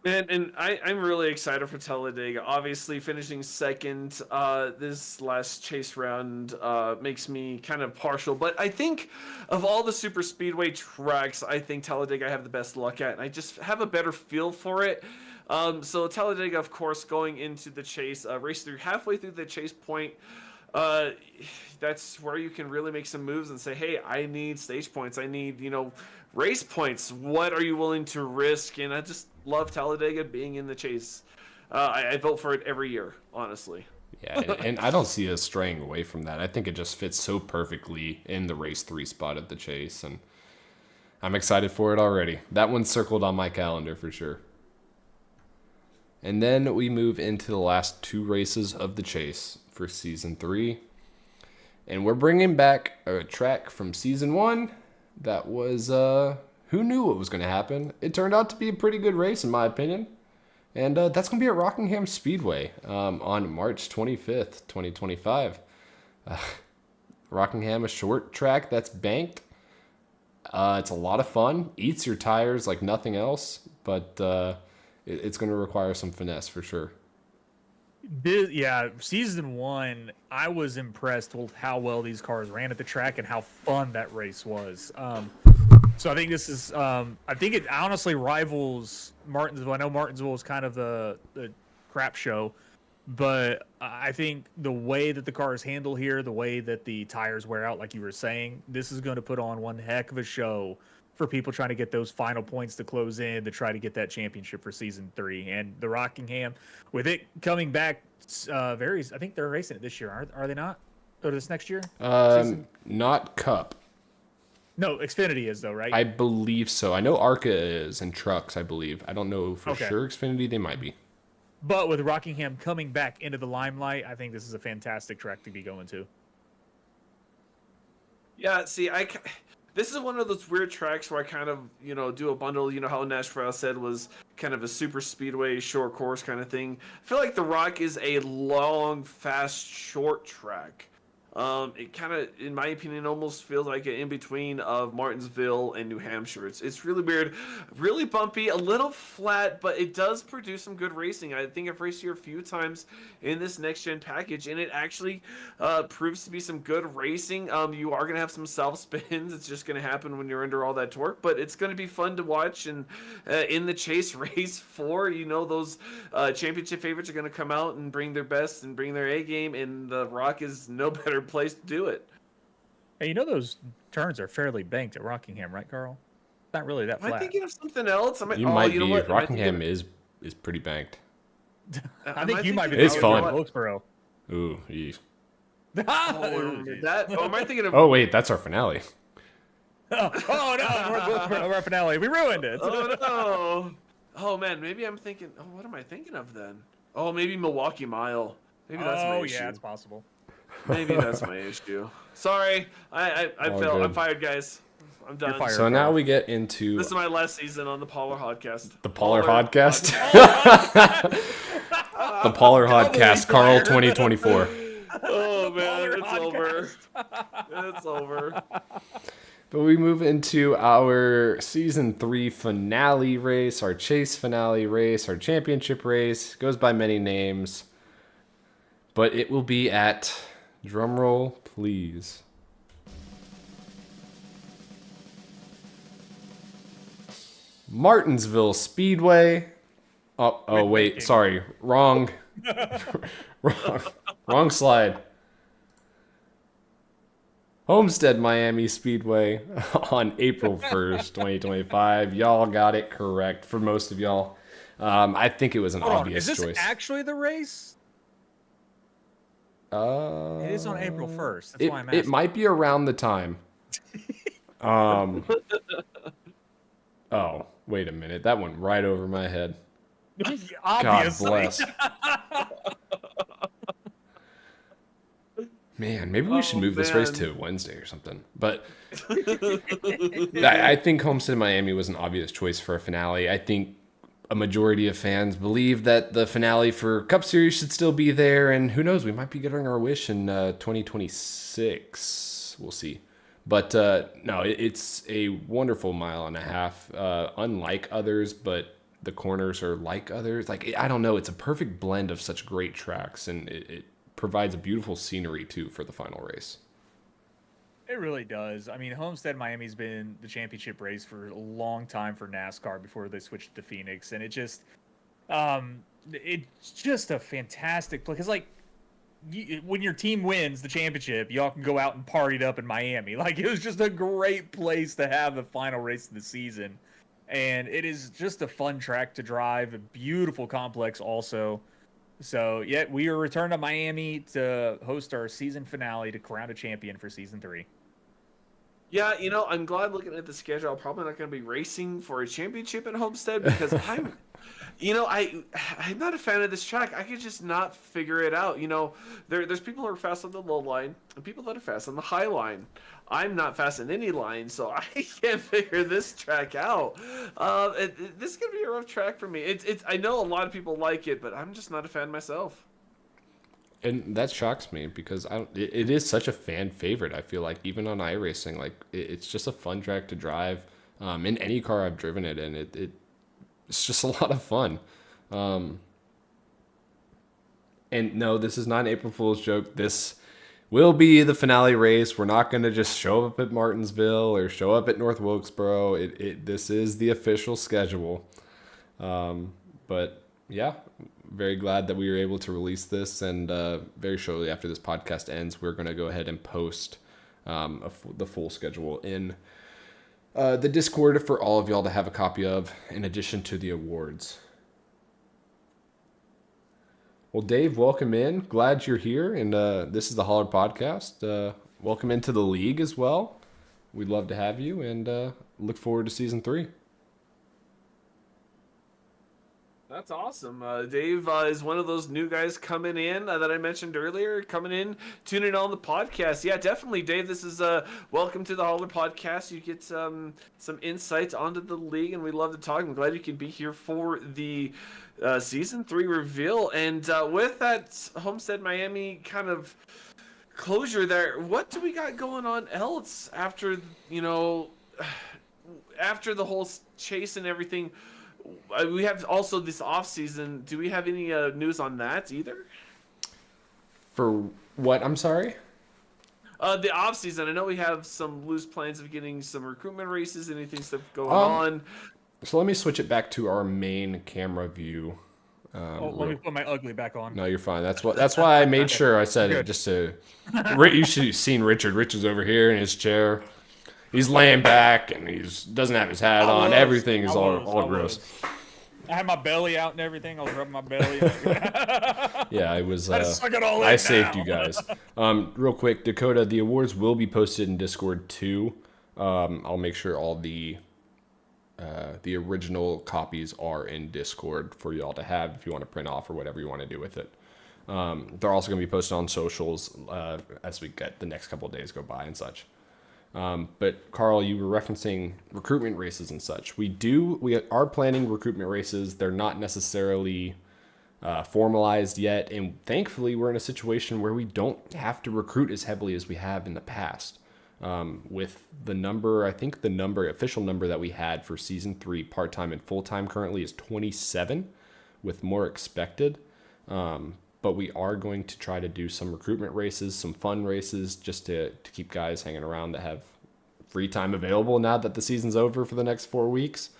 Speaker 4: And I'm really excited for Talladega. Obviously, finishing 2nd this last chase round makes me kind of partial. But I think of all the super speedway tracks, I think Talladega I have the best luck at. And I just have a better feel for it. So Talladega, of course, going into the chase, race through halfway through the chase point, that's where you can really make some moves and say, hey, I need stage points. I need, race points. What are you willing to risk? And I just love Talladega being in the chase. I vote for it every year, honestly.
Speaker 2: Yeah, and I don't see us straying away from that. I think it just fits so perfectly in the race 3 spot of the chase, and I'm excited for it already. That one's circled on my calendar for sure. And then we move into the last 2 races of the chase for season 3. And we're bringing back a track from season 1 that was, who knew what was going to happen? It turned out to be a pretty good race, in my opinion. And that's going to be at Rockingham Speedway on March 25th, 2025. Rockingham, a short track that's banked. It's a lot of fun. Eats your tires like nothing else, but it's going to require some finesse for sure.
Speaker 3: Yeah, season 1, I was impressed with how well these cars ran at the track and how fun that race was. So I think this is, I think it honestly rivals Martinsville. I know Martinsville is kind of the crap show, but I think the way that the cars handle here, the way that the tires wear out, like you were saying, this is going to put on one heck of a show for people trying to get those final points to close in to try to get that championship for season 3. And the Rockingham, with it coming back, I think they're racing it this year, are they not? Or this next year?
Speaker 2: Not Cup.
Speaker 3: No, Xfinity is though, right?
Speaker 2: I believe so. I know ARCA is, and trucks, I believe. I don't know for sure Xfinity, they might be.
Speaker 3: But with Rockingham coming back into the limelight, I think this is a fantastic track to be going to.
Speaker 4: Yeah, see, this is one of those weird tracks where I kind of, do a bundle. You know how Nashville said was kind of a super speedway, short course kind of thing. I feel like the Rock is a long, fast, short track. It kind of, in my opinion, almost feels like an in-between of Martinsville and New Hampshire. It's really weird, really bumpy, a little flat, but it does produce some good racing. I think I've raced here a few times in this next-gen package, and it actually proves to be some good racing. You are going to have some self-spins. It's just going to happen when you're under all that torque, but it's going to be fun to watch. And in the Chase Race 4, those championship favorites are going to come out and bring their best and bring their A game, and the Rock is no better place to do it.
Speaker 3: Hey, those turns are fairly banked at Rockingham, right, Carl? Not really that
Speaker 4: Am
Speaker 3: flat.
Speaker 4: I thinking of something else?
Speaker 2: You might be.
Speaker 4: What?
Speaker 2: Rockingham is pretty banked.
Speaker 3: I think you might be.
Speaker 2: It's fun.
Speaker 3: Wilkesboro.
Speaker 2: Ooh, eesh.
Speaker 4: Am I thinking of?
Speaker 2: Oh wait, that's our finale.
Speaker 3: Oh no, North Wilkesboro, our finale. We ruined it.
Speaker 4: Oh no. Oh man, maybe I'm thinking. Oh, what am I thinking of then? Oh, maybe Milwaukee Mile. Maybe that's my issue.
Speaker 3: Yeah, it's possible.
Speaker 4: Maybe that's my issue. Sorry, I
Speaker 2: All
Speaker 4: failed.
Speaker 2: good.
Speaker 4: I'm fired, guys. I'm done.
Speaker 3: You're fired.
Speaker 2: So now we get into
Speaker 4: This is my last season on the Polar Podcast.
Speaker 2: the Polar Podcast. The Polar Podcast, Carl 2024.
Speaker 4: Oh man,
Speaker 3: Polar
Speaker 4: it's over. It's over.
Speaker 2: But we move into our season 3 finale race, our chase finale race, our championship race. Goes by many names, but it will be at, drumroll please, Martinsville Speedway. Oh wait, sorry, wrong slide. Homestead Miami Speedway on April 1st, 2025. Y'all got it correct for most of y'all. I think it was an obvious
Speaker 3: choice. Is this
Speaker 2: choice.
Speaker 3: actually the race? It is on April 1st. That's why I'm asking.
Speaker 2: It might be around the time. Oh, wait a minute. That went right over my head.
Speaker 3: Obviously.
Speaker 2: God bless. Man, maybe we should move this race to Wednesday or something. But I think Homestead Miami was an obvious choice for a finale. I think a majority of fans believe that the finale for Cup Series should still be there. And who knows, we might be getting our wish in 2026. We'll see. But no, it's a wonderful mile and a half, unlike others, but the corners are like others. Like, I don't know, it's a perfect blend of such great tracks, and it provides a beautiful scenery too for the final race.
Speaker 3: It really does. I mean, Homestead Miami's been the championship race for a long time for NASCAR before they switched to Phoenix, and it's just a fantastic place. Because when your team wins the championship, y'all can go out and party it up in Miami. Like, it was just a great place to have the final race of the season, and it is just a fun track to drive. A beautiful complex also. So, yeah, we are returned to Miami to host our season finale to crown a champion for season 3.
Speaker 4: Yeah, I'm glad looking at the schedule. I'm probably not going to be racing for a championship at Homestead because I'm not a fan of this track. I could just not figure it out. There's people who are fast on the low line and people that are fast on the high line. I'm not fast in any line, so I can't figure this track out. This is gonna be a rough track for me. It's. I know a lot of people like it, but I'm just not a fan myself.
Speaker 2: And that shocks me because it is such a fan favorite. I feel like even on iRacing, like it's just a fun track to drive. In any car I've driven it in, it's just a lot of fun. And no, this is not an April Fool's joke. This will be the finale race. We're not going to just show up at Martinsville or show up at North Wilkesboro. This is the official schedule. But yeah, very glad that we were able to release this. And very shortly after this podcast ends, we're going to go ahead and post the full schedule in the Discord for all of y'all to have a copy of, in addition to the awards. Well, Dave, welcome in. Glad you're here, and this is the Holler Podcast. Welcome into the league as well. We'd love to have you, and look forward to season 3.
Speaker 4: That's awesome. Dave is one of those new guys coming in that I mentioned earlier, tuning in on the podcast. Yeah, definitely, Dave. This is welcome to the Holler Podcast. You get some insights onto the league, and we'd love to talk. I'm glad you could be here for the season 3 reveal. And with that Homestead Miami kind of closure there. What do we got going on else after after the whole chase and everything? We have also this off season. Do we have any news on that either?
Speaker 2: For what? I'm sorry.
Speaker 4: The off season. I know we have some loose plans of getting some recruitment races. Anything stuff going
Speaker 2: Um,
Speaker 4: on?
Speaker 2: So let me switch it back to our main camera view.
Speaker 3: Let me put my ugly back on.
Speaker 2: No, you're fine. That's why I made sure I said it just to. You should have seen Richard. Richard's over here in his chair. He's laying back and doesn't have his hat on. Everything is all gross.
Speaker 3: I had my belly out and everything. I was rubbing my belly.
Speaker 2: Yeah, it was.
Speaker 3: I just suck it all in
Speaker 2: I saved
Speaker 3: now.
Speaker 2: you guys. Real quick, Dakota, the awards will be posted in Discord too. I'll make sure all the original copies are in Discord for y'all to have if you want to print off or whatever you want to do with it. They're also going to be posted on socials as we get the next couple of days go by and such. But Carl, you were referencing recruitment races and such. We are planning recruitment races. They're not necessarily formalized yet, and thankfully we're in a situation where we don't have to recruit as heavily as we have in the past. With the number, I think the official number that we had for season 3 part-time and full-time currently is 27, with more expected. But we are going to try to do some recruitment races, some fun races, just to keep guys hanging around that have free time available now that the season's over for the next 4 weeks.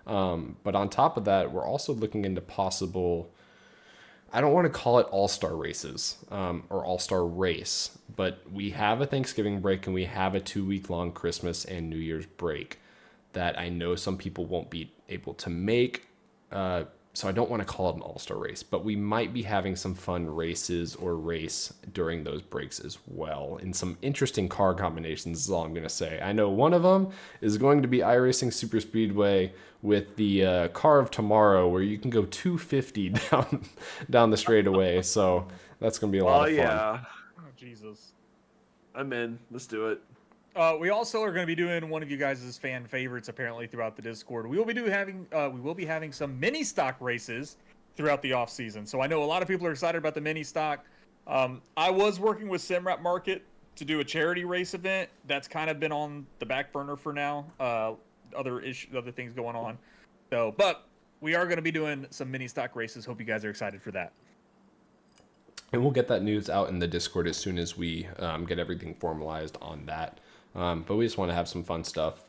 Speaker 2: But on top of that, we're also looking into possible, I don't want to call it all-star races or all-star race, but we have a Thanksgiving break and we have a 2-week-long Christmas and New Year's break that I know some people won't be able to make. So I don't want to call it an all-star race, but we might be having some fun races or race during those breaks as well. And some interesting car combinations is all I'm going to say. I know one of them is going to be iRacing Super Speedway with the car of tomorrow, where you can go 250 down the straightaway. So that's going to be a lot of fun.
Speaker 4: Yeah.
Speaker 3: Oh, Jesus.
Speaker 4: I'm in. Let's do it.
Speaker 3: We also are going to be doing one of you guys' fan favorites apparently throughout the Discord. We will be having some mini stock races throughout the off season. So I know a lot of people are excited about the mini stock. I was working with Simrat Market to do a charity race event. That's kind of been on the back burner for now. Other things going on. So, but we are going to be doing some mini stock races. Hope you guys are excited for that.
Speaker 2: And we'll get that news out in the Discord as soon as we get everything formalized on that. But we just want to have some fun stuff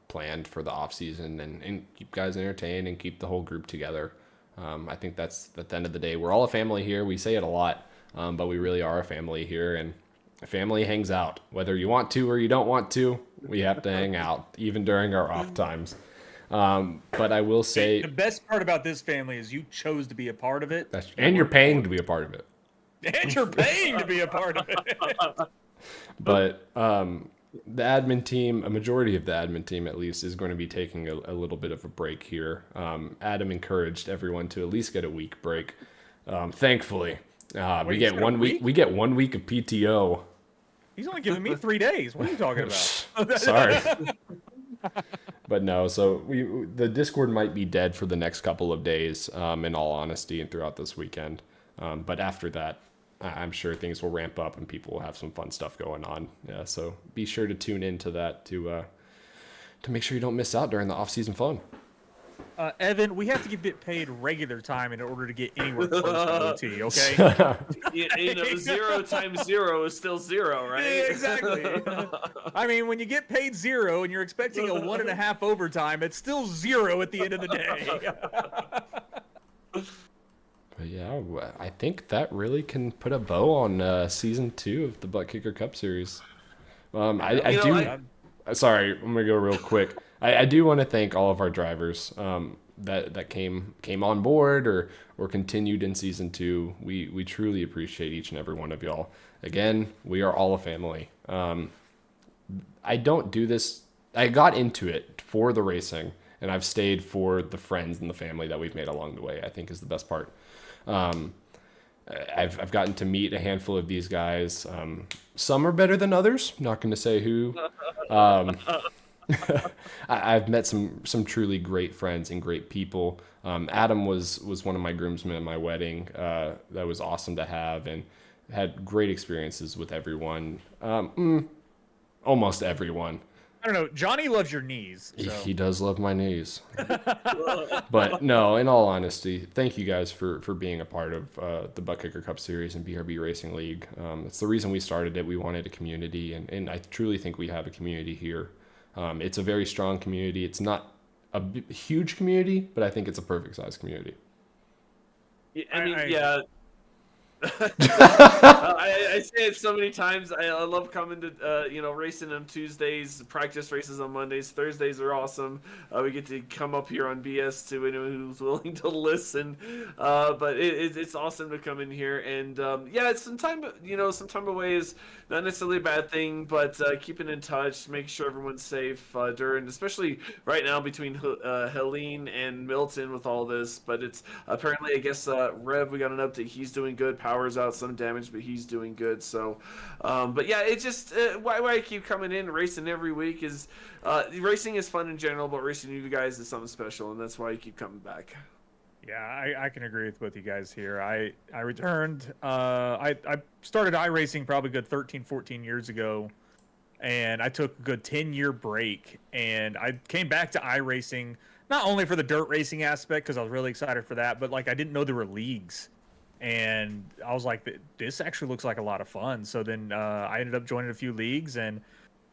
Speaker 2: planned for the off season and keep guys entertained and keep the whole group together. I think that's at the end of the day. We're all a family here. We say it a lot, but we really are a family here, and a family hangs out. Whether you want to or you don't want to, we have to hang out, even during our off times. But I will say,
Speaker 3: The best part about this family is you chose to be a part of it.
Speaker 2: and you're paying to be a part of it.
Speaker 3: And you're paying to be a part of it.
Speaker 2: But the admin team, a majority of the admin team at least, is going to be taking a little bit of a break here. Adam encouraged everyone to at least get a week break. Thankfully, we get 1 week. We get 1 week of PTO.
Speaker 3: He's only giving me 3 days. What are you talking about?
Speaker 2: Sorry. But no, so the Discord might be dead for the next couple of days, in all honesty, and throughout this weekend. But after that, I'm sure things will ramp up and people will have some fun stuff going on. Yeah, so be sure to tune into that to make sure you don't miss out during the off-season fun.
Speaker 3: Evan, we have to get paid regular time in order to get anywhere close to OT, okay?
Speaker 4: 0 times 0 is still 0, right?
Speaker 3: Yeah, exactly. I mean, when you get paid 0 and you're expecting a 1.5 overtime, it's still 0 at the end of the day.
Speaker 2: But yeah, I think that really can put a bow on season 2 of the Butt Kicker Cup Series. Sorry, I'm gonna go real quick. I do want to thank all of our drivers that came on board or continued in season 2. We truly appreciate each and every one of y'all. Again, we are all a family. I don't do this. I got into it for the racing, and I've stayed for the friends and the family that we've made along the way. I think is the best part. I've gotten to meet a handful of these guys. Some are better than others. Not going to say who. I've met some truly great friends and great people. Adam was one of my groomsmen at my wedding. That was awesome to have, and had great experiences with everyone. Almost everyone.
Speaker 3: I don't know. Johnny loves your knees. So.
Speaker 2: He does love my knees. But no, in all honesty, thank you guys for being a part of the Butt Kicker Cup Series and BRB Racing League. It's the reason we started it. We wanted a community, and I truly think we have a community here. It's a very strong community. It's not a huge community, but I think it's a perfect size community.
Speaker 4: I mean, yeah. I say it so many times. I love coming to racing on Tuesdays, practice races on Mondays. Thursdays are awesome. We get to come up here on BS to anyone who's willing to listen. But it's awesome to come in here, and it's some time away is not necessarily a bad thing, but keeping in touch, make sure everyone's safe during, especially right now between Helene and Milton with all this. But it's apparently, I guess, Rev, we got an update. He's doing good. Power's out, some damage, but he's doing good. So, but yeah, it's just why I keep coming in racing every week is racing is fun in general, but racing you guys is something special, and that's why I keep coming back.
Speaker 3: Yeah, I can agree with both you guys here. I returned. I started iRacing probably good 13, 14 years ago, and I took a good 10-year break, and I came back to iRacing not only for the dirt racing aspect because I was really excited for that, but like I didn't know there were leagues. And I was like, this actually looks like a lot of fun. So then I ended up joining a few leagues, and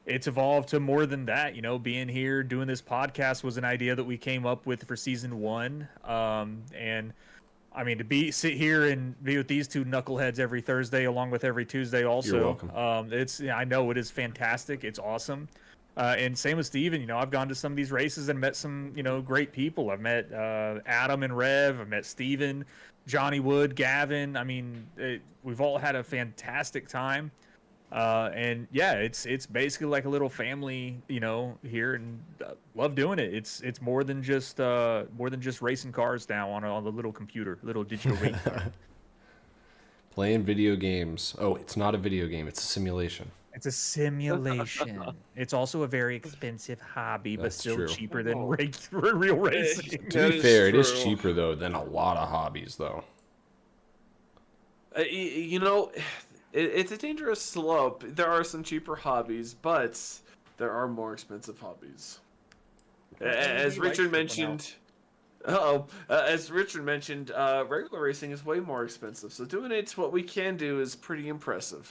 Speaker 3: it's evolved to more than that. You know, being here, doing this podcast was an idea that we came up with for season 1. And I mean, to sit here and be with these two knuckleheads every Thursday, along with every Tuesday also.
Speaker 2: You're welcome.
Speaker 3: I know it is fantastic. It's awesome. And same with Steven, you know, I've gone to some of these races and met some, great people. I've met Adam and Rev. I've met Steven, Johnny Wood, Gavin. I mean, we've all had a fantastic time. And yeah, it's basically like a little family, here, and love doing it. It's more than just racing cars now on the little computer, little digital race car.
Speaker 2: Playing video games. Oh, it's not a video game. It's a simulation.
Speaker 3: It's a simulation. It's also a very expensive hobby, but
Speaker 2: That's
Speaker 3: still
Speaker 2: true.
Speaker 3: cheaper than real racing.
Speaker 2: To be fair, it is cheaper though than a lot of hobbies, though.
Speaker 4: It's a dangerous slope. There are some cheaper hobbies, but there are more expensive hobbies. As Richard mentioned, regular racing is way more expensive. So doing it what we can do is pretty impressive.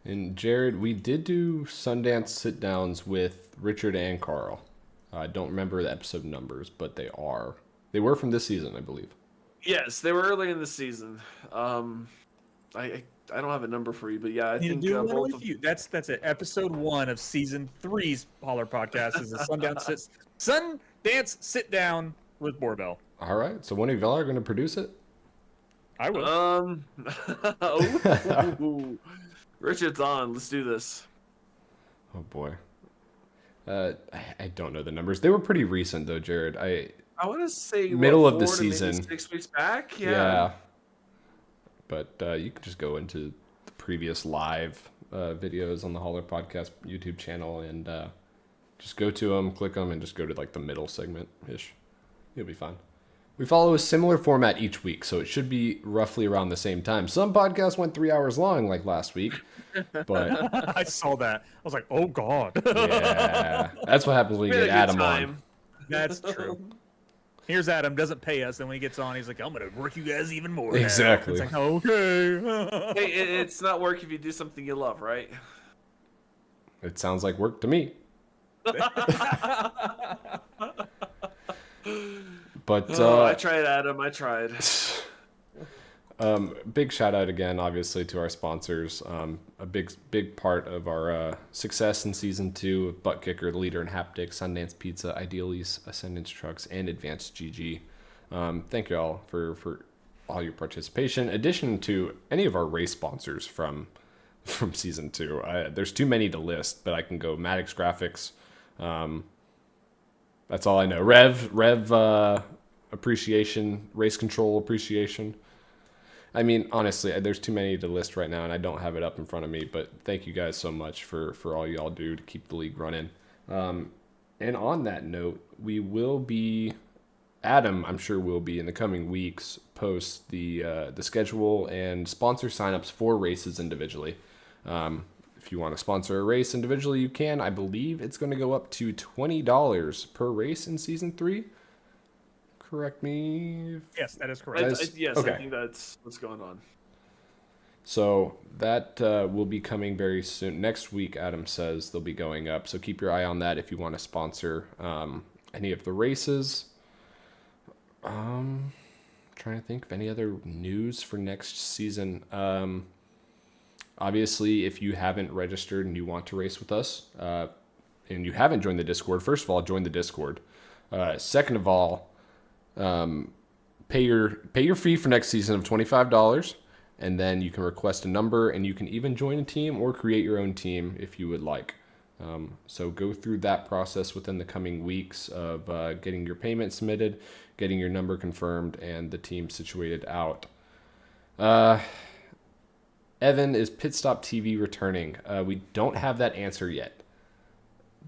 Speaker 2: And Jared, we did do Sundance sit-downs with Richard and Carl. I don't remember the episode numbers, but they were from this season, I believe.
Speaker 4: Yes, they were early in the season. I don't have a number for you, but yeah, I think both of you.
Speaker 3: That's it. Episode 1 of season 3's Holler Podcast is a Sundance sit down with Borbell.
Speaker 2: All right, so one of y'all are going to produce it.
Speaker 3: I will.
Speaker 4: Richard's on. Let's do this.
Speaker 2: Oh boy. I don't know the numbers. They were pretty recent though, Jared. I
Speaker 4: want to say
Speaker 2: middle of the
Speaker 4: 4 to maybe
Speaker 2: season.
Speaker 4: 6 weeks back.
Speaker 2: Yeah. But you can just go into the previous live videos on the Holler Podcast YouTube channel and just go to them, click them, and just go to like the middle segment ish. You'll be fine. We follow a similar format each week, so it should be roughly around the same time. Some podcasts went 3 hours long, like last week, but
Speaker 3: I saw that. I was like, oh god.
Speaker 2: yeah, that's what happens when you get Adam on.
Speaker 3: That's true. Here's Adam, doesn't pay us, then when he gets on, he's like, I'm gonna work you guys even more. Now.
Speaker 2: Exactly.
Speaker 3: It's like, okay.
Speaker 4: Hey, it's not work if you do something you love, right?
Speaker 2: It sounds like work to me. But
Speaker 4: I tried, Adam. I tried.
Speaker 2: Big shout out again, obviously, to our sponsors. A big part of our success in season 2 of Butt Kicker, the leader in haptics, Sundance Pizza, Idealies, Ascendance Trucks, and Advanced GG. Thank you all for all your participation. In addition to any of our race sponsors from season 2, there's too many to list, but I can go Maddox Graphics. That's all I know. Rev appreciation, race control appreciation. I mean, honestly, there's too many to list right now, and I don't have it up in front of me. But thank you guys so much for all y'all do to keep the league running. And on that note, we will be Adam, I'm sure will be in the coming weeks post the schedule and sponsor signups for races individually. If you want to sponsor a race individually, you can. I believe it's going to go up to $20 per race in season 3. Correct me.
Speaker 3: Yes, that is
Speaker 4: I
Speaker 3: correct.
Speaker 4: think that's what's going on.
Speaker 2: So that will be coming very soon. Next week, Adam says they'll be going up. So keep your eye on that if you want to sponsor any of the races. Trying to think of any other news for next season. Obviously, if you haven't registered and you want to race with us, and you haven't joined the Discord, first of all, join the Discord. Second of all, pay your fee for next season of $25, and then you can request a number, and you can even join a team or create your own team if you would like. So go through that process within the coming weeks of getting your payment submitted, getting your number confirmed, and the team situated out. Evan, is Pit Stop TV returning? We don't have that answer yet.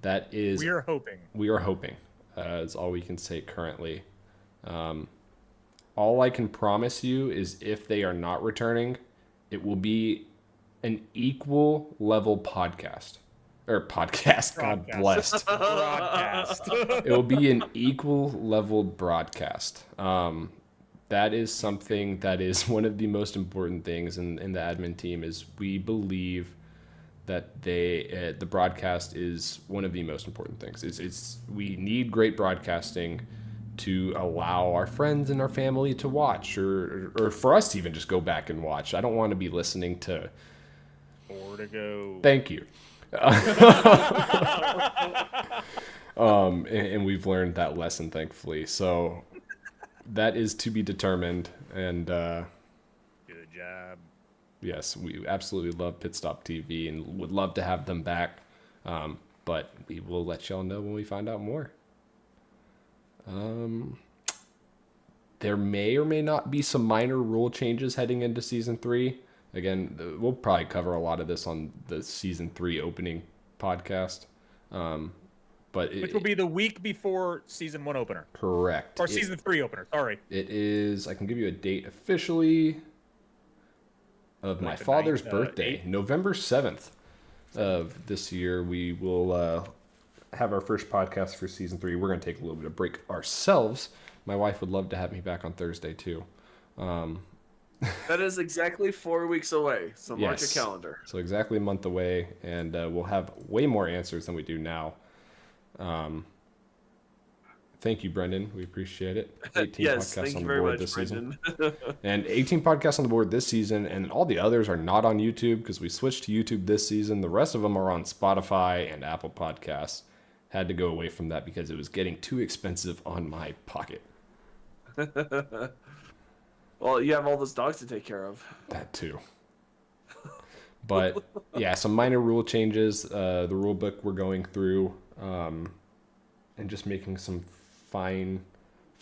Speaker 2: That is...
Speaker 3: We are hoping.
Speaker 2: We are hoping. Is all we can say currently. All I can promise you is if they are not returning, it will be an equal level podcast. Or podcast, God blessed.
Speaker 3: Broadcast.
Speaker 2: It will be an equal level broadcast. That is something that is one of the most important things in the admin team is we believe that the broadcast is one of the most important things. We need great broadcasting to allow our friends and our family to watch or for us to even just go back and watch. I don't want to be listening to...
Speaker 3: More to go.
Speaker 2: Thank you. And we've learned that lesson, thankfully. So that is to be determined. And
Speaker 3: good job.
Speaker 2: Yes, we absolutely love Pit Stop TV and would love to have them back. But we will let y'all know when we find out more. There may or may not be some minor rule changes heading into season 3. Again, we'll probably cover a lot of this on the season 3 opening podcast. Which will
Speaker 3: be the week before season 1 opener.
Speaker 2: Correct.
Speaker 3: Or season 3 opener, sorry.
Speaker 2: It is, I can give you a date officially of my father's birthday, November 7th of this year. We will have our first podcast for season 3. We're going to take a little bit of break ourselves. My wife would love to have me back on Thursday too.
Speaker 4: That is exactly 4 weeks away, so mark your calendar.
Speaker 2: So exactly a month away, and we'll have way more answers than we do now. Thank you, Brendan. We appreciate it. 18
Speaker 4: yes,
Speaker 2: podcasts
Speaker 4: thank
Speaker 2: on
Speaker 4: you
Speaker 2: the
Speaker 4: very
Speaker 2: board
Speaker 4: much,
Speaker 2: this
Speaker 4: Brendan.
Speaker 2: season. And 18 podcasts on the board this season, and all the others are not on YouTube because we switched to YouTube this season. The rest of them are on Spotify and Apple Podcasts. Had to go away from that because it was getting too expensive on my pocket.
Speaker 4: Well, you have all those dogs to take care of.
Speaker 2: That too. But yeah, some minor rule changes. The rule book we're going through, and just making some fine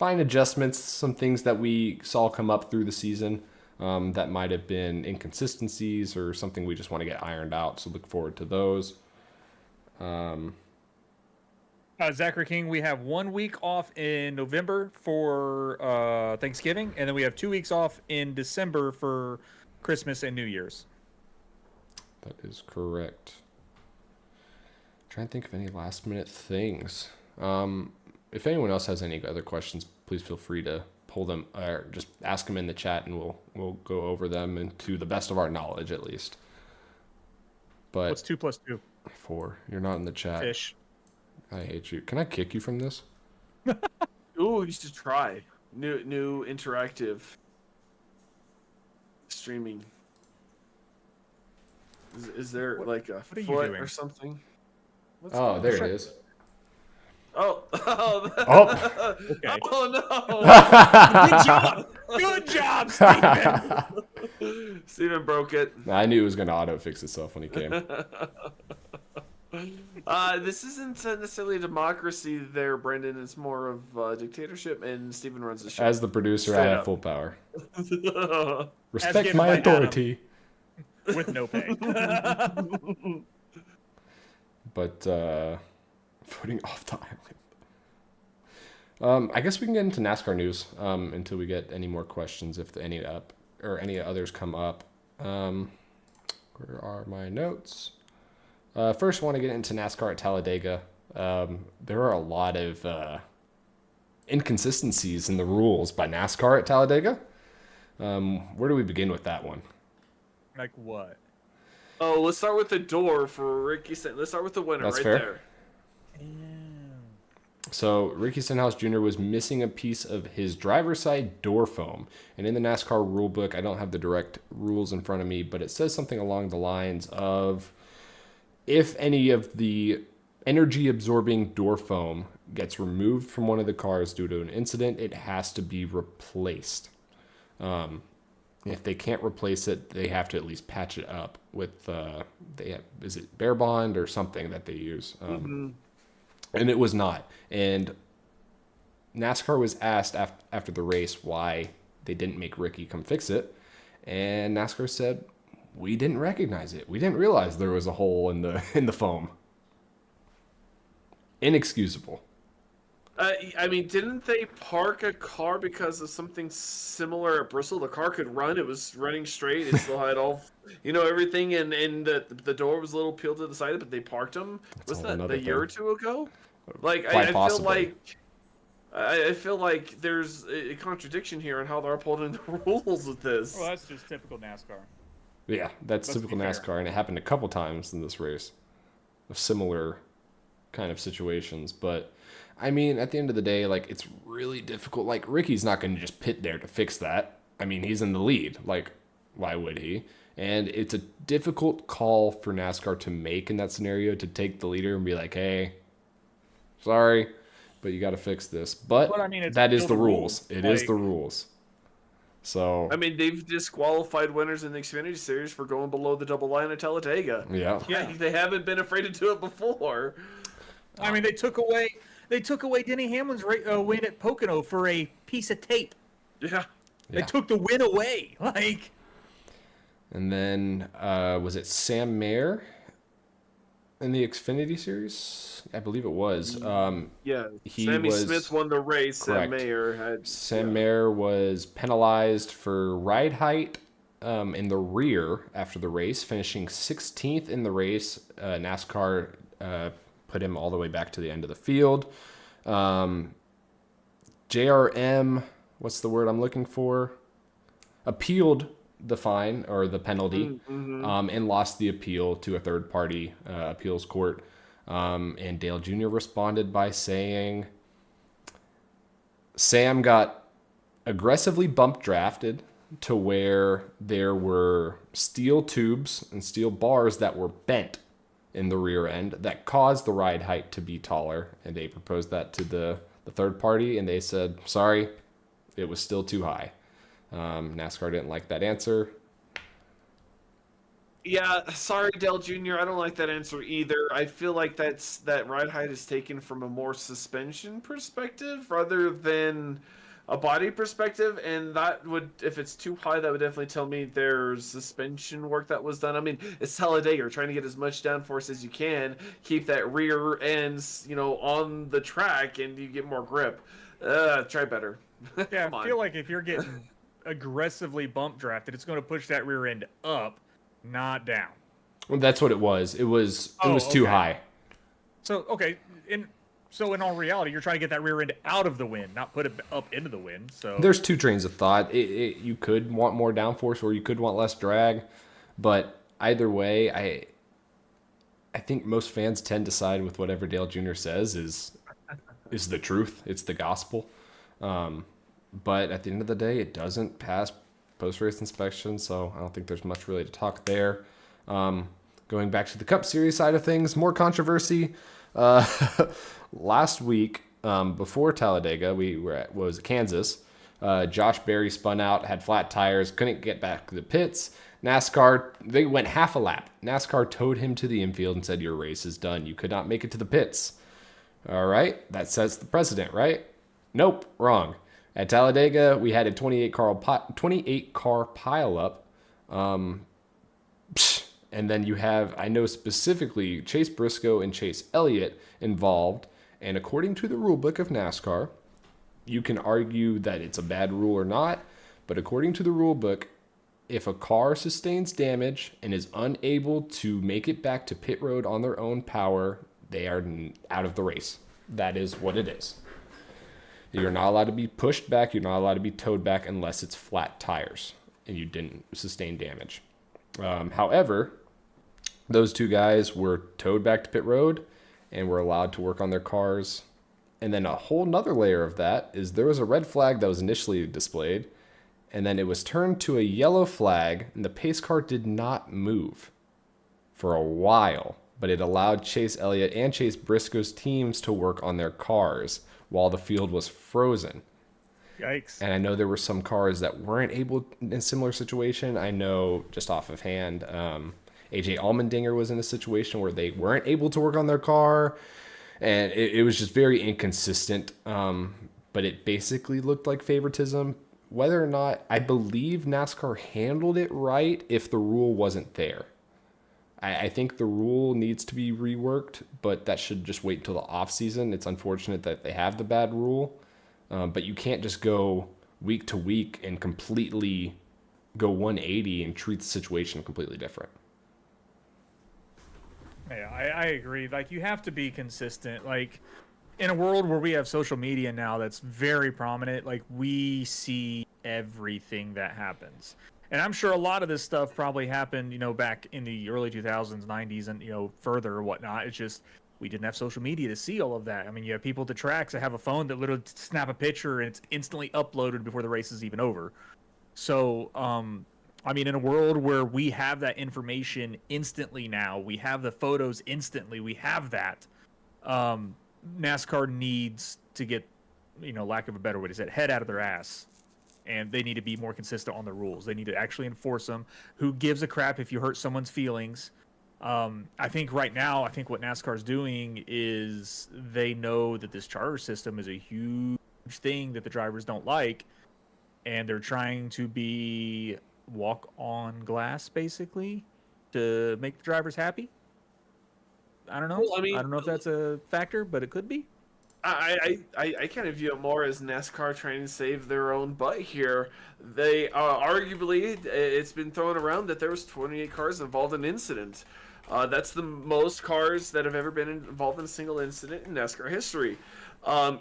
Speaker 2: adjustments. Some things that we saw come up through the season that might have been inconsistencies or something we just want to get ironed out. So look forward to those.
Speaker 3: Zachary King, we have 1 week off in November for Thanksgiving, and then we have 2 weeks off in December for Christmas and New Year's.
Speaker 2: That is correct. Trying to think of any last minute things. If anyone else has any other questions, please feel free to pull them or just ask them in the chat, and we'll go over them and to the best of our knowledge at least. But
Speaker 3: what's 2 plus 2?
Speaker 2: 4. You're not in the chat.
Speaker 3: Fish.
Speaker 2: I hate you. Can I kick you from this?
Speaker 4: Ooh, you should try new interactive streaming. Is there like a foot or something?
Speaker 2: Oh, there it is.
Speaker 4: Oh.
Speaker 3: Okay.
Speaker 4: Oh no!
Speaker 3: Good job, Steven.
Speaker 4: Steven broke it.
Speaker 2: I knew it was going to auto fix itself when he came.
Speaker 4: This isn't necessarily a democracy there, Brendan. It's more of a dictatorship, and Steven runs the show.
Speaker 2: As the producer,
Speaker 4: Straight
Speaker 2: I have
Speaker 4: up.
Speaker 2: full power.
Speaker 3: As
Speaker 2: Respect
Speaker 3: given
Speaker 2: my
Speaker 3: by Adam.
Speaker 2: authority.
Speaker 3: With no pay.
Speaker 2: But putting off the island. I guess we can get into NASCAR news until we get any more questions, if any others come up. Where are my notes? First, I want to get into NASCAR at Talladega. There are a lot of inconsistencies in the rules by NASCAR at Talladega. Where do we begin with that one?
Speaker 3: Like what?
Speaker 4: Oh, let's start with the door for Ricky. Let's start with the winner.
Speaker 2: That's
Speaker 4: right
Speaker 2: fair.
Speaker 4: there.
Speaker 2: So Ricky Stenhouse Jr. was missing a piece of his driver's side door foam. And in the NASCAR rule book, I don't have the direct rules in front of me, but it says something along the lines of, if any of the energy absorbing door foam gets removed from one of the cars due to an incident, it has to be replaced. If they can't replace it, they have to at least patch it up with, is it Bear Bond or something that they use? And it was not. And NASCAR was asked after the race why they didn't make Ricky come fix it. And NASCAR said, we didn't recognize it. We didn't realize there was a hole in the foam. Inexcusable.
Speaker 4: I mean, didn't they park a car because of something similar at Bristol? The car could run. It was running straight. It still had all, everything. And the door was a little peeled to the side, but they parked them. Was that a year or two ago? Like, I feel like... I feel like there's a contradiction here in how they're upholding the rules with this.
Speaker 3: Well, that's just typical NASCAR.
Speaker 2: Yeah, that's typical NASCAR, and it happened a couple times in this race of similar kind of situations. But I mean, at the end of the day, like, it's really difficult. Like, Ricky's not going to just pit there to fix that. I mean, he's in the lead. Like, why would he? And it's a difficult call for NASCAR to make in that scenario, to take the leader and be like, hey, sorry, but you got to fix this. But
Speaker 3: I mean,
Speaker 2: that is the rules. It is
Speaker 3: Like,
Speaker 2: the rules. So
Speaker 4: I mean, they've disqualified winners in the Xfinity Series for going below the double line at Talladega.
Speaker 2: yeah.
Speaker 4: Yeah, they haven't been afraid to do it before.
Speaker 3: I mean, they took away Denny Hamlin's win at Pocono for a piece of tape.
Speaker 4: Yeah.
Speaker 3: They took the win away. Like,
Speaker 2: And then was it Sam Mayer in the Xfinity Series? I believe it was.
Speaker 4: Yeah.
Speaker 2: He
Speaker 4: Sammy
Speaker 2: was-
Speaker 4: Smith won the race.
Speaker 2: Correct.
Speaker 4: And Mayer had.
Speaker 2: Sam Mayer was penalized for ride height in the rear after the race, finishing 16th in the race. NASCAR put him all the way back to the end of the field. JRM, what's the word I'm looking for? Appealed the fine or the penalty and lost the appeal to a third-party appeals court. And Dale Jr. responded by saying, Sam got aggressively bump drafted to where there were steel tubes and steel bars that were bent in the rear end that caused the ride height to be taller. And they proposed that to the third party, and they said, sorry, it was still too high. NASCAR didn't like that answer.
Speaker 4: Yeah, sorry, Dale Jr. I don't like that answer either. I feel like that ride height is taken from a more suspension perspective rather than a body perspective, and that would, if it's too high, that would definitely tell me there's suspension work that was done. I mean, it's Talladega. You're trying to get as much downforce as you can, keep that rear ends, on the track, and you get more grip. Try better.
Speaker 3: yeah,
Speaker 4: Come
Speaker 3: I
Speaker 4: on.
Speaker 3: feel like if you're getting aggressively bump drafted, it's going to push that rear end up, not down.
Speaker 2: Well, that's what it was. It was too
Speaker 3: okay.
Speaker 2: high.
Speaker 3: So, okay, so in all reality, you're trying to get that rear end out of the wind, not put it up into the wind. So
Speaker 2: There's two trains of thought. You could want more downforce or you could want less drag. But either way, I think most fans tend to side with whatever Dale Jr. says is the truth. It's the gospel. But at the end of the day, it doesn't pass post-race inspection, so I don't think there's much really to talk there. Going back to the Cup Series side of things, more controversy. Last week, before Talladega, we were at, Kansas. Josh Berry spun out, had flat tires, couldn't get back to the pits. NASCAR, they went half a lap. NASCAR towed him to the infield and said, your race is done. You could not make it to the pits. All right, that sets the precedent, right? Nope, wrong. At Talladega, we had a 28 car pileup. And then you have, I know specifically, Chase Briscoe and Chase Elliott involved. And according to the rule book of NASCAR, you can argue that it's a bad rule or not, but according to the rule book, if a car sustains damage and is unable to make it back to pit road on their own power, they are out of the race. That is what it is. You're not allowed to be pushed back. You're not allowed to be towed back unless it's flat tires and you didn't sustain damage. However, those two guys were towed back to pit road and were allowed to work on their cars. And then a whole nother layer of that is there was a red flag that was initially displayed, and then it was turned to a yellow flag, and the pace car did not move for a while, but it allowed Chase Elliott and Chase Briscoe's teams to work on their cars while the field was frozen.
Speaker 3: Yikes.
Speaker 2: And I know there were some cars that weren't able in a similar situation. I know just off of hand, AJ Allmendinger was in a situation where they weren't able to work on their car, and it was just very inconsistent. But it basically looked like favoritism. Whether or not, I believe NASCAR handled it right if the rule wasn't there. I think the rule needs to be reworked, but that should just wait until the off season. It's unfortunate that they have the bad rule, but you can't just go week to week and completely go 180 and treat the situation completely different.
Speaker 3: Yeah, I agree. Like, you have to be consistent. Like, in a world where we have social media now that's very prominent, like, we see everything that happens. And I'm sure a lot of this stuff probably happened, you know, back in the early 2000s, 90s, and, you know, further or whatnot. It's just we didn't have social media to see all of that. I mean, you have people at the tracks that have a phone that literally snap a picture and it's instantly uploaded before the race is even over. So, I mean, in a world where we have that information instantly now, we have the photos instantly, we have that, NASCAR needs to get, you know, lack of a better way to say it, head out of their ass. And they need to be more consistent on the rules. They need to actually enforce them. Who gives a crap if you hurt someone's feelings? I think right now, I think what NASCAR is doing is they know that this charter system is a huge thing that the drivers don't like. And they're trying to be walk on glass, basically, to make the drivers happy. I don't know.
Speaker 4: Well, I mean,
Speaker 3: I don't know if that's a factor, but it could be.
Speaker 4: I kind of view it more as NASCAR trying to save their own butt here. They arguably, it's been thrown around that there was 28 cars involved in an incident. That's the most cars that have ever been involved in a single incident in NASCAR history.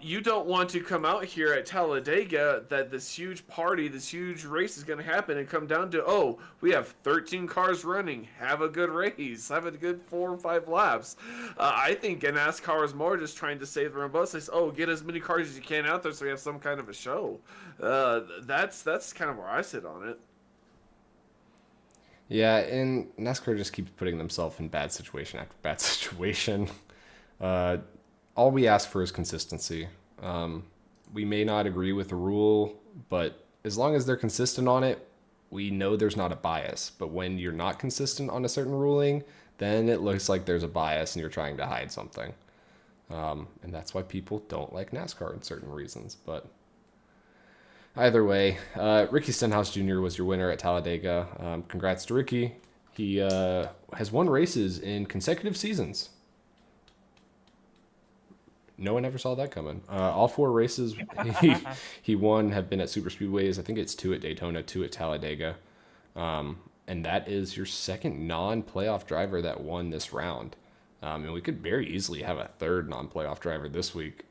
Speaker 4: You don't want to come out here at Talladega that this huge party, this huge race is going to happen and come down to, oh, we have 13 cars running. Have a good race. Have a good 4 or 5 laps. I think NASCAR is more just trying to save their own bus. They say, oh, get as many cars as you can out there so we have some kind of a show. That's kind of where I sit on it.
Speaker 2: Yeah, and NASCAR just keeps putting themselves in bad situation after bad situation. All we ask for is consistency. We may not agree with the rule, but as long as they're consistent on it, we know there's not a bias. But when you're not consistent on a certain ruling, then it looks like there's a bias and you're trying to hide something. And that's why people don't like NASCAR in certain reasons. But either way, Ricky Stenhouse Jr. was your winner at Talladega. Congrats to Ricky. He has won races in consecutive seasons. No one ever saw that coming. All 4 races he won have been at super speedways. I think it's 2 at Daytona, 2 at Talladega. And that is your second non-playoff driver that won this round. And we could very easily have a third non-playoff driver this week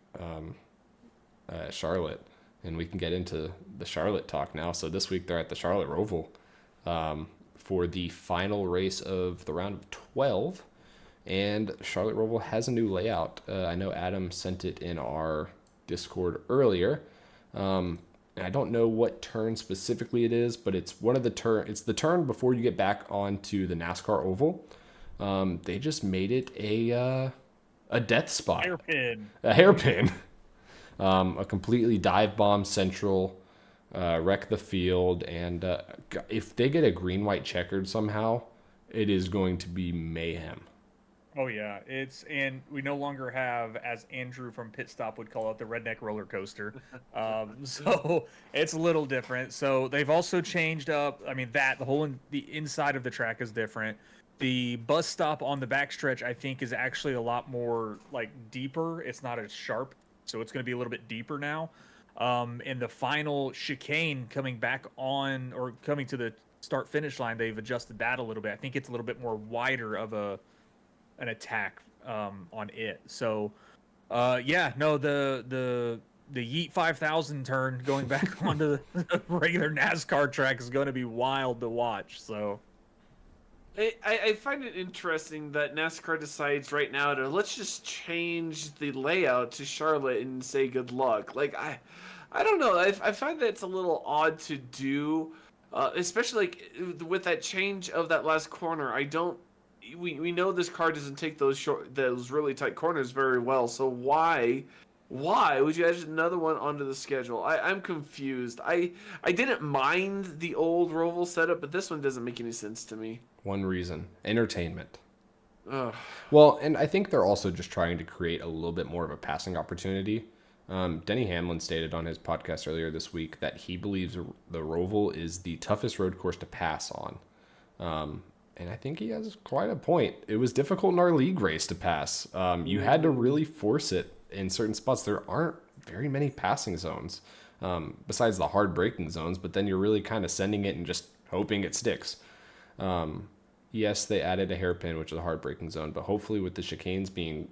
Speaker 2: at Charlotte. And we can get into the Charlotte talk now. So this week they're at the Charlotte Roval for the final race of the round of 12. And Charlotte Roval has a new layout. I know Adam sent it in our Discord earlier. And I don't know what turn specifically it is, but it's one of the it's the turn before you get back onto the NASCAR oval. They just made it a death spot.
Speaker 3: Hairpin.
Speaker 2: A hairpin. A completely dive bomb central, wreck the field, and if they get a green-white checkered somehow, it is going to be mayhem.
Speaker 3: Oh yeah, and we no longer have, as Andrew from Pit Stop would call it, the redneck roller coaster. So it's a little different. So they've also changed up. I mean, the inside of the track is different. The bus stop on the backstretch, I think, is actually a lot more like deeper. It's not as sharp, so it's going to be a little bit deeper now. In the final chicane coming back on or coming to the start finish line, they've adjusted that a little bit. I think it's a little bit more wider of an attack on it. So yeah, no, the Yeet 5000 turn going back onto the regular NASCAR track is going to be wild to watch. So
Speaker 4: I find it interesting that NASCAR decides right now to let's just change the layout to Charlotte and say good luck. Like I don't know. I find that it's a little odd to do, especially like with that change of that last corner. I don't. We know this car doesn't take those really tight corners very well. So why would you add another one onto the schedule? I'm confused. I didn't mind the old Roval setup, but this one doesn't make any sense to me.
Speaker 2: One reason: entertainment.
Speaker 4: Ugh.
Speaker 2: Well, and I think they're also just trying to create a little bit more of a passing opportunity. Denny Hamlin stated on his podcast earlier this week that he believes the Roval is the toughest road course to pass on. And I think he has quite a point. It was difficult in our league race to pass. You had to really force it in certain spots. There aren't very many passing zones besides the hard braking zones, but then you're really kind of sending it and just hoping it sticks. Yes, they added a hairpin, which is a hard braking zone, but hopefully with the chicanes being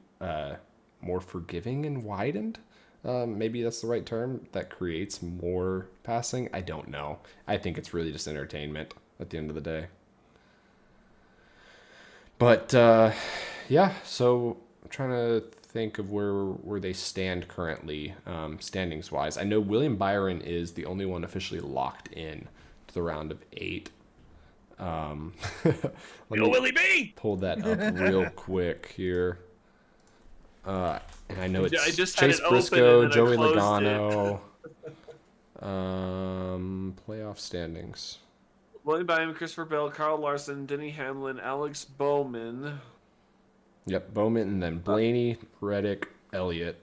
Speaker 2: more forgiving and widened, maybe that's the right term, that creates more passing. I don't know. I think it's really just entertainment at the end of the day. But yeah, so I'm trying to think of where they stand currently, standings wise. I know William Byron is the only one officially locked in to the round of 8. Let me
Speaker 3: Willie B!
Speaker 2: pull that up real quick here. And I know it's
Speaker 4: I just had
Speaker 2: Chase
Speaker 4: it open
Speaker 2: Briscoe,
Speaker 4: and then I
Speaker 2: Joey
Speaker 4: closed
Speaker 2: Logano. Playoff standings.
Speaker 4: William Byron, Christopher Bell, Carl Larson, Denny Hamlin, Alex Bowman.
Speaker 2: Yep, Bowman, and then Blaney, Reddick, Elliott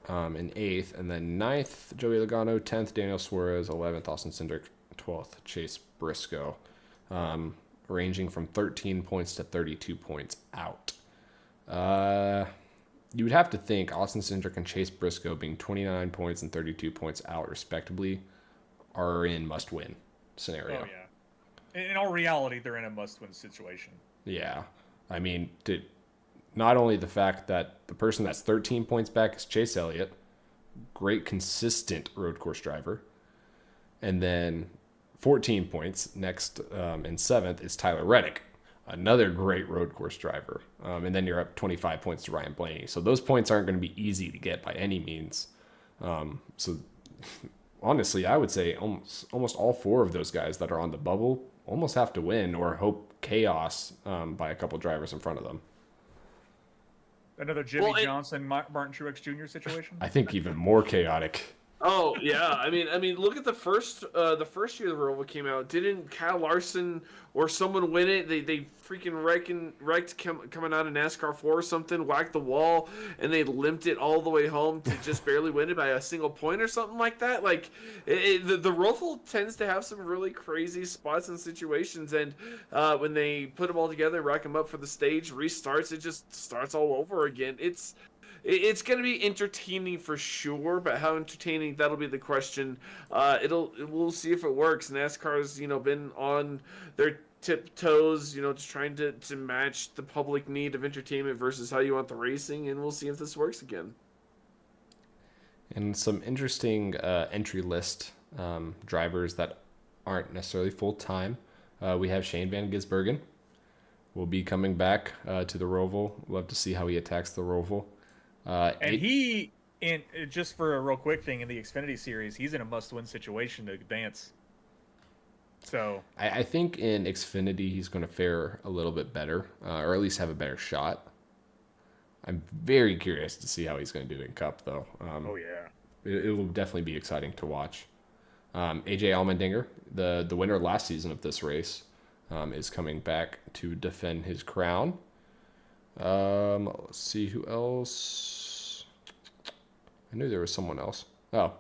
Speaker 2: in 8th, and then 9th, Joey Logano, 10th, Daniel Suarez, 11th, Austin Cindric, 12th, Chase Briscoe, ranging from 13 points to 32 points out. You would have to think Austin Cindric and Chase Briscoe, being 29 points and 32 points out respectively, are in must-win scenario.
Speaker 3: Oh yeah. In all reality, they're in a must-win situation.
Speaker 2: Yeah. I mean, not only the fact that the person that's 13 points back is Chase Elliott, great consistent road course driver, and then 14 points next in 7th is Tyler Reddick, another great road course driver, and then you're up 25 points to Ryan Blaney. So those points aren't going to be easy to get by any means. So honestly, I would say almost all 4 of those guys that are on the bubble almost have to win or hope chaos by a couple drivers in front of them.
Speaker 3: Another Jimmy Johnson, Martin Truex Jr. situation?
Speaker 2: I think even more chaotic.
Speaker 4: Oh yeah, I mean, look at the first year the Roval came out. Didn't Kyle Larson or someone win it? They freaking wrecked coming out of NASCAR 4 or something, whacked the wall, and they limped it all the way home to just barely win it by a single point or something like that. Like the Roval tends to have some really crazy spots and situations, and when they put them all together, rack them up for the stage, restarts, it just starts all over again. It's going to be entertaining for sure, but how entertaining, that'll be the question. We'll see if it works. NASCAR's, been on their tiptoes, just trying to match the public need of entertainment versus how you want the racing, and we'll see if this works again.
Speaker 2: And some interesting entry list drivers that aren't necessarily full-time. We have Shane Van Gisbergen. Will be coming back to the Roval. Love to see how he attacks the Roval.
Speaker 3: And just for a real quick thing, in the Xfinity series, he's in a must-win situation to advance. So
Speaker 2: I think in Xfinity he's going to fare a little bit better, or at least have a better shot. I'm very curious to see how he's going to do in Cup, though.
Speaker 3: oh yeah,
Speaker 2: it will definitely be exciting to watch. AJ Allmendinger, the winner last season of this race, is coming back to defend his crown. Let's see who else. I knew there was someone else. Oh,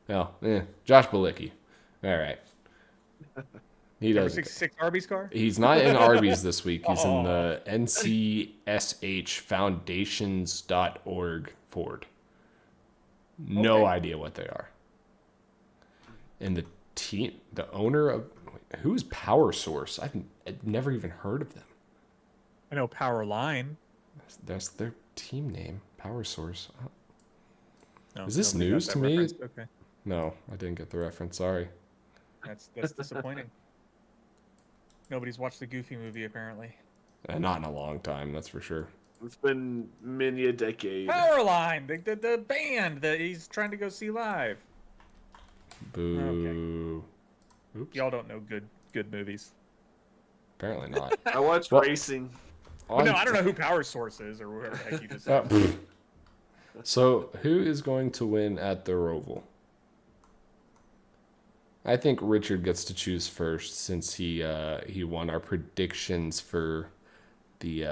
Speaker 2: Josh Bilicki. All right. He does.
Speaker 3: 66 Arby's car.
Speaker 2: He's not in Arby's this week. He's in the NCSHFoundations.org Ford. No idea what they are. And the owner of who's Power Source? I've never even heard of them.
Speaker 3: I know Power Line.
Speaker 2: That's their team name, Power Source.
Speaker 3: No,
Speaker 2: Is this
Speaker 3: nobody got
Speaker 2: news
Speaker 3: that
Speaker 2: to me?
Speaker 3: reference. Okay,
Speaker 2: No, I didn't get the reference. Sorry.
Speaker 3: that's disappointing. Nobody's watched the Goofy movie apparently.
Speaker 2: Not in a long time, that's for sure.
Speaker 4: It's been many a decade.
Speaker 3: Powerline, the band that he's trying to go see live.
Speaker 2: Boo. Oops.
Speaker 3: Y'all don't know good movies.
Speaker 2: Apparently not.
Speaker 4: I watched
Speaker 2: Well-
Speaker 4: racing.
Speaker 3: Well, no, I don't know who Power Source is or whoever the heck you just said.
Speaker 2: So, who is going to win at the Roval? I think Richard gets to choose first since he won our predictions for the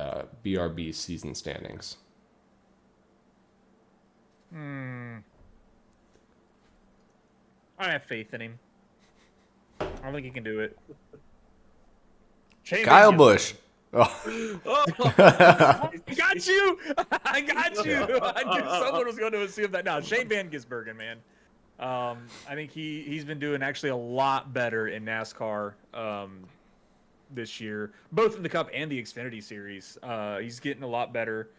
Speaker 2: BRB season standings.
Speaker 3: I have faith in him. I don't think he can do it. Shane
Speaker 2: Kyle
Speaker 3: Van
Speaker 2: Busch. Oh.
Speaker 3: I got you. I got you. I knew someone was going to assume that. No, Shane Van Gisbergen, man. I think he's been doing actually a lot better in NASCAR this year, both in the Cup and the Xfinity Series. He's getting a lot better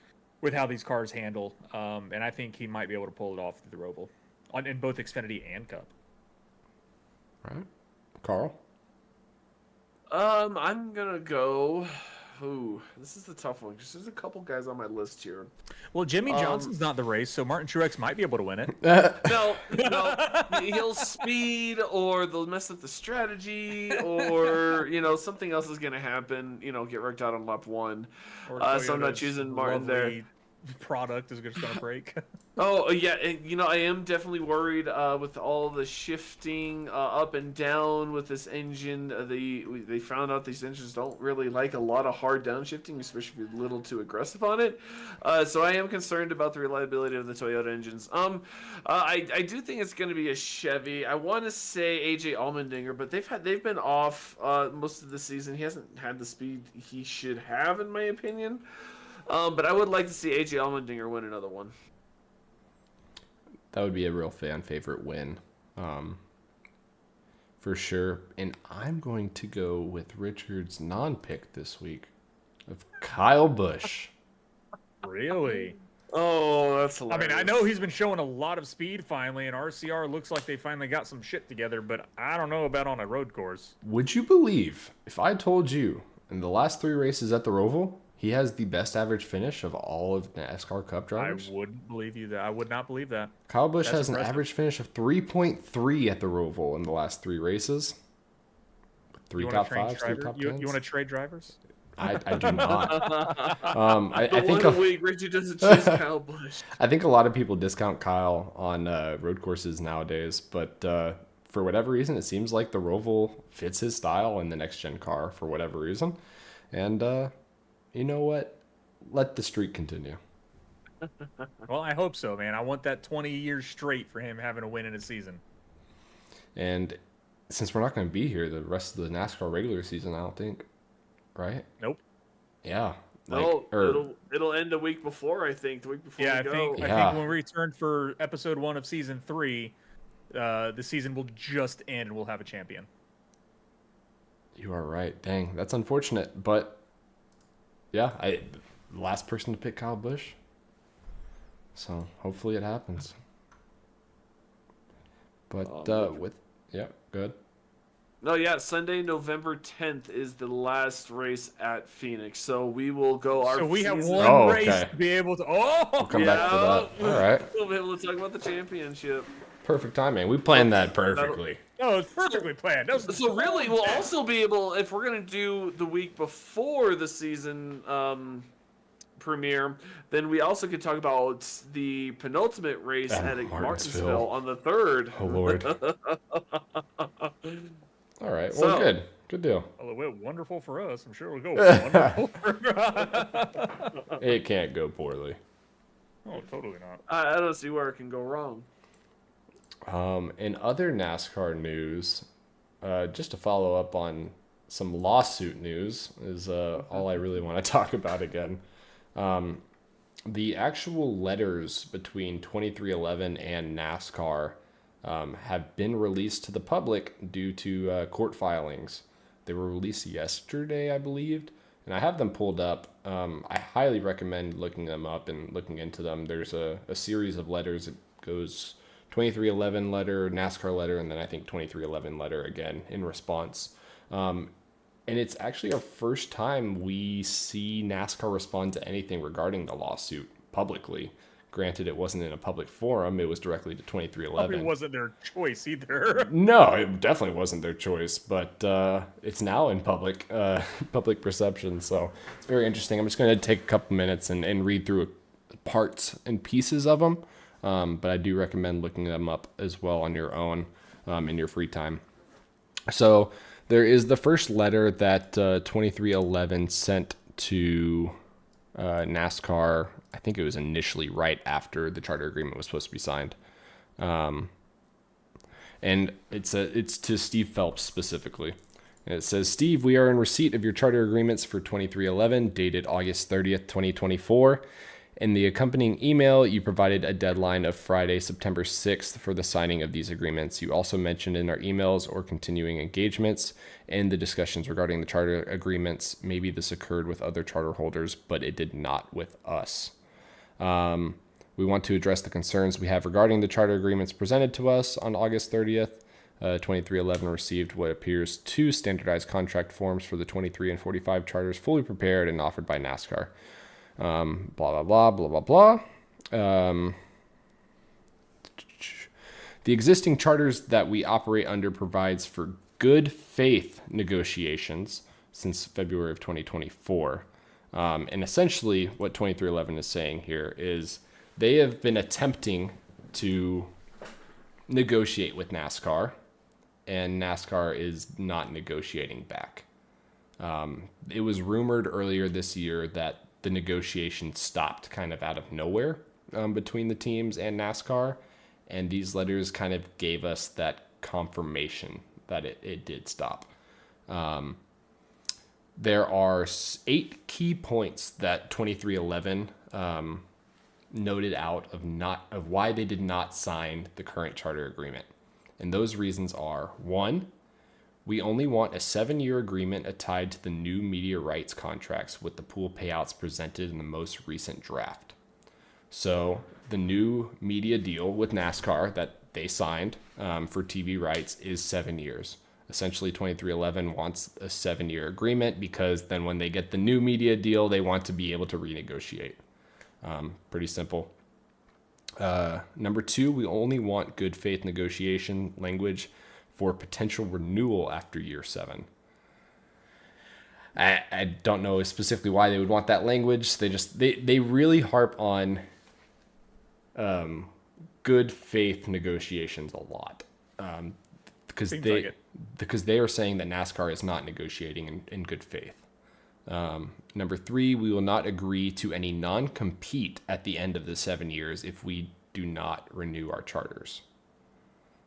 Speaker 3: with how these cars handle, and I think he might be able to pull it off through the Roval in both Xfinity and Cup.
Speaker 2: Right. Carl?
Speaker 4: I'm gonna go. Ooh, this is a tough one because there's a couple guys on my list here.
Speaker 3: Well, Jimmy Johnson's not the race, so Martin Truex might be able to win it.
Speaker 4: No, he'll speed, or they'll mess up the strategy, or something else is gonna happen. Get wrecked out on lap 1.
Speaker 3: Or
Speaker 4: So I'm not
Speaker 3: Toyota's
Speaker 4: choosing Martin there.
Speaker 3: lovely product is just gonna break.
Speaker 4: Oh yeah, and, I am definitely worried with all the shifting up and down with this engine. They found out these engines don't really like a lot of hard downshifting, especially if you're a little too aggressive on it. So I am concerned about the reliability of the Toyota engines. I do think it's going to be a Chevy. I want to say AJ Allmendinger, but they've been off most of the season. He hasn't had the speed he should have, in my opinion. But I would like to see AJ Allmendinger win another one.
Speaker 2: That would be a real fan favorite win. For sure. And I'm going to go with Richard's non-pick this week of Kyle Busch.
Speaker 3: Really?
Speaker 4: Oh, that's hilarious.
Speaker 3: I mean, I know he's been showing a lot of speed finally, and RCR looks like they finally got some shit together, but I don't know about on a road course.
Speaker 2: Would you believe if I told you in the last 3 races at the Roval, he has the best average finish of all of NASCAR Cup drivers?
Speaker 3: I wouldn't believe you that. I would not believe that.
Speaker 2: Kyle Busch
Speaker 3: That's
Speaker 2: has
Speaker 3: impressive.
Speaker 2: an average finish of 3.3 at the Roval in the last 3 races. 3
Speaker 3: You
Speaker 2: top
Speaker 3: wanna
Speaker 2: 5s,
Speaker 3: trade
Speaker 2: 3 top 10s.
Speaker 3: You want to trade drivers?
Speaker 2: I do not. I
Speaker 4: The
Speaker 2: think
Speaker 4: one week Richie doesn't choose Kyle Busch.
Speaker 2: I think a lot of people discount Kyle on road courses nowadays, but for whatever reason, it seems like the Roval fits his style in the next gen car for whatever reason. And you know what? Let the streak continue.
Speaker 3: Well, I hope so, man. I want that 20 years straight for him having a win in a season.
Speaker 2: And since we're not going to be here the rest of the NASCAR regular season, I don't think, right?
Speaker 3: Nope.
Speaker 2: Yeah.
Speaker 4: It'll end a week before, I think. The week before
Speaker 3: Yeah,
Speaker 4: we
Speaker 3: I
Speaker 4: go.
Speaker 3: think
Speaker 2: Yeah.
Speaker 3: when we return for episode 1 of season 3, the season will just end and we'll have a champion.
Speaker 2: You are right. Dang, that's unfortunate. But yeah, last person to pick Kyle Busch. So hopefully it happens. But good.
Speaker 4: No, yeah, Sunday, November 10th is the last race at Phoenix. So we will go our
Speaker 3: So we have
Speaker 4: season-
Speaker 3: one
Speaker 2: Oh,
Speaker 3: race
Speaker 2: okay.
Speaker 3: to be able to.
Speaker 2: We'll come back to that. All right.
Speaker 4: We'll be able to talk about the championship.
Speaker 2: Perfect timing. We planned that perfectly.
Speaker 3: No, it's perfectly planned. That was
Speaker 4: So really, we'll also be able, if we're going to do the week before the season premiere, then we also could talk about the penultimate race
Speaker 2: At
Speaker 4: at
Speaker 2: Martinsville.
Speaker 4: Martinsville on the 3rd.
Speaker 2: Oh, Lord. All right. Well,
Speaker 4: So-
Speaker 2: good. Good deal.
Speaker 3: Well, it went wonderful for us. I'm sure it'll go wonderful for
Speaker 2: It can't go poorly.
Speaker 3: Oh, totally not.
Speaker 4: I don't see where it can go wrong.
Speaker 2: In other NASCAR news, just to follow up on some lawsuit news is all I really want to talk about again. The actual letters between 2311 and NASCAR have been released to the public due to court filings. They were released yesterday, I believe, and I have them pulled up. I highly recommend looking them up and looking into them. There's a series of letters. It goes 2311 letter, NASCAR letter, and then I think 2311 letter again in response. And it's actually our first time we see NASCAR respond to anything regarding the lawsuit publicly. Granted, it wasn't in a public forum. It was directly to 2311.
Speaker 3: Probably wasn't their choice either.
Speaker 2: No, it definitely wasn't their choice, but it's now in public perception, so it's very interesting. I'm just going to take a couple minutes and read through parts and pieces of them, but I do recommend looking them up as well on your own in your free time. So there is the first letter that 2311 sent to NASCAR. I think it was initially right after the charter agreement was supposed to be signed. And it's to Steve Phelps specifically. And it says, Steve, we are in receipt of your charter agreements for 2311, dated August 30th, 2024. In the accompanying email, you provided a deadline of Friday, September 6th for the signing of these agreements. You also mentioned in our emails or continuing engagements and the discussions regarding the charter agreements, maybe this occurred with other charter holders, but it did not with us. We want to address the concerns we have regarding the charter agreements presented to us on August 30th. 2311 received what appears two standardized contract forms for the 23 and 45 charters fully prepared and offered by NASCAR. Blah, blah, blah, blah, blah, blah. The existing charters that we operate under provides for good faith negotiations since February of 2024. And essentially what 2311 is saying here is they have been attempting to negotiate with NASCAR, and NASCAR is not negotiating back. It was rumored earlier this year that the negotiation stopped kind of out of nowhere between the teams and NASCAR, and these letters kind of gave us that confirmation that it did stop. There are 8 key points that 2311 noted out of why they did not sign the current charter agreement. And those reasons are: 1, we only want a 7-year agreement tied to the new media rights contracts with the pool payouts presented in the most recent draft. So the new media deal with NASCAR that they signed for TV rights is 7 years. Essentially, 2311 wants a 7-year agreement because then when they get the new media deal, they want to be able to renegotiate. Pretty simple. Number 2, we only want good faith negotiation language for potential renewal after year 7. I don't know specifically why they would want that language. They really harp on good faith negotiations a lot. Because they are saying that NASCAR is not negotiating in good faith. Number 3, we will not agree to any non-compete at the end of the 7 years if we do not renew our charters.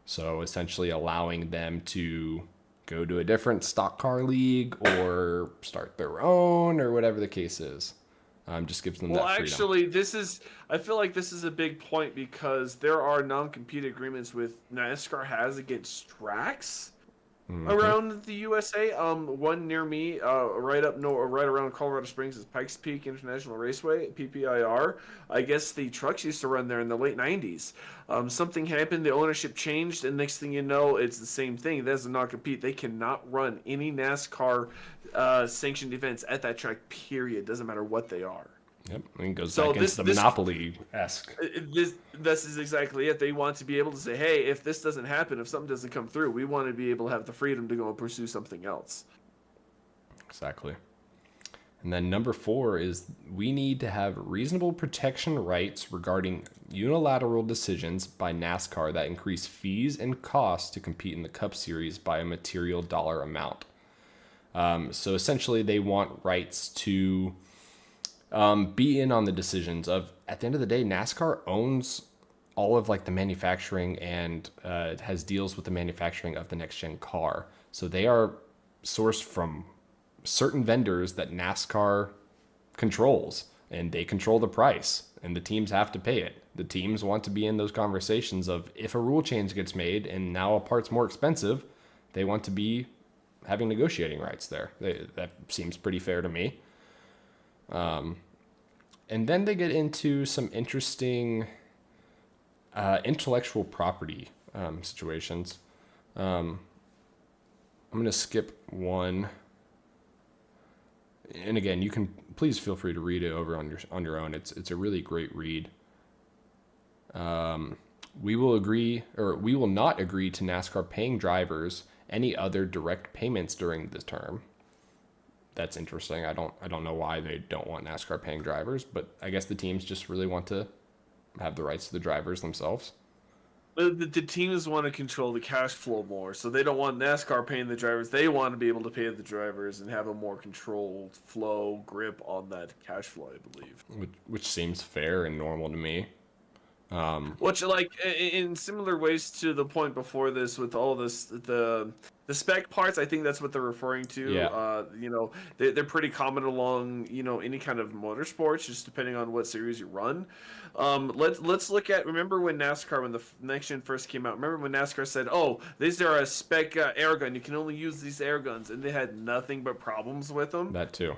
Speaker 2: So essentially allowing them to go to a different stock car league or start their own or whatever the case is. Just gives them that freedom.
Speaker 4: Well, actually, I feel like this is a big point because there are non-compete agreements with NASCAR has against tracks around the USA. One near me, right around Colorado Springs, is Pikes Peak International Raceway, PPIR. I guess the trucks used to run there in the late 90s. Something happened, the ownership changed, and next thing you know, it's the same thing. That's a non-compete. They cannot run any NASCAR sanctioned events at that track, period. Doesn't matter what they are.
Speaker 2: Yep, and it goes back into the Monopoly-esque.
Speaker 4: This is exactly it. They want to be able to say, hey, if this doesn't happen, if something doesn't come through, we want to be able to have the freedom to go and pursue something else.
Speaker 2: Exactly. And then number 4 is we need to have reasonable protection rights regarding unilateral decisions by NASCAR that increase fees and costs to compete in the Cup Series by a material dollar amount. So essentially they want rights to be in on the decisions of, at the end of the day, NASCAR owns all of like the manufacturing and has deals with the manufacturing of the next gen car. So they are sourced from certain vendors that NASCAR controls. and they control the price, and the teams have to pay it. The teams want to be in those conversations of if a rule change gets made and now a part's more expensive, they want to be having negotiating rights there. That seems pretty fair to me. And then they get into some interesting intellectual property situations. I'm going to skip one. And again, you can please feel free to read it over on your own. It's a really great read. We will not agree to NASCAR paying drivers any other direct payments during the term. That's interesting. I don't know why they don't want NASCAR paying drivers, but I guess the teams just really want to have the rights to the drivers themselves.
Speaker 4: The teams want to control the cash flow more, so they don't want NASCAR paying the drivers. They want to be able to pay the drivers and have a more controlled flow grip on that cash flow, I believe.
Speaker 2: Which seems fair and normal to me.
Speaker 4: Which, like, in similar ways to the point before this, with all this, the spec parts, I think that's what they're referring to.
Speaker 2: Yeah.
Speaker 4: They're pretty common along, any kind of motorsports, just depending on what series you run. Let's look at, remember when NASCAR, when the next gen first came out, remember when NASCAR said, oh, these are a spec air gun, you can only use these air guns, and they had nothing but problems with them.
Speaker 2: That too.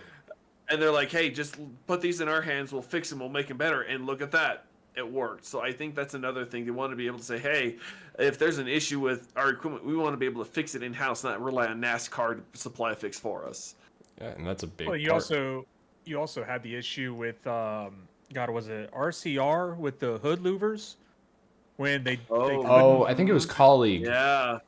Speaker 4: And they're like, hey, just put these in our hands, we'll fix them, we'll make them better, and look at that. It worked. So I think that's another thing. They want to be able to say, hey, if there's an issue with our equipment, we want to be able to fix it in-house, not rely on NASCAR to supply a fix for us.
Speaker 2: Yeah, and that's a big
Speaker 3: Well, you also had the issue with was it RCR with the hood louvers when they
Speaker 2: I think it was Colleague.
Speaker 4: Yeah.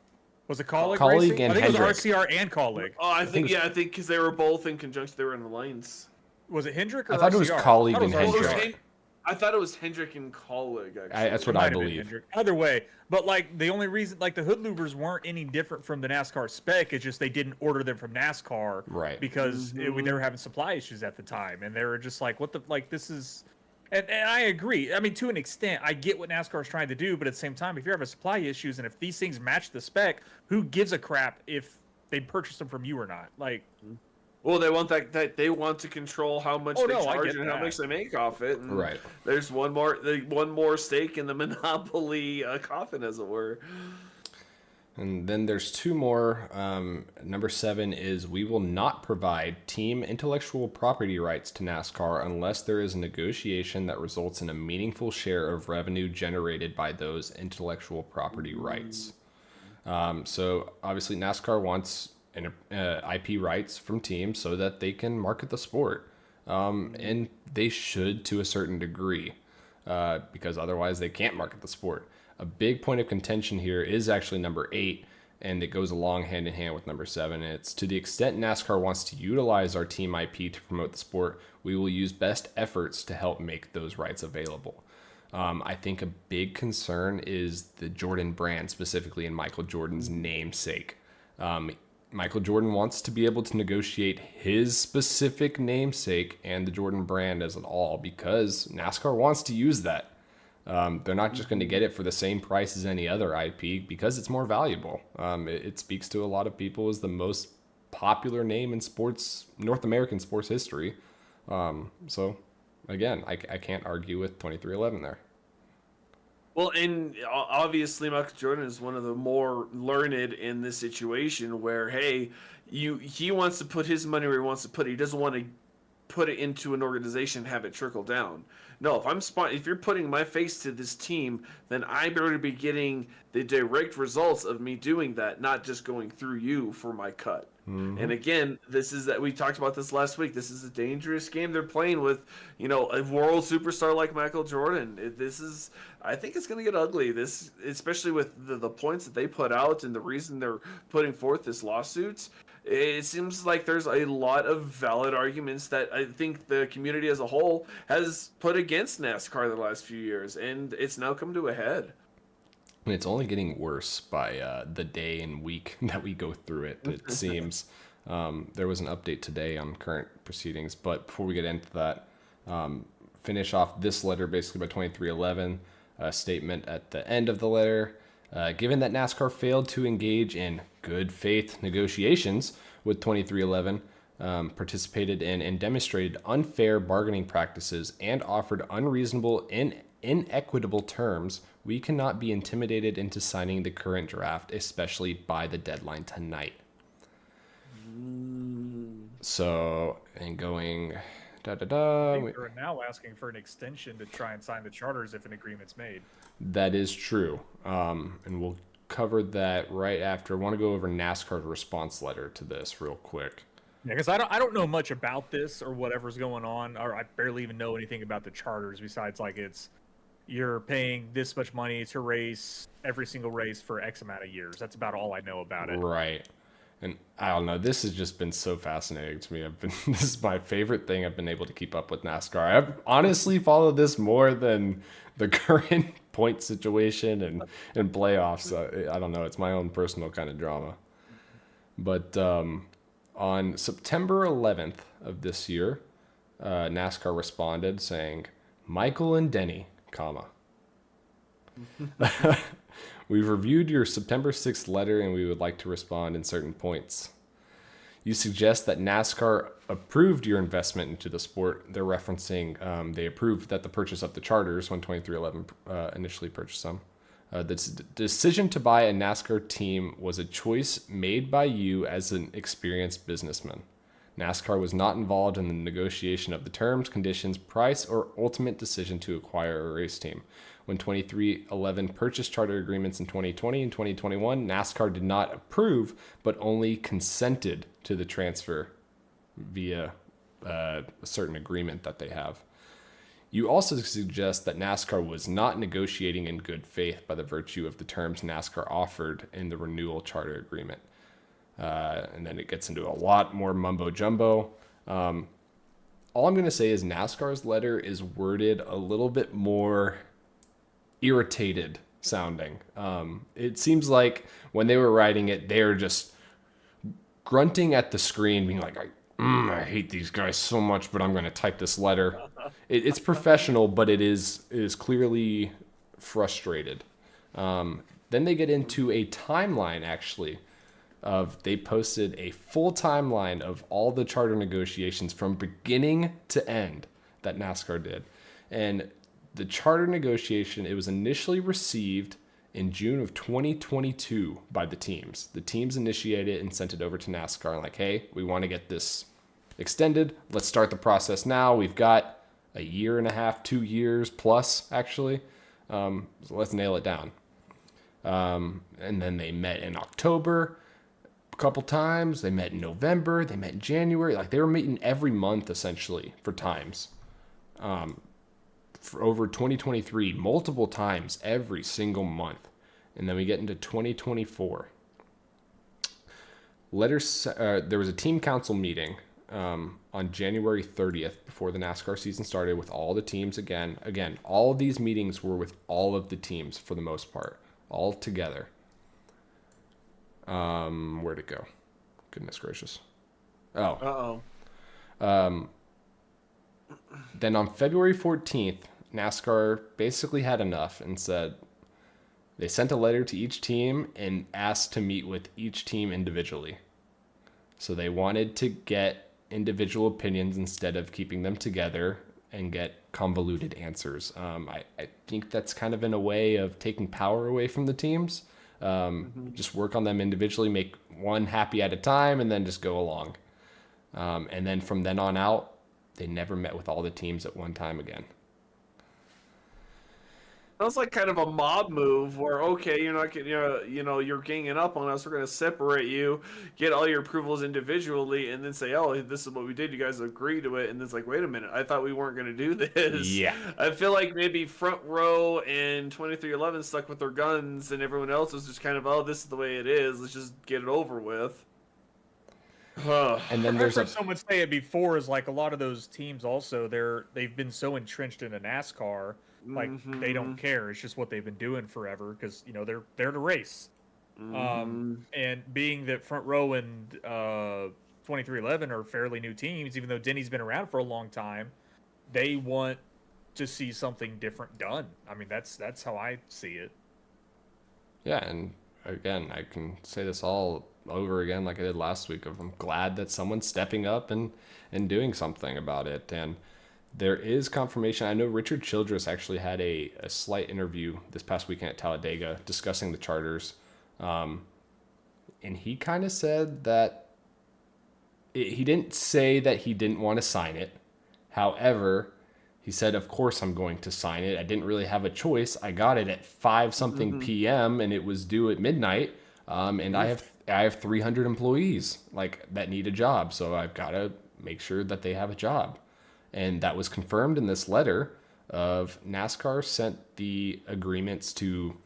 Speaker 3: Was it Colleague?
Speaker 2: Colleague
Speaker 3: Racing?
Speaker 2: and
Speaker 3: I think
Speaker 2: Hendrick.
Speaker 3: it was RCR and Colleague.
Speaker 4: Oh, I think because they were both in conjunction. They were in the lanes.
Speaker 3: Was it Hendrick or
Speaker 2: I thought
Speaker 3: RCR?
Speaker 2: it was Colleague and
Speaker 3: I thought it was
Speaker 2: Hendrick.
Speaker 4: I thought it was Hendrick and Colleague, actually.
Speaker 2: That's what
Speaker 3: It
Speaker 2: I
Speaker 3: might have been
Speaker 2: believe.
Speaker 3: Hendrick. Either way, but like the only reason, like the hood louvers weren't any different from the NASCAR spec. It's just they didn't order them from NASCAR,
Speaker 2: Right?
Speaker 3: Because they were having supply issues at the time, and they were just like, "What the like? This is." And I agree. I mean, to an extent, I get what NASCAR is trying to do, but at the same time, if you're having supply issues and if these things match the spec, who gives a crap if they purchase them from you or not? Like.
Speaker 4: Well, they want that they want to control how much they charge and how much they make off it. And
Speaker 2: Right.
Speaker 4: There's one more stake in the monopoly coffin, as it were.
Speaker 2: And then there's two more. Number 7 is we will not provide team intellectual property rights to NASCAR unless there is a negotiation that results in a meaningful share of revenue generated by those intellectual property rights. So obviously NASCAR wants IP rights from teams so that they can market the sport. And they should to a certain degree, because otherwise they can't market the sport. A big point of contention here is actually number 8, and it goes along hand in hand with number 7. It's to the extent NASCAR wants to utilize our team IP to promote the sport, we will use best efforts to help make those rights available. I think a big concern is the Jordan brand, specifically in Michael Jordan's namesake. Michael Jordan wants to be able to negotiate his specific namesake and the Jordan brand as an all because NASCAR wants to use that. They're not just going to get it for the same price as any other IP because it's more valuable. It speaks to a lot of people as the most popular name in sports, North American sports history. So again, I can't argue with 2311 there.
Speaker 4: Well, and obviously Michael Jordan is one of the more learned in this situation where, hey, he wants to put his money where he wants to put it. He doesn't want to put it into an organization and have it trickle down. No, if you're putting my face to this team, then I better be getting the direct results of me doing that, not just going through you for my cut. Mm-hmm. And again, we talked about this last week. This is a dangerous game they're playing with, a world superstar like Michael Jordan. I think it's going to get ugly. This, especially with the points that they put out and the reason they're putting forth this lawsuit. It seems like there's a lot of valid arguments that I think the community as a whole has put against NASCAR the last few years, and it's now come to a head.
Speaker 2: And it's only getting worse by the day and week that we go through it, it seems. There was an update today on current proceedings, but before we get into that, finish off this letter basically by 2311, a statement at the end of the letter. Given that NASCAR failed to engage in good faith negotiations with 2311, participated in and demonstrated unfair bargaining practices and offered unreasonable and inequitable terms, we cannot be intimidated into signing the current draft, especially by the deadline tonight. So, and going
Speaker 3: I think they're now asking for an extension to try and sign the charters if an agreement's made.
Speaker 2: That is true. And we'll cover that right after. I want to go over NASCAR's response letter to this real quick.
Speaker 3: Yeah, because I don't know much about this or whatever's going on, or I barely even know anything about the charters besides like you're paying this much money to race every single race for X amount of years. That's about all I know about it.
Speaker 2: Right. And I don't know, this has just been so fascinating to me. This is my favorite thing I've been able to keep up with NASCAR. I've honestly followed this more than the current point situation and playoffs. I don't know, it's my own personal kind of drama. But on September 11th of this year, NASCAR responded saying, Michael and Denny, comma. We've reviewed your September 6th letter and we would like to respond in certain points. You suggest that NASCAR approved your investment into the sport. They're referencing they approved that the purchase of the charters when 2311 initially purchased them. The decision to buy a NASCAR team was a choice made by you as an experienced businessman. NASCAR was not involved in the negotiation of the terms, conditions, price, or ultimate decision to acquire a race team. When 2311 purchased charter agreements in 2020 and 2021, NASCAR did not approve, but only consented to the transfer via a certain agreement that they have. You also suggest that NASCAR was not negotiating in good faith by the virtue of the terms NASCAR offered in the renewal charter agreement. And then it gets into a lot more mumbo jumbo. All I'm going to say is NASCAR's letter is worded a little bit more irritated sounding. It seems like when they were writing it, they were just grunting at the screen, being like, I hate these guys so much, but I'm going to type this letter. It's professional, but it is clearly frustrated. Then they get into a timeline, actually. They posted a full timeline of all the charter negotiations from beginning to end that NASCAR did. And the charter negotiation, it was initially received in June of 2022 by the teams. The teams initiated it and sent it over to NASCAR like, hey, we want to get this extended. Let's start the process now. We've got a year and a half, 2 years plus, actually. So let's nail it down. And then they met in October a couple times. They met in November. They met in January. Like, they were meeting every month, essentially, for times. For over 2023, multiple times every single month. And then we get into 2024. There was a team council meeting on January 30th before the NASCAR season started with all the teams again. Again, all of these meetings were with all of the teams for the most part, all together. Where'd it go? Goodness gracious. Oh. Then on February 14th, NASCAR basically had enough and said they sent a letter to each team and asked to meet with each team individually. So they wanted to get individual opinions instead of keeping them together and get convoluted answers. I think that's kind of in a way of taking power away from the teams. Just work on them individually, make one happy at a time, and then just go along. And then from then on out, they never met with all the teams at one time again.
Speaker 4: That was like kind of a mob move where, okay, you're not getting, you're ganging up on us. We're going to separate you, get all your approvals individually, and then say, oh, this is what we did. You guys agree to it. And it's like, wait a minute. I thought we weren't going to do this.
Speaker 2: Yeah.
Speaker 4: I feel like maybe Front Row and 2311 stuck with their guns and everyone else was just kind of, oh, this is the way it is. Let's just get it over with.
Speaker 2: And then there's
Speaker 3: someone say it before is like a lot of those teams also they've been so entrenched into NASCAR. Like they don't care. It's just what they've been doing forever because they're there to race. And being that Front Row and 2311 are fairly new teams, even though Denny's been around for a long time, they want to see something different done. I mean, that's how I see it.
Speaker 2: Yeah, and again, I can say this all over again like I did last week. I'm glad that someone's stepping up and doing something about it. And there is confirmation. I know Richard Childress actually had a slight interview this past weekend at Talladega discussing the charters. And he kind of said that he didn't say that he didn't want to sign it. However, he said, of course I'm going to sign it. I didn't really have a choice. I got it at 5 something p.m. and it was due at midnight. And I have 300 employees like that need a job. So I've got to make sure that they have a job. And that was confirmed in this letter of NASCAR sent the agreements to,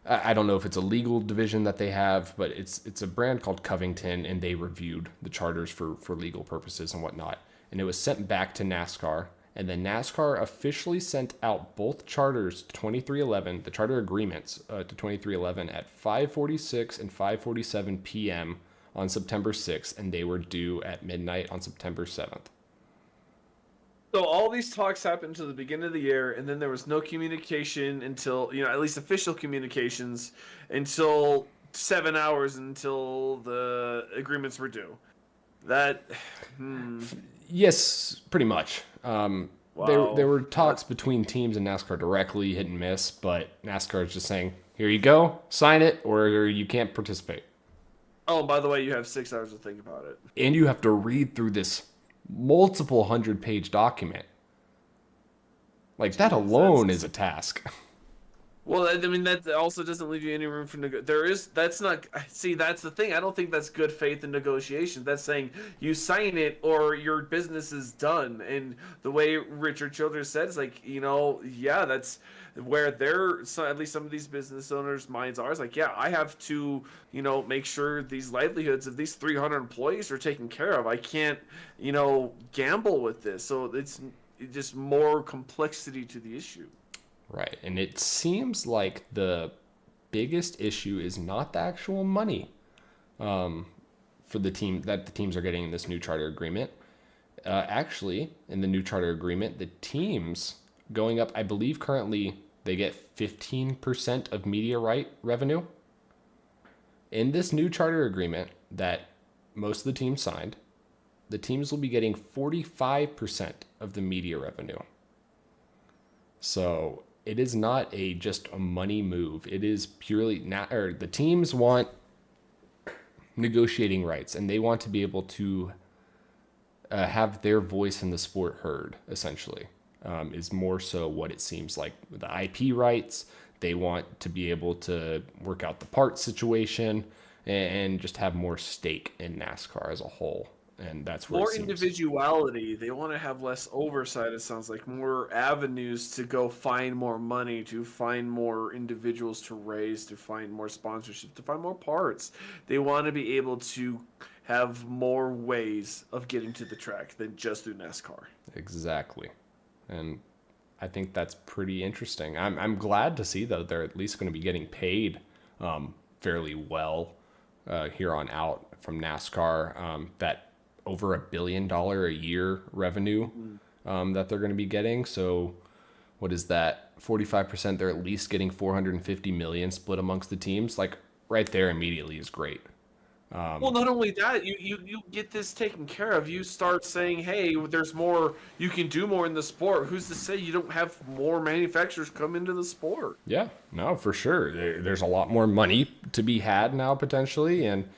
Speaker 2: I don't know if it's a legal division that they have, but it's a brand called Covington, and they reviewed the charters for legal purposes and whatnot. And it was sent back to NASCAR. And then NASCAR officially sent out both charters to 2311, the charter agreements to 2311 at 5:46 and 5:47 p.m. on September 6th, and they were due at midnight on September 7th.
Speaker 4: So all these talks happened to the beginning of the year, and then there was no communication until, at least official communications, until 7 hours until the agreements were due. That,
Speaker 2: Yes, pretty much.
Speaker 4: Wow.
Speaker 2: There were talks between teams and NASCAR directly, hit and miss, but NASCAR is just saying, here you go, sign it, or you can't participate.
Speaker 4: Oh, and by the way, you have 6 hours to think about it.
Speaker 2: And you have to read through this multiple 100-page document. Like, that alone is a task.
Speaker 4: Well, I mean, that also doesn't leave you any room for that's the thing. I don't think that's good faith in negotiations. That's saying you sign it or your business is done. And the way Richard Childress said is like, that's where at least some of these business owners' minds are. It's like, yeah, I have to, make sure these livelihoods of these 300 employees are taken care of. I can't, gamble with this. So it's just more complexity to the issue.
Speaker 2: Right, and it seems like the biggest issue is not the actual money for the teams are getting in this new charter agreement. Actually, in the new charter agreement, the teams going up, I believe currently they get 15% of media right revenue. In this new charter agreement that most of the teams signed, the teams will be getting 45% of the media revenue. So it is not just a money move. It is purely the teams want negotiating rights, and they want to be able to have their voice in the sport heard. Essentially, is more so what it seems like. With the IP rights, they want to be able to work out the parts situation and just have more stake in NASCAR as a whole. And that's where
Speaker 4: more individuality. They want to have less oversight. It sounds like more avenues to go find more money, to find more individuals to raise, to find more sponsorship, to find more parts. They want to be able to have more ways of getting to the track than just through NASCAR.
Speaker 2: Exactly, and I think that's pretty interesting. I'm glad to see though they're at least going to be getting paid fairly well here on out from NASCAR. That over $1 billion a year revenue that they're going to be getting. So what is that? 45%, they're at least getting $450 million split amongst the teams. Like right there immediately is great.
Speaker 4: Well, not only that, you get this taken care of. You start saying, hey, there's more, you can do more in the sport. Who's to say you don't have more manufacturers come into the sport?
Speaker 2: Yeah, no, for sure. There's a lot more money to be had now potentially. And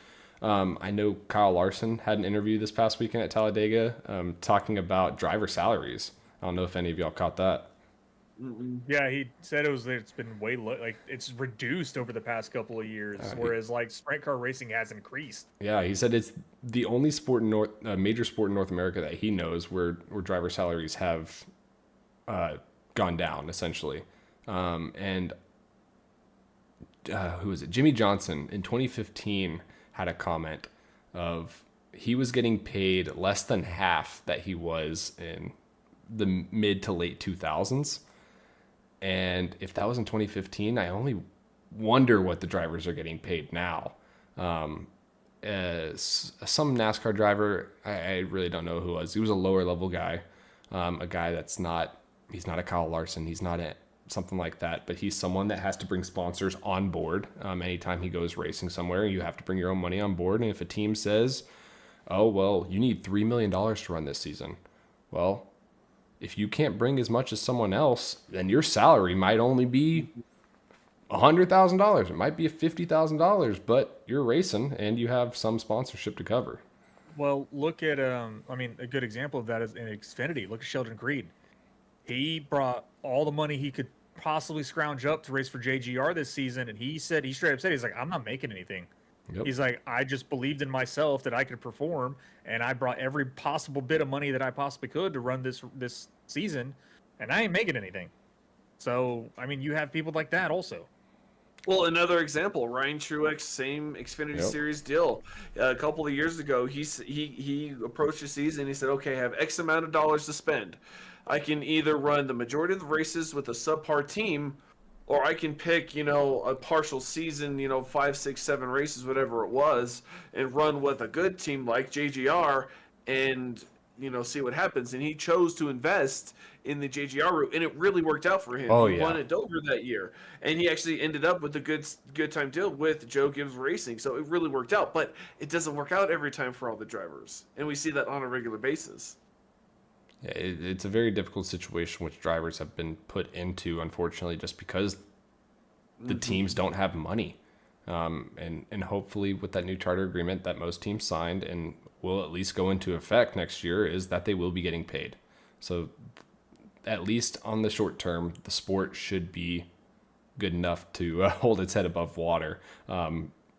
Speaker 2: I know Kyle Larson had an interview this past weekend at Talladega talking about driver salaries. I don't know if any of y'all caught that.
Speaker 3: Yeah, he said it's been way low, like it's reduced over the past couple of years, whereas like sprint car racing has increased.
Speaker 2: Yeah, he said it's the only sport in major sport in North America that he knows where driver salaries have gone down essentially. And who is it? Jimmy Johnson in 2015 had a comment of he was getting paid less than half that he was in the mid to late 2000s. And if that was in 2015, I only wonder what the drivers are getting paid now. Some NASCAR driver, I really don't know who it was. He was a lower level guy, a guy he's not a Kyle Larson. He's not a something like that. But he's someone that has to bring sponsors on board. Anytime he goes racing somewhere, you have to bring your own money on board. And if a team says, oh, well, you need $3 million to run this season. Well, if you can't bring as much as someone else, then your salary might only be $100,000. It might be $50,000, but you're racing and you have some sponsorship to cover.
Speaker 3: Well, look at a good example of that is in Xfinity. Look at Sheldon Creed. He brought all the money he could possibly scrounge up to race for JGR this season, and he straight up said, he's like, I'm not making anything.
Speaker 2: Yep.
Speaker 3: He's like, I just believed in myself that I could perform, and I brought every possible bit of money that I possibly could to run this season, and I ain't making anything. So, I mean, you have people like that also.
Speaker 4: Well, another example, Ryan Truex, same Xfinity Series deal. A couple of years ago, he approached the season. He said, "Okay, I have X amount of dollars to spend. I can either run the majority of the races with a subpar team, or I can pick, a partial season, 5, 6, 7 races, whatever it was, and run with a good team like JGR and, see what happens." And he chose to invest in the JGR route, and it really worked out for him. He won at Dover that year, and he actually ended up with a good time deal with Joe Gibbs Racing. So it really worked out, but it doesn't work out every time for all the drivers, and we see that on a regular basis.
Speaker 2: Yeah, it's a very difficult situation which drivers have been put into, unfortunately, just because the teams don't have money. And hopefully with that new charter agreement that most teams signed and will at least go into effect next year is that they will be getting paid. So at least on the short term, the sport should be good enough to hold its head above water.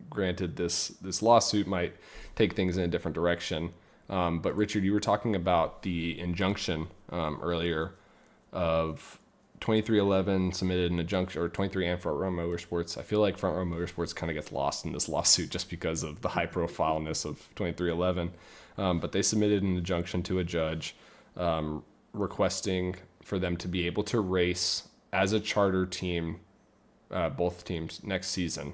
Speaker 2: Granted, this lawsuit might take things in a different direction. But Richard, you were talking about the injunction earlier of 2311 submitted an injunction, or 23 and Front Row Motorsports. I feel like Front Row Motorsports kind of gets lost in this lawsuit just because of the high profileness of 2311. But they submitted an injunction to a judge requesting for them to be able to race as a charter team, both teams, next season.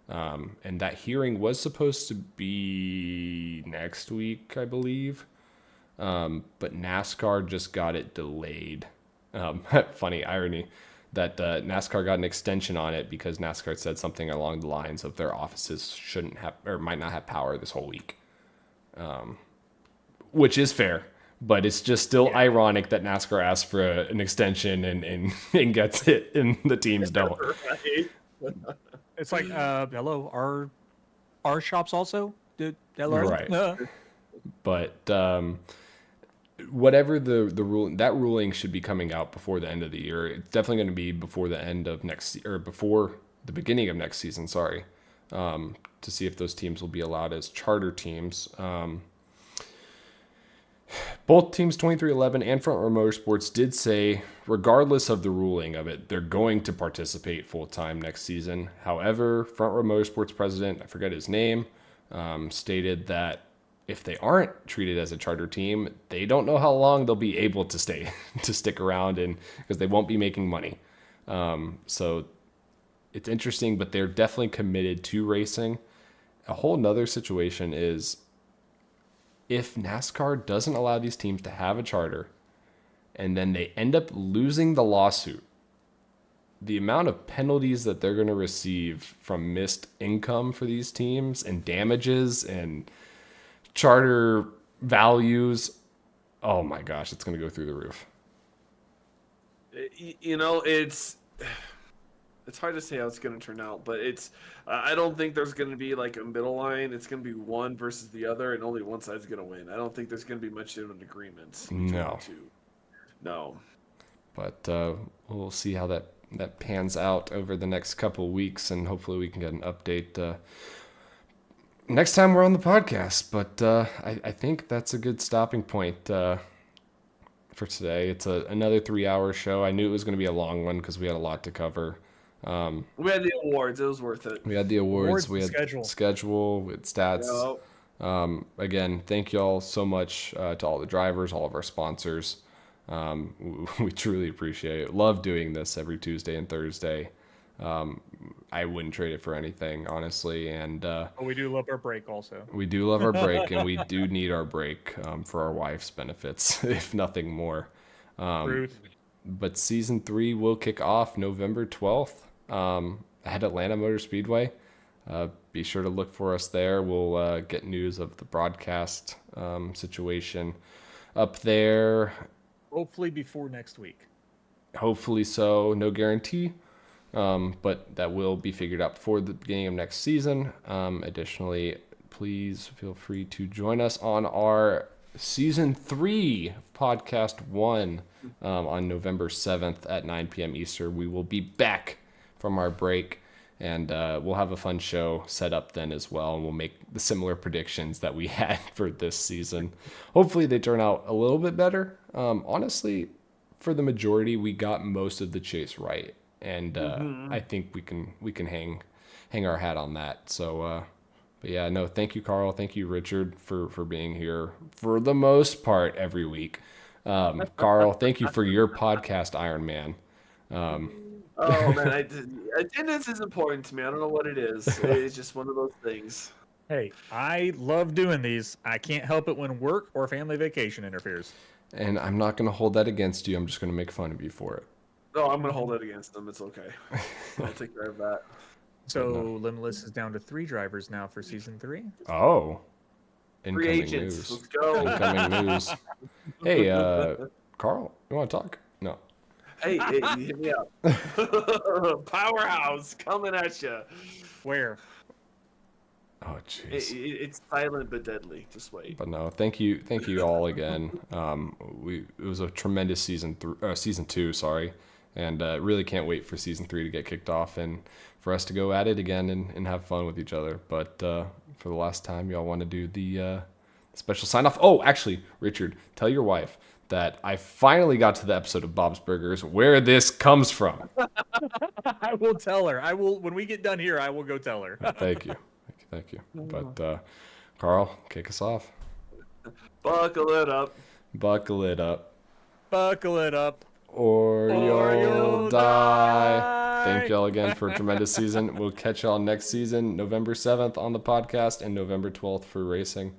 Speaker 2: And that hearing was supposed to be next week, I believe. But NASCAR just got it delayed. Funny irony that NASCAR got an extension on it because NASCAR said something along the lines of their offices shouldn't have or might not have power this whole week. Which is fair, but it's just still ironic that NASCAR asked for an extension and gets it and the teams don't.
Speaker 3: It's like, hello, our shops also did hello,
Speaker 2: right? But whatever the ruling, that ruling should be coming out before the end of the year. It's definitely going to be before the end of before the beginning of next season. Sorry, to see if those teams will be allowed as charter teams. Both teams, 2311 and Front Row Motorsports, did say, regardless of the ruling of it, they're going to participate full-time next season. However, Front Row Motorsports president, I forget his name, stated that if they aren't treated as a charter team, they don't know how long they'll be able to stick around, and because they won't be making money. So it's interesting, but they're definitely committed to racing. A whole nother situation is, if NASCAR doesn't allow these teams to have a charter and then they end up losing the lawsuit, the amount of penalties that they're going to receive from missed income for these teams and damages and charter values, oh my gosh, it's going to go through the roof.
Speaker 4: It's hard to say how it's going to turn out, but I don't think there's going to be like a middle line. It's going to be one versus the other, and only one side's going to win. I don't think there's going to be much of an agreement between the two. No.
Speaker 2: But we'll see how that pans out over the next couple of weeks, and hopefully we can get an update next time we're on the podcast. But I think that's a good stopping point for today. It's another 3-hour show. I knew it was going to be a long one because we had a lot to cover.
Speaker 4: We had the awards. It was worth it.
Speaker 2: We had the awards. We had
Speaker 3: schedule.
Speaker 2: We had stats.
Speaker 4: Yep.
Speaker 2: Again, thank you all so much to all the drivers, all of our sponsors. We truly appreciate it. Love doing this every Tuesday and Thursday. I wouldn't trade it for anything, honestly. And
Speaker 3: we do love our break also.
Speaker 2: We do love our break, and we do need our break for our wife's benefits, if nothing more.
Speaker 3: Truth.
Speaker 2: But season 3 will kick off November 12th at Atlanta Motor Speedway. Be sure to look for us there. We'll get news of the broadcast situation up there.
Speaker 3: Hopefully before next week.
Speaker 2: Hopefully so. No guarantee. But that will be figured out before the beginning of next season. Additionally, please feel free to join us on our Season 3 Podcast 1 on November 7th at 9 p.m. Eastern. We will be back from our break, and we'll have a fun show set up then as well, and we'll make the similar predictions that we had for this season. Hopefully they turn out a little bit better. Honestly, for the majority, we got most of the chase right, and I think we can hang our hat on that. So, but yeah, no, thank you, Carl. Thank you, Richard, for being here for the most part every week. Carl, thank you for your podcast, Iron Man.
Speaker 4: Oh man, attendance is important to me. I don't know what it is. It's just one of those things.
Speaker 3: Hey, I love doing these. I can't help it when work or family vacation interferes.
Speaker 2: And I'm not going to hold that against you. I'm just going to make fun of you for it.
Speaker 4: No, I'm gonna hold it against them. It's okay. I'll take care of that.
Speaker 3: So Limitless is down to 3 drivers now for season 3.
Speaker 2: Oh.
Speaker 4: Free
Speaker 2: Incoming
Speaker 4: agents.
Speaker 2: news.
Speaker 4: Let's go.
Speaker 2: Incoming news. Hey, Carl, you want to talk? No.
Speaker 4: Hey, hit me up. Powerhouse coming at you.
Speaker 3: Where?
Speaker 2: Oh, jeez.
Speaker 4: It's silent but deadly. Just wait.
Speaker 2: But no, thank you all again. It was a tremendous season 2, sorry, and really can't wait for season 3 to get kicked off and for us to go at it again and have fun with each other. But for the last time, y'all want to do the special sign off? Oh, actually, Richard, tell your wife that I finally got to the episode of Bob's Burgers where this comes from.
Speaker 3: I will tell her. I will when we get done here. I will go tell her.
Speaker 2: Thank you. But Carl, kick us off.
Speaker 4: Buckle it up.
Speaker 2: Buckle it up.
Speaker 3: Buckle it up.
Speaker 2: Or you'll die. Thank y'all again for a tremendous season. We'll catch y'all next season, November 7th on the podcast and November 12th for racing.